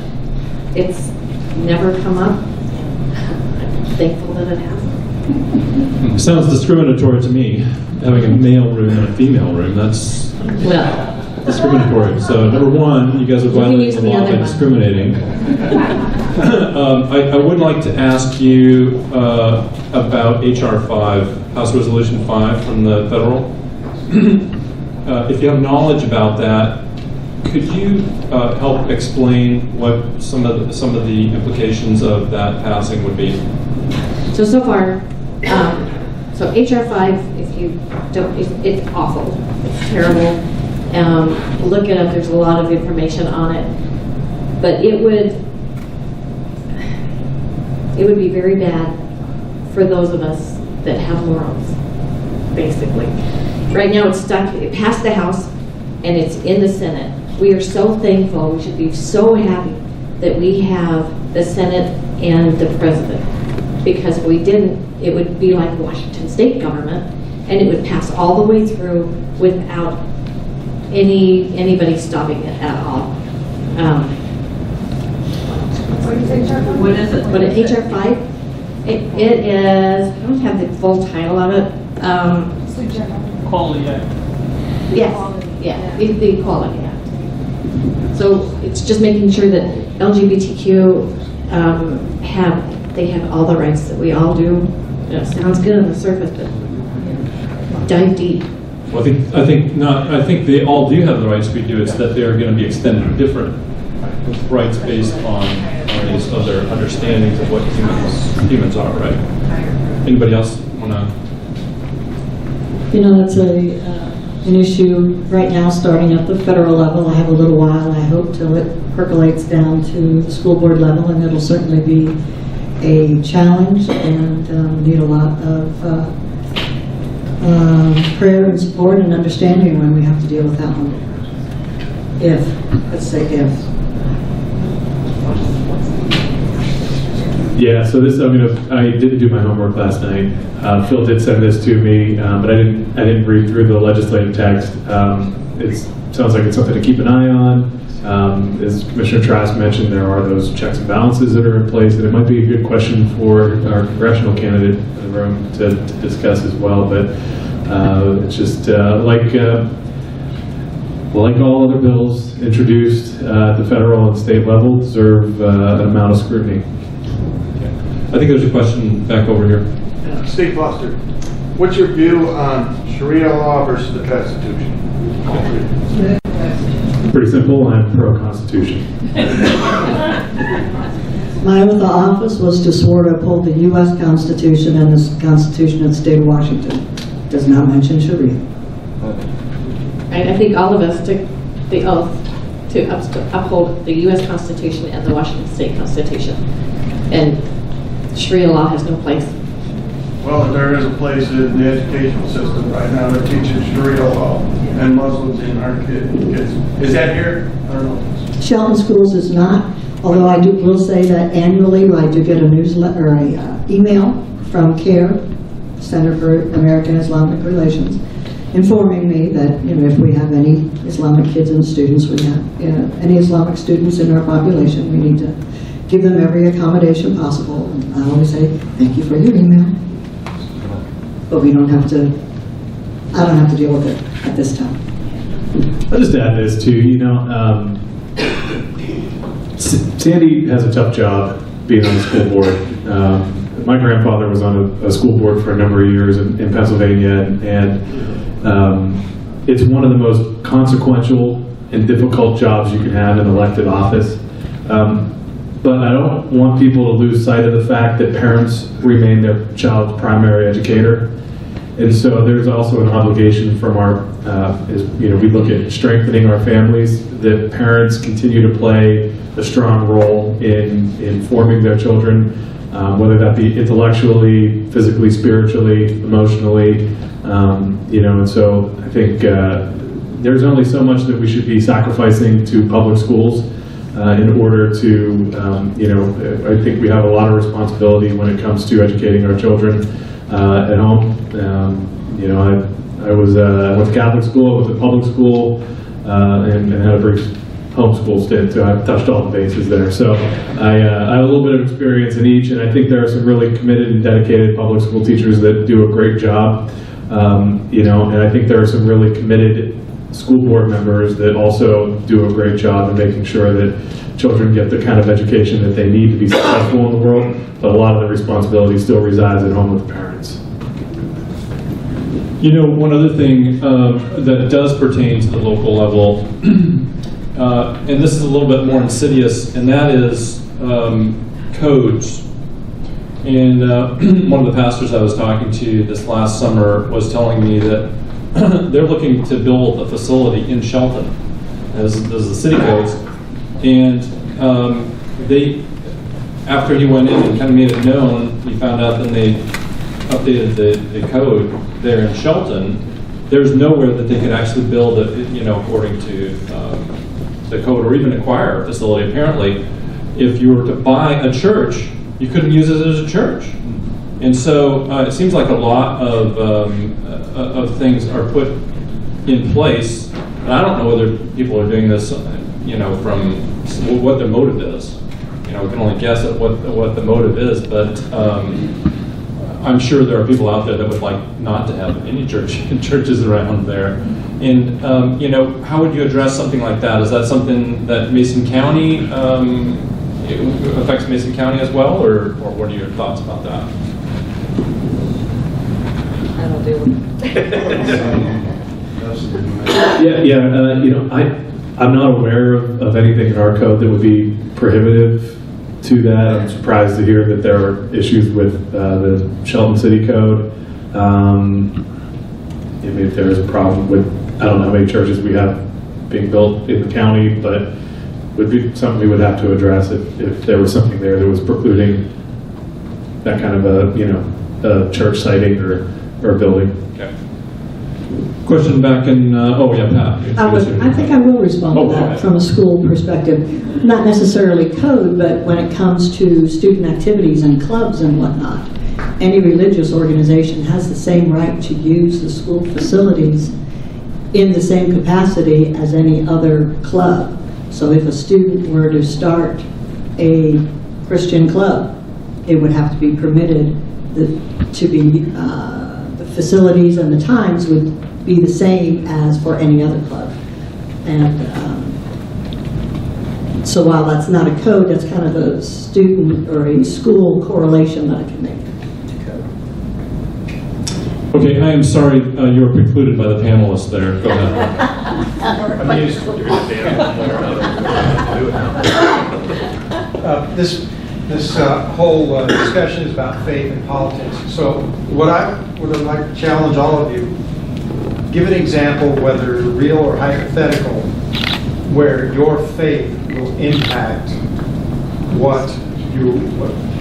it's never come up. I'm thankful that it hasn't. It sounds discriminatory to me, having a male room and a female room. That's discriminatory. So number one, you guys are violating the law by discriminating. I would like to ask you about HR 5, House Resolution 5 from the federal. If you have knowledge about that, could you help explain what some of the implications of that passing would be? So far, so HR 5, if you don't, it's awful. It's terrible. Look it up. There's a lot of information on it, but it would be very bad for those of us that have morals, basically. Right now, it's stuck. It passed the House, and it's in the Senate. We are so thankful. We should be so happy that we have the Senate and the President, because if we didn't, it would be like Washington state government, and it would pass all the way through without anybody stopping it at all. What is it? What is HR 5? It is, I don't have the full title of it. Quality Act. Yes, yeah, the Equality Act. So it's just making sure that LGBTQ have all the rights that we all do. It sounds good on the surface, but dive deep. Well, I think they all do have the rights we do. It's that they are going to be extended different rights based on these other understandings of what humans are, right? Anybody else want to? You know, that's an issue right now starting at the federal level. I have a little while, I hope, till it percolates down to the school board level, and it'll certainly be a challenge and need a lot of prayer and support and understanding when we have to deal with that one. let's say if. Yeah, so this, I mean, I didn't do my homework last night. Phil did send this to me, but I didn't read through the legislative text. It sounds like it's something to keep an eye on. As Commissioner Trask mentioned, there are those checks and balances that are in place, and it might be a good question for our congressional candidate in the room to discuss as well. But it's just like all other bills introduced at the federal and state level, deserve an amount of scrutiny. I think there's a question back over here. Steve Foster, what's your view on Sharia law versus the Constitution? Pretty simple, I'm pro-Constitution. My oath of office was to swear to uphold the U.S. Constitution and the Constitution of the state of Washington. Does not mention Sharia. I think all of us took the oath to uphold the U.S. Constitution and the Washington State Constitution. And Sharia law has no place. Well, there is a place in the educational system right now that teaches Sharia law, and Muslims in our kids. Is that here? I don't know. Shelton Schools is not, although I will say that annually I do get a newsletter, or a email from CARE, Center for American Islamic Relations, informing me that, you know, if we have any Islamic kids and students, we have any Islamic students in our population, we need to give them every accommodation possible. And I always say, thank you for your email, but we don't have to, I don't have to deal with it at this time. I'll just add this too, you know, Sandy has a tough job being on the school board. My grandfather was on a school board for a number of years in Pennsylvania, and it's one of the most consequential and difficult jobs you can have in elected office. But I don't want people to lose sight of the fact that parents remain their child's primary educator. And so there's also an obligation from our, we look at strengthening our families, that parents continue to play a strong role in forming their children, whether that be intellectually, physically, spiritually, emotionally, and so I think there's only so much that we should be sacrificing to public schools in order to, I think we have a lot of responsibility when it comes to educating our children at home. I went to Catholic school, I went to public school, and had a brief homeschool stint, so I've touched all the bases there. So I have a little bit of experience in each, and I think there are some really committed and dedicated public school teachers that do a great job. And I think there are some really committed school board members that also do a great job in making sure that children get the kind of education that they need to be successful in the world, but a lot of the responsibility still resides at home with the parents. You know, one other thing that does pertain to the local level, and this is a little bit more insidious, and that is codes. And one of the pastors I was talking to this last summer was telling me that they're looking to build a facility in Shelton as the city codes. And after he went in and kind of made it known, he found out then they updated the code there in Shelton. There's nowhere that they could actually build it, according to the code, or even acquire a facility. Apparently, if you were to buy a church, you couldn't use it as a church. And so it seems like a lot of things are put in place. And I don't know whether people are doing this, from what their motive is. We can only guess at what the motive is, but I'm sure there are people out there that would like not to have any churches around there. And how would you address something like that? Is that something that Mason County affects Mason County as well, or what are your thoughts about that? I don't deal with it. I'm not aware of anything in our code that would be prohibitive to that. I'm surprised to hear that there are issues with the Shelton City Code. Maybe if there is a problem with, I don't know how many churches we have being built in the county, but would be something we would have to address if there was something there that was precluding that kind of a church siting or building. Okay. Question back in, oh yeah, Pat. I think I will respond Oh, to go that ahead. from a school perspective. Not necessarily code, but when it comes to student activities and clubs and whatnot, any religious organization has the same right to use the school facilities in the same capacity as any other club. So if a student were to start a Christian club, it would have to be permitted to be, the facilities and the times would be the same as for any other club. And so while that's not a code, that's kind of a student or a school correlation that I can make to code. Okay, I am sorry you were precluded by the panelists there. Go ahead. This whole discussion is about faith and politics. So what I would like to challenge all of you, give an example, whether real or hypothetical, where your faith will impact what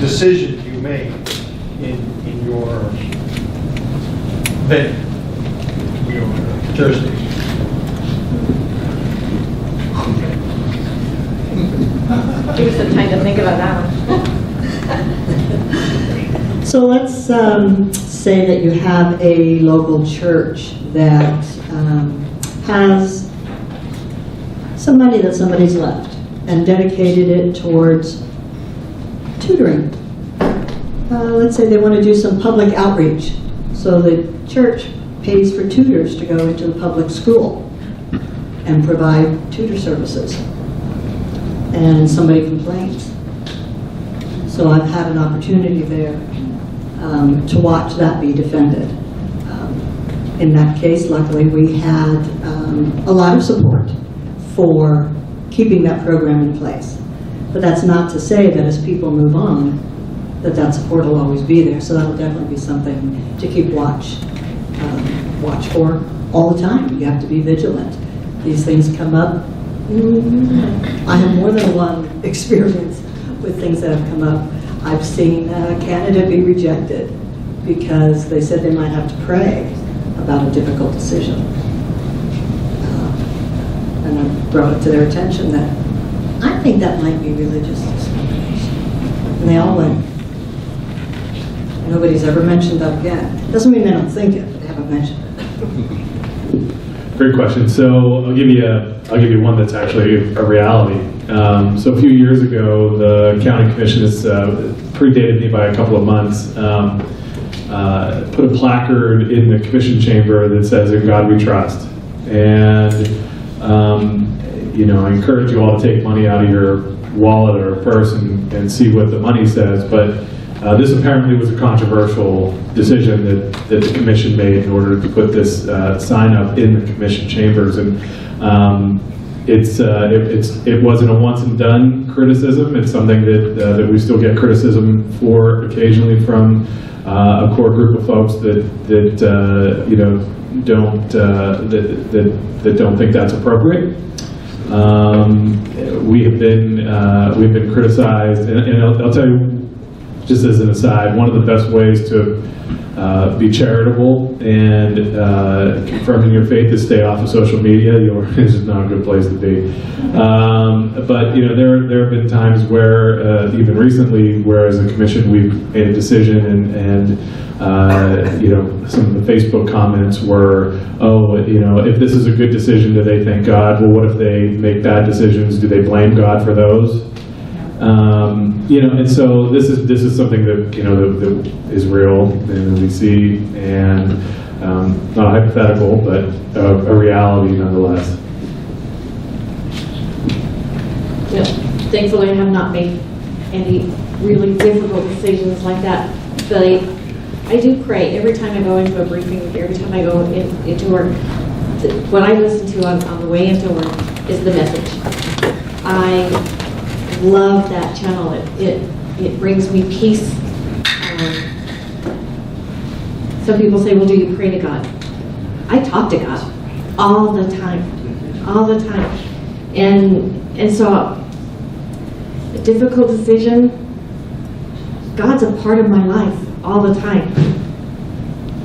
decisions you make in your venue, your jurisdiction. Give us some time to think about that one. So let's say that you have a local church that has some money that somebody's left and dedicated it towards tutoring. Let's say they want to do some public outreach. So the church pays for tutors to go into the public school and provide tutor services. And somebody complains. So I've had an opportunity there to watch that be defended. In that case, luckily, we had a lot of support for keeping that program in place. But that's not to say that as people move on, that support will always be there. So that'll definitely be something to keep watch for all the time. You have to be vigilant. These things come up. I have more than one experience with things that have come up. I've seen a candidate be rejected because they said they might have to pray about a difficult decision. And I brought it to their attention that I think that might be religious discrimination. And they all went. Nobody's ever mentioned that again. Doesn't mean they don't think it, but they haven't mentioned it. Great question. So I'll give you one that's actually a reality. So a few years ago, the county commission has predated me by a couple of months. Put a placard in the commission chamber that says, "In God We Trust." And I encourage you all to take money out of your wallet or purse and see what the money says. But this apparently was a controversial decision that the commission made in order to put this sign up in the commission chambers. And it wasn't a once and done criticism. It's something that we still get criticism for occasionally from a core group of folks that don't think that's appropriate. We've been criticized, and I'll tell you, just as an aside, one of the best ways to be charitable and confirming your faith is stay off of social media. It's just not a good place to be. But there have been times where, even recently, where as a commission we've made a decision and some of the Facebook comments were, if this is a good decision, do they thank God? Well, what if they make bad decisions? Do they blame God for those? And so this is something that that is real and we see, and not a hypothetical, but a reality nonetheless. Thankfully, I have not made any really difficult decisions like that. But I do pray every time I go into a briefing, every time I go into work. What I listen to on the way into work is the message. I love that channel. It brings me peace. Some people say, well, do you pray to God? I talk to God all the time. And so a difficult decision, God's a part of my life all the time.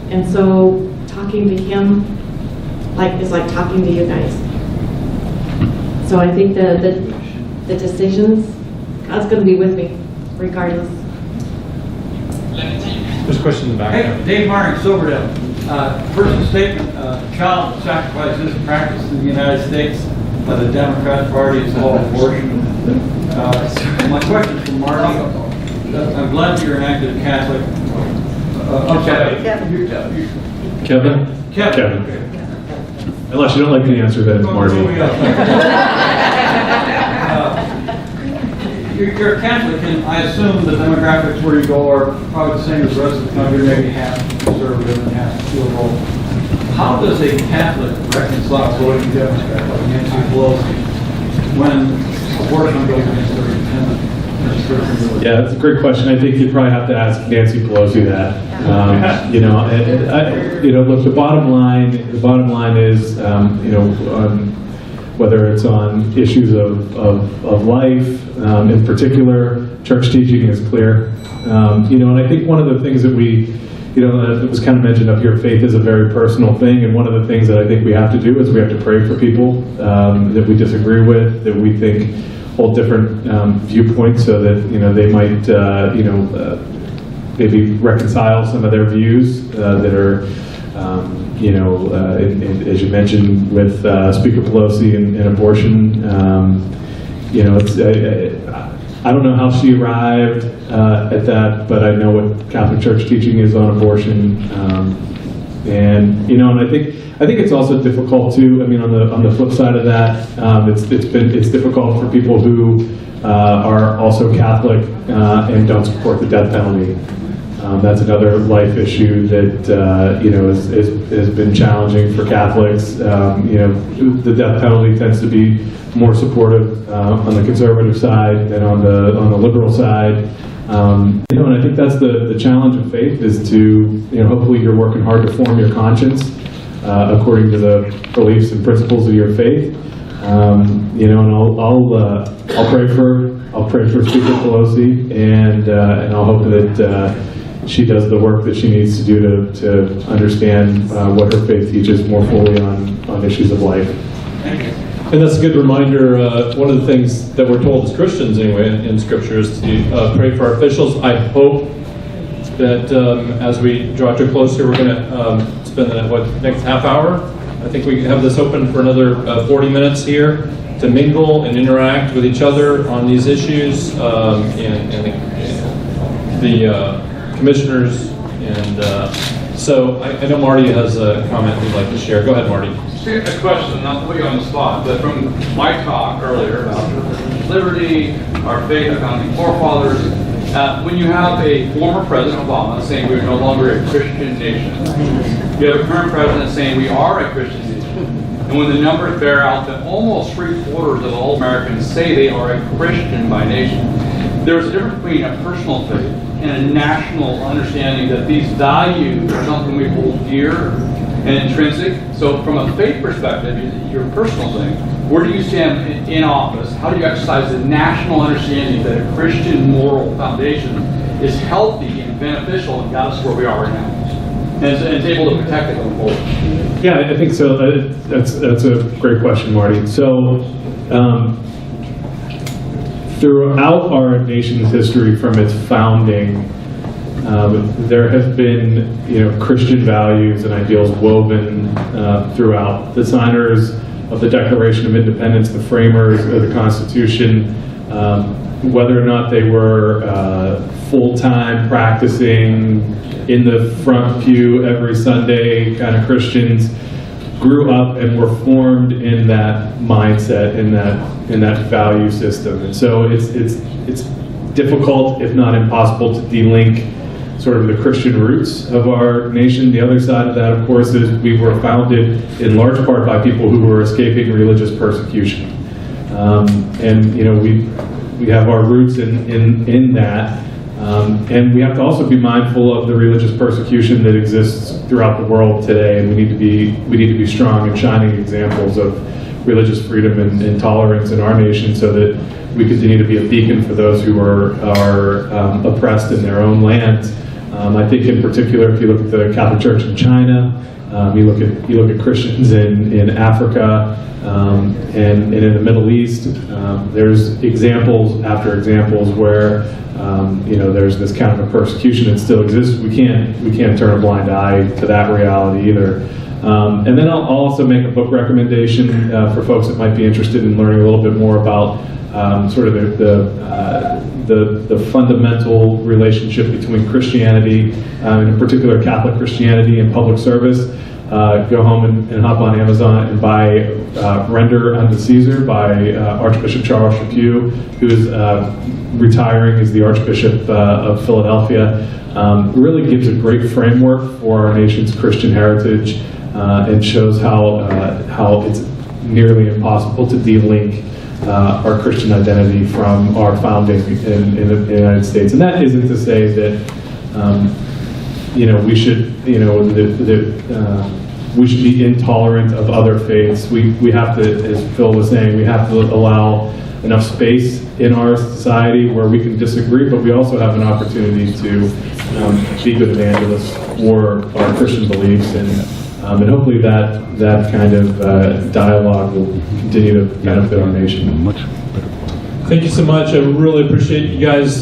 And so talking to Him is like talking to you guys. So I think the decisions, God's going to be with me regardless. There's a question in the back. Hey, Dave Martin, Silverdale. First statement, child sacrifice is practiced in the United States by the Democrat Party. It's all abortion. My question is for Marty. I'm glad you're an active Catholic. Kevin? Unless you don't like the answer, then it's Marty. You're a Catholic, and I assume the demographics where you go are probably the same as the rest of the country, maybe half conservative and half liberal. How does a Catholic reconcile voting Democrat like Nancy Pelosi when abortion goes against their independent? Yeah, that's a great question. I think you probably have to ask Nancy Pelosi that. Look, the bottom line is, whether it's on issues of life, in particular, church teaching is clear. And I think one of the things that it was kind of mentioned up here, faith is a very personal thing, and one of the things that I think we have to do is we have to pray for people that we disagree with, that we think hold different viewpoints, so that they might maybe reconcile some of their views that are as you mentioned with Speaker Pelosi and abortion. I don't know how she arrived at that, but I know what Catholic Church teaching is on abortion, and I think it's also difficult too. I mean, on the flip side of that, it's difficult for people who are also Catholic and don't support the death penalty. That's another life issue that has been challenging for Catholics. The death penalty tends to be more supportive on the conservative side than on the liberal side. And I think that's the challenge of faith, is to hopefully you're working hard to form your conscience according to the beliefs and principles of your faith. And I'll pray for Speaker Pelosi, and I'll hope that she does the work that she needs to do to understand what her faith teaches more fully on issues of life. And that's a good reminder. One of the things that we're told as Christians, anyway, in Scripture is to pray for our officials. I hope that as we draw to a close here, we're going to spend the next half hour. I think we have this open for another 40 minutes here to mingle and interact with each other on these issues, and the commissioners. And so I know Marty has a comment he'd like to share. Go ahead, Marty. A question, not to put you on the spot, but from my talk earlier about liberty, our faith, our founding forefathers, when you have a former President Obama saying we're no longer a Christian nation, you have a current president saying we are a Christian nation, and when the numbers bear out that almost 3/4 of all Americans say they are a Christian by nation, there's a difference between a personal faith and a national understanding that these values are something we hold dear and intrinsic. So from a faith perspective, your personal thing, where do you stand in office? How do you exercise the national understanding that a Christian moral foundation is healthy and beneficial and got us where we are right now? And it's able to protect it going forward? Yeah, I think so. That's a great question, Marty. So throughout our nation's history, from its founding, there have been, Christian values and ideals woven throughout. The signers of the Declaration of Independence, the framers of the Constitution, whether or not they were full-time practicing in the front pew every Sunday kind of Christians, grew up and were formed in that mindset, in that value system. And so it's difficult, if not impossible, to delink sort of the Christian roots of our nation. The other side of that, of course, is we were founded in large part by people who were escaping religious persecution. And we have our roots in that. And we have to also be mindful of the religious persecution that exists throughout the world today, and we need to be strong and shining examples of religious freedom and tolerance in our nation, so that we continue to be a beacon for those who are oppressed in their own lands. I think in particular, if you look at the Catholic Church in China, You look at Christians in Africa and in the Middle East. There's examples after examples where there's this kind of a persecution that still exists. We can't turn a blind eye to that reality either. And then I'll also make a book recommendation for folks that might be interested in learning a little bit more about sort of the fundamental relationship between Christianity, in particular Catholic Christianity, and public service. Go home and hop on Amazon and buy Render Unto Caesar by Archbishop Charles Chaput, who is retiring as the Archbishop of Philadelphia. Really gives a great framework for our nation's Christian heritage and shows how it's nearly impossible to de-link our Christian identity from our founding in the United States. And that isn't to say that we should we should be intolerant of other faiths. We have to, as Phil was saying, we have to allow enough space in our society where we can disagree, but we also have an opportunity to be good evangelists for our Christian beliefs, and hopefully that kind of dialogue will continue to benefit our nation. Thank you so much. I really appreciate you guys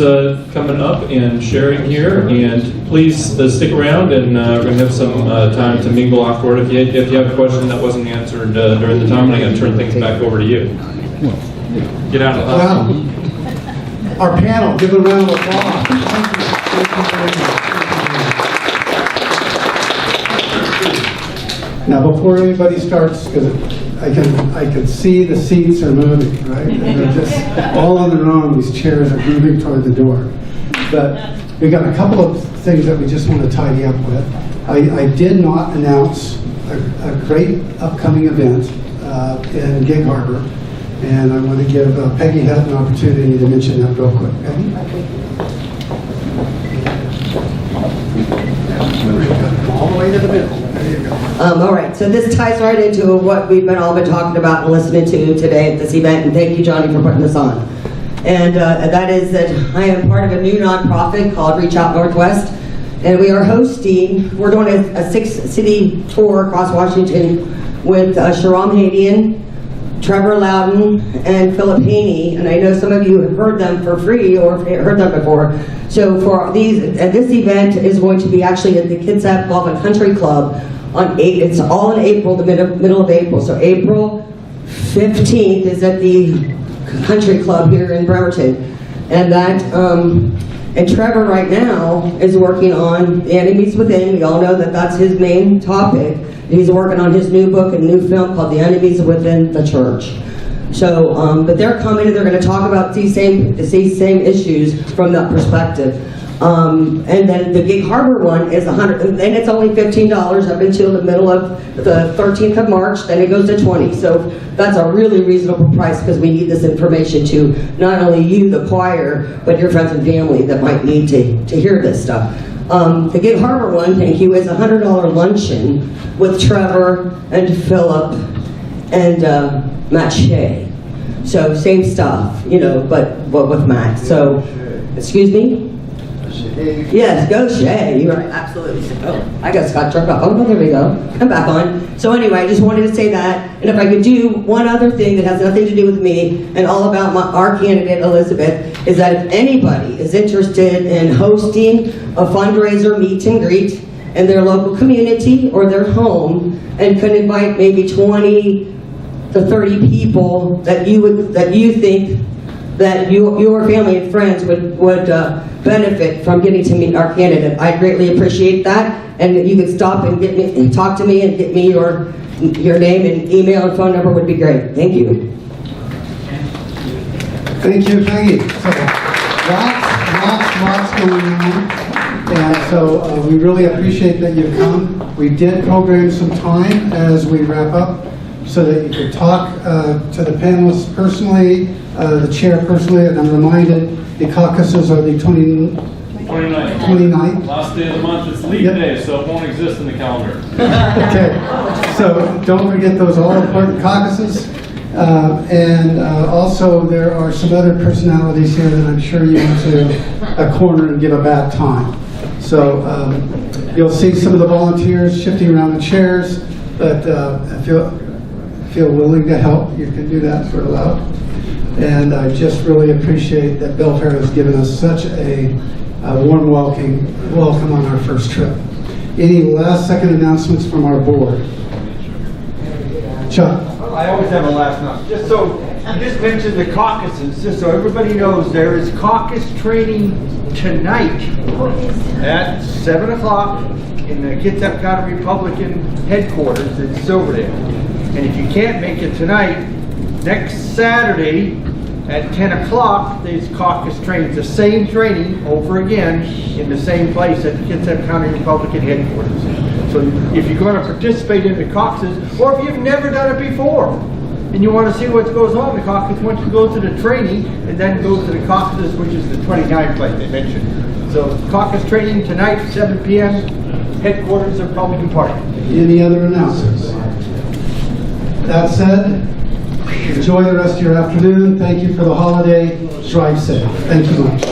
coming up and sharing here. And please stick around, and we're going to have some time to mingle afterward. If you have a question that wasn't answered during the time, I'm going to turn things back over to you. Get out of the house. Our panel, give a round of applause. Thank you very much. Now, before anybody starts, because I can see the seats are moving, right? And they're just all on their own. These chairs are moving toward the door. But we got a couple of things that we just want to tidy up with. I did not announce a great upcoming event in Gig Harbor, and I want to give Peggy Hutt an opportunity to mention that real quick. Peggy? All the way to the middle. There you go. All right, so this ties right into what we've all been talking about and listening to today at this event, and thank you, Johnny, for putting this on. And that is that I am part of a new nonprofit called Reach Out Northwest, and we are we're doing a 6-city tour across Washington with Sharon Hadian, Trevor Loudon, and Philip Haney, and I know some of you have heard them for free or heard them before. So for this event is going to be actually at the Kitsap Golf and Country Club it's all in April, the middle of April. So April 15th is at the Country Club here in Bremerton, and and Trevor right now is working on The Enemies Within. We all know that that's his main topic. He's working on his new book and new film called The Enemies Within the Church. So, but they're coming and they're going to talk about these same issues from that perspective. And then the Gig Harbor one is $100, and it's only $15 up until the middle of the 13th of March. Then it goes to $20. So that's a really reasonable price because we need this information to not only you, the choir, but your friends and family that might need to hear this stuff. The Gig Harbor one, thank you, is a $100 luncheon with Trevor and Philip and Matt Shea. So same stuff, but with Matt. So, excuse me? Yes, go Shay. You're right, absolutely. Oh, I got turned off. Oh, no, there we go. I'm back on. So anyway, I just wanted to say that. And if I could do one other thing that has nothing to do with me and all about our candidate, Elizabeth, is that if anybody is interested in hosting a fundraiser meet and greet in their local community or their home and could invite maybe 20 to 30 people that you think that your family and friends would benefit from getting to meet our candidate. I greatly appreciate that, and if you could stop and talk to me and get me your name and email and phone number would be great. Thank you. Thank you, Peggy. So lots going on, and so we really appreciate that you've come. We did program some time as we wrap up so that you could talk to the panelists personally, the chair personally, and I'm reminded the caucuses are the 29th. 29th. Last day of the month. It's leap day, so it won't exist in the calendar. Okay, so don't forget those all-important caucuses. And also there are some other personalities here that I'm sure you want to corner and give a bad time. So you'll see some of the volunteers shifting around the chairs, but if you feel willing to help, you can do that if we're allowed. And I just really appreciate that Belfair has given us such a warm welcome on our first trip. Any last second announcements from our board? Chuck? I always have a last note. Just so, you just mentioned the caucuses, just so everybody knows, there is caucus training tonight at 7 o'clock in the Kitsap County Republican headquarters in Silverdale. And if you can't make it tonight, next Saturday at 10 o'clock, there's caucus training, the same training over again in the same place at the Kitsap County Republican headquarters. So if you're going to participate in the caucuses, or if you've never done it before, and you want to see what goes on in the caucus, once you go to the training, and then go to the caucuses, which is the 29th place they mentioned. So caucus training tonight, 7 p.m., headquarters of Republican Party. Any other announcements? That said, enjoy the rest of your afternoon. Thank you for the holiday. Drive safe. Thank you much.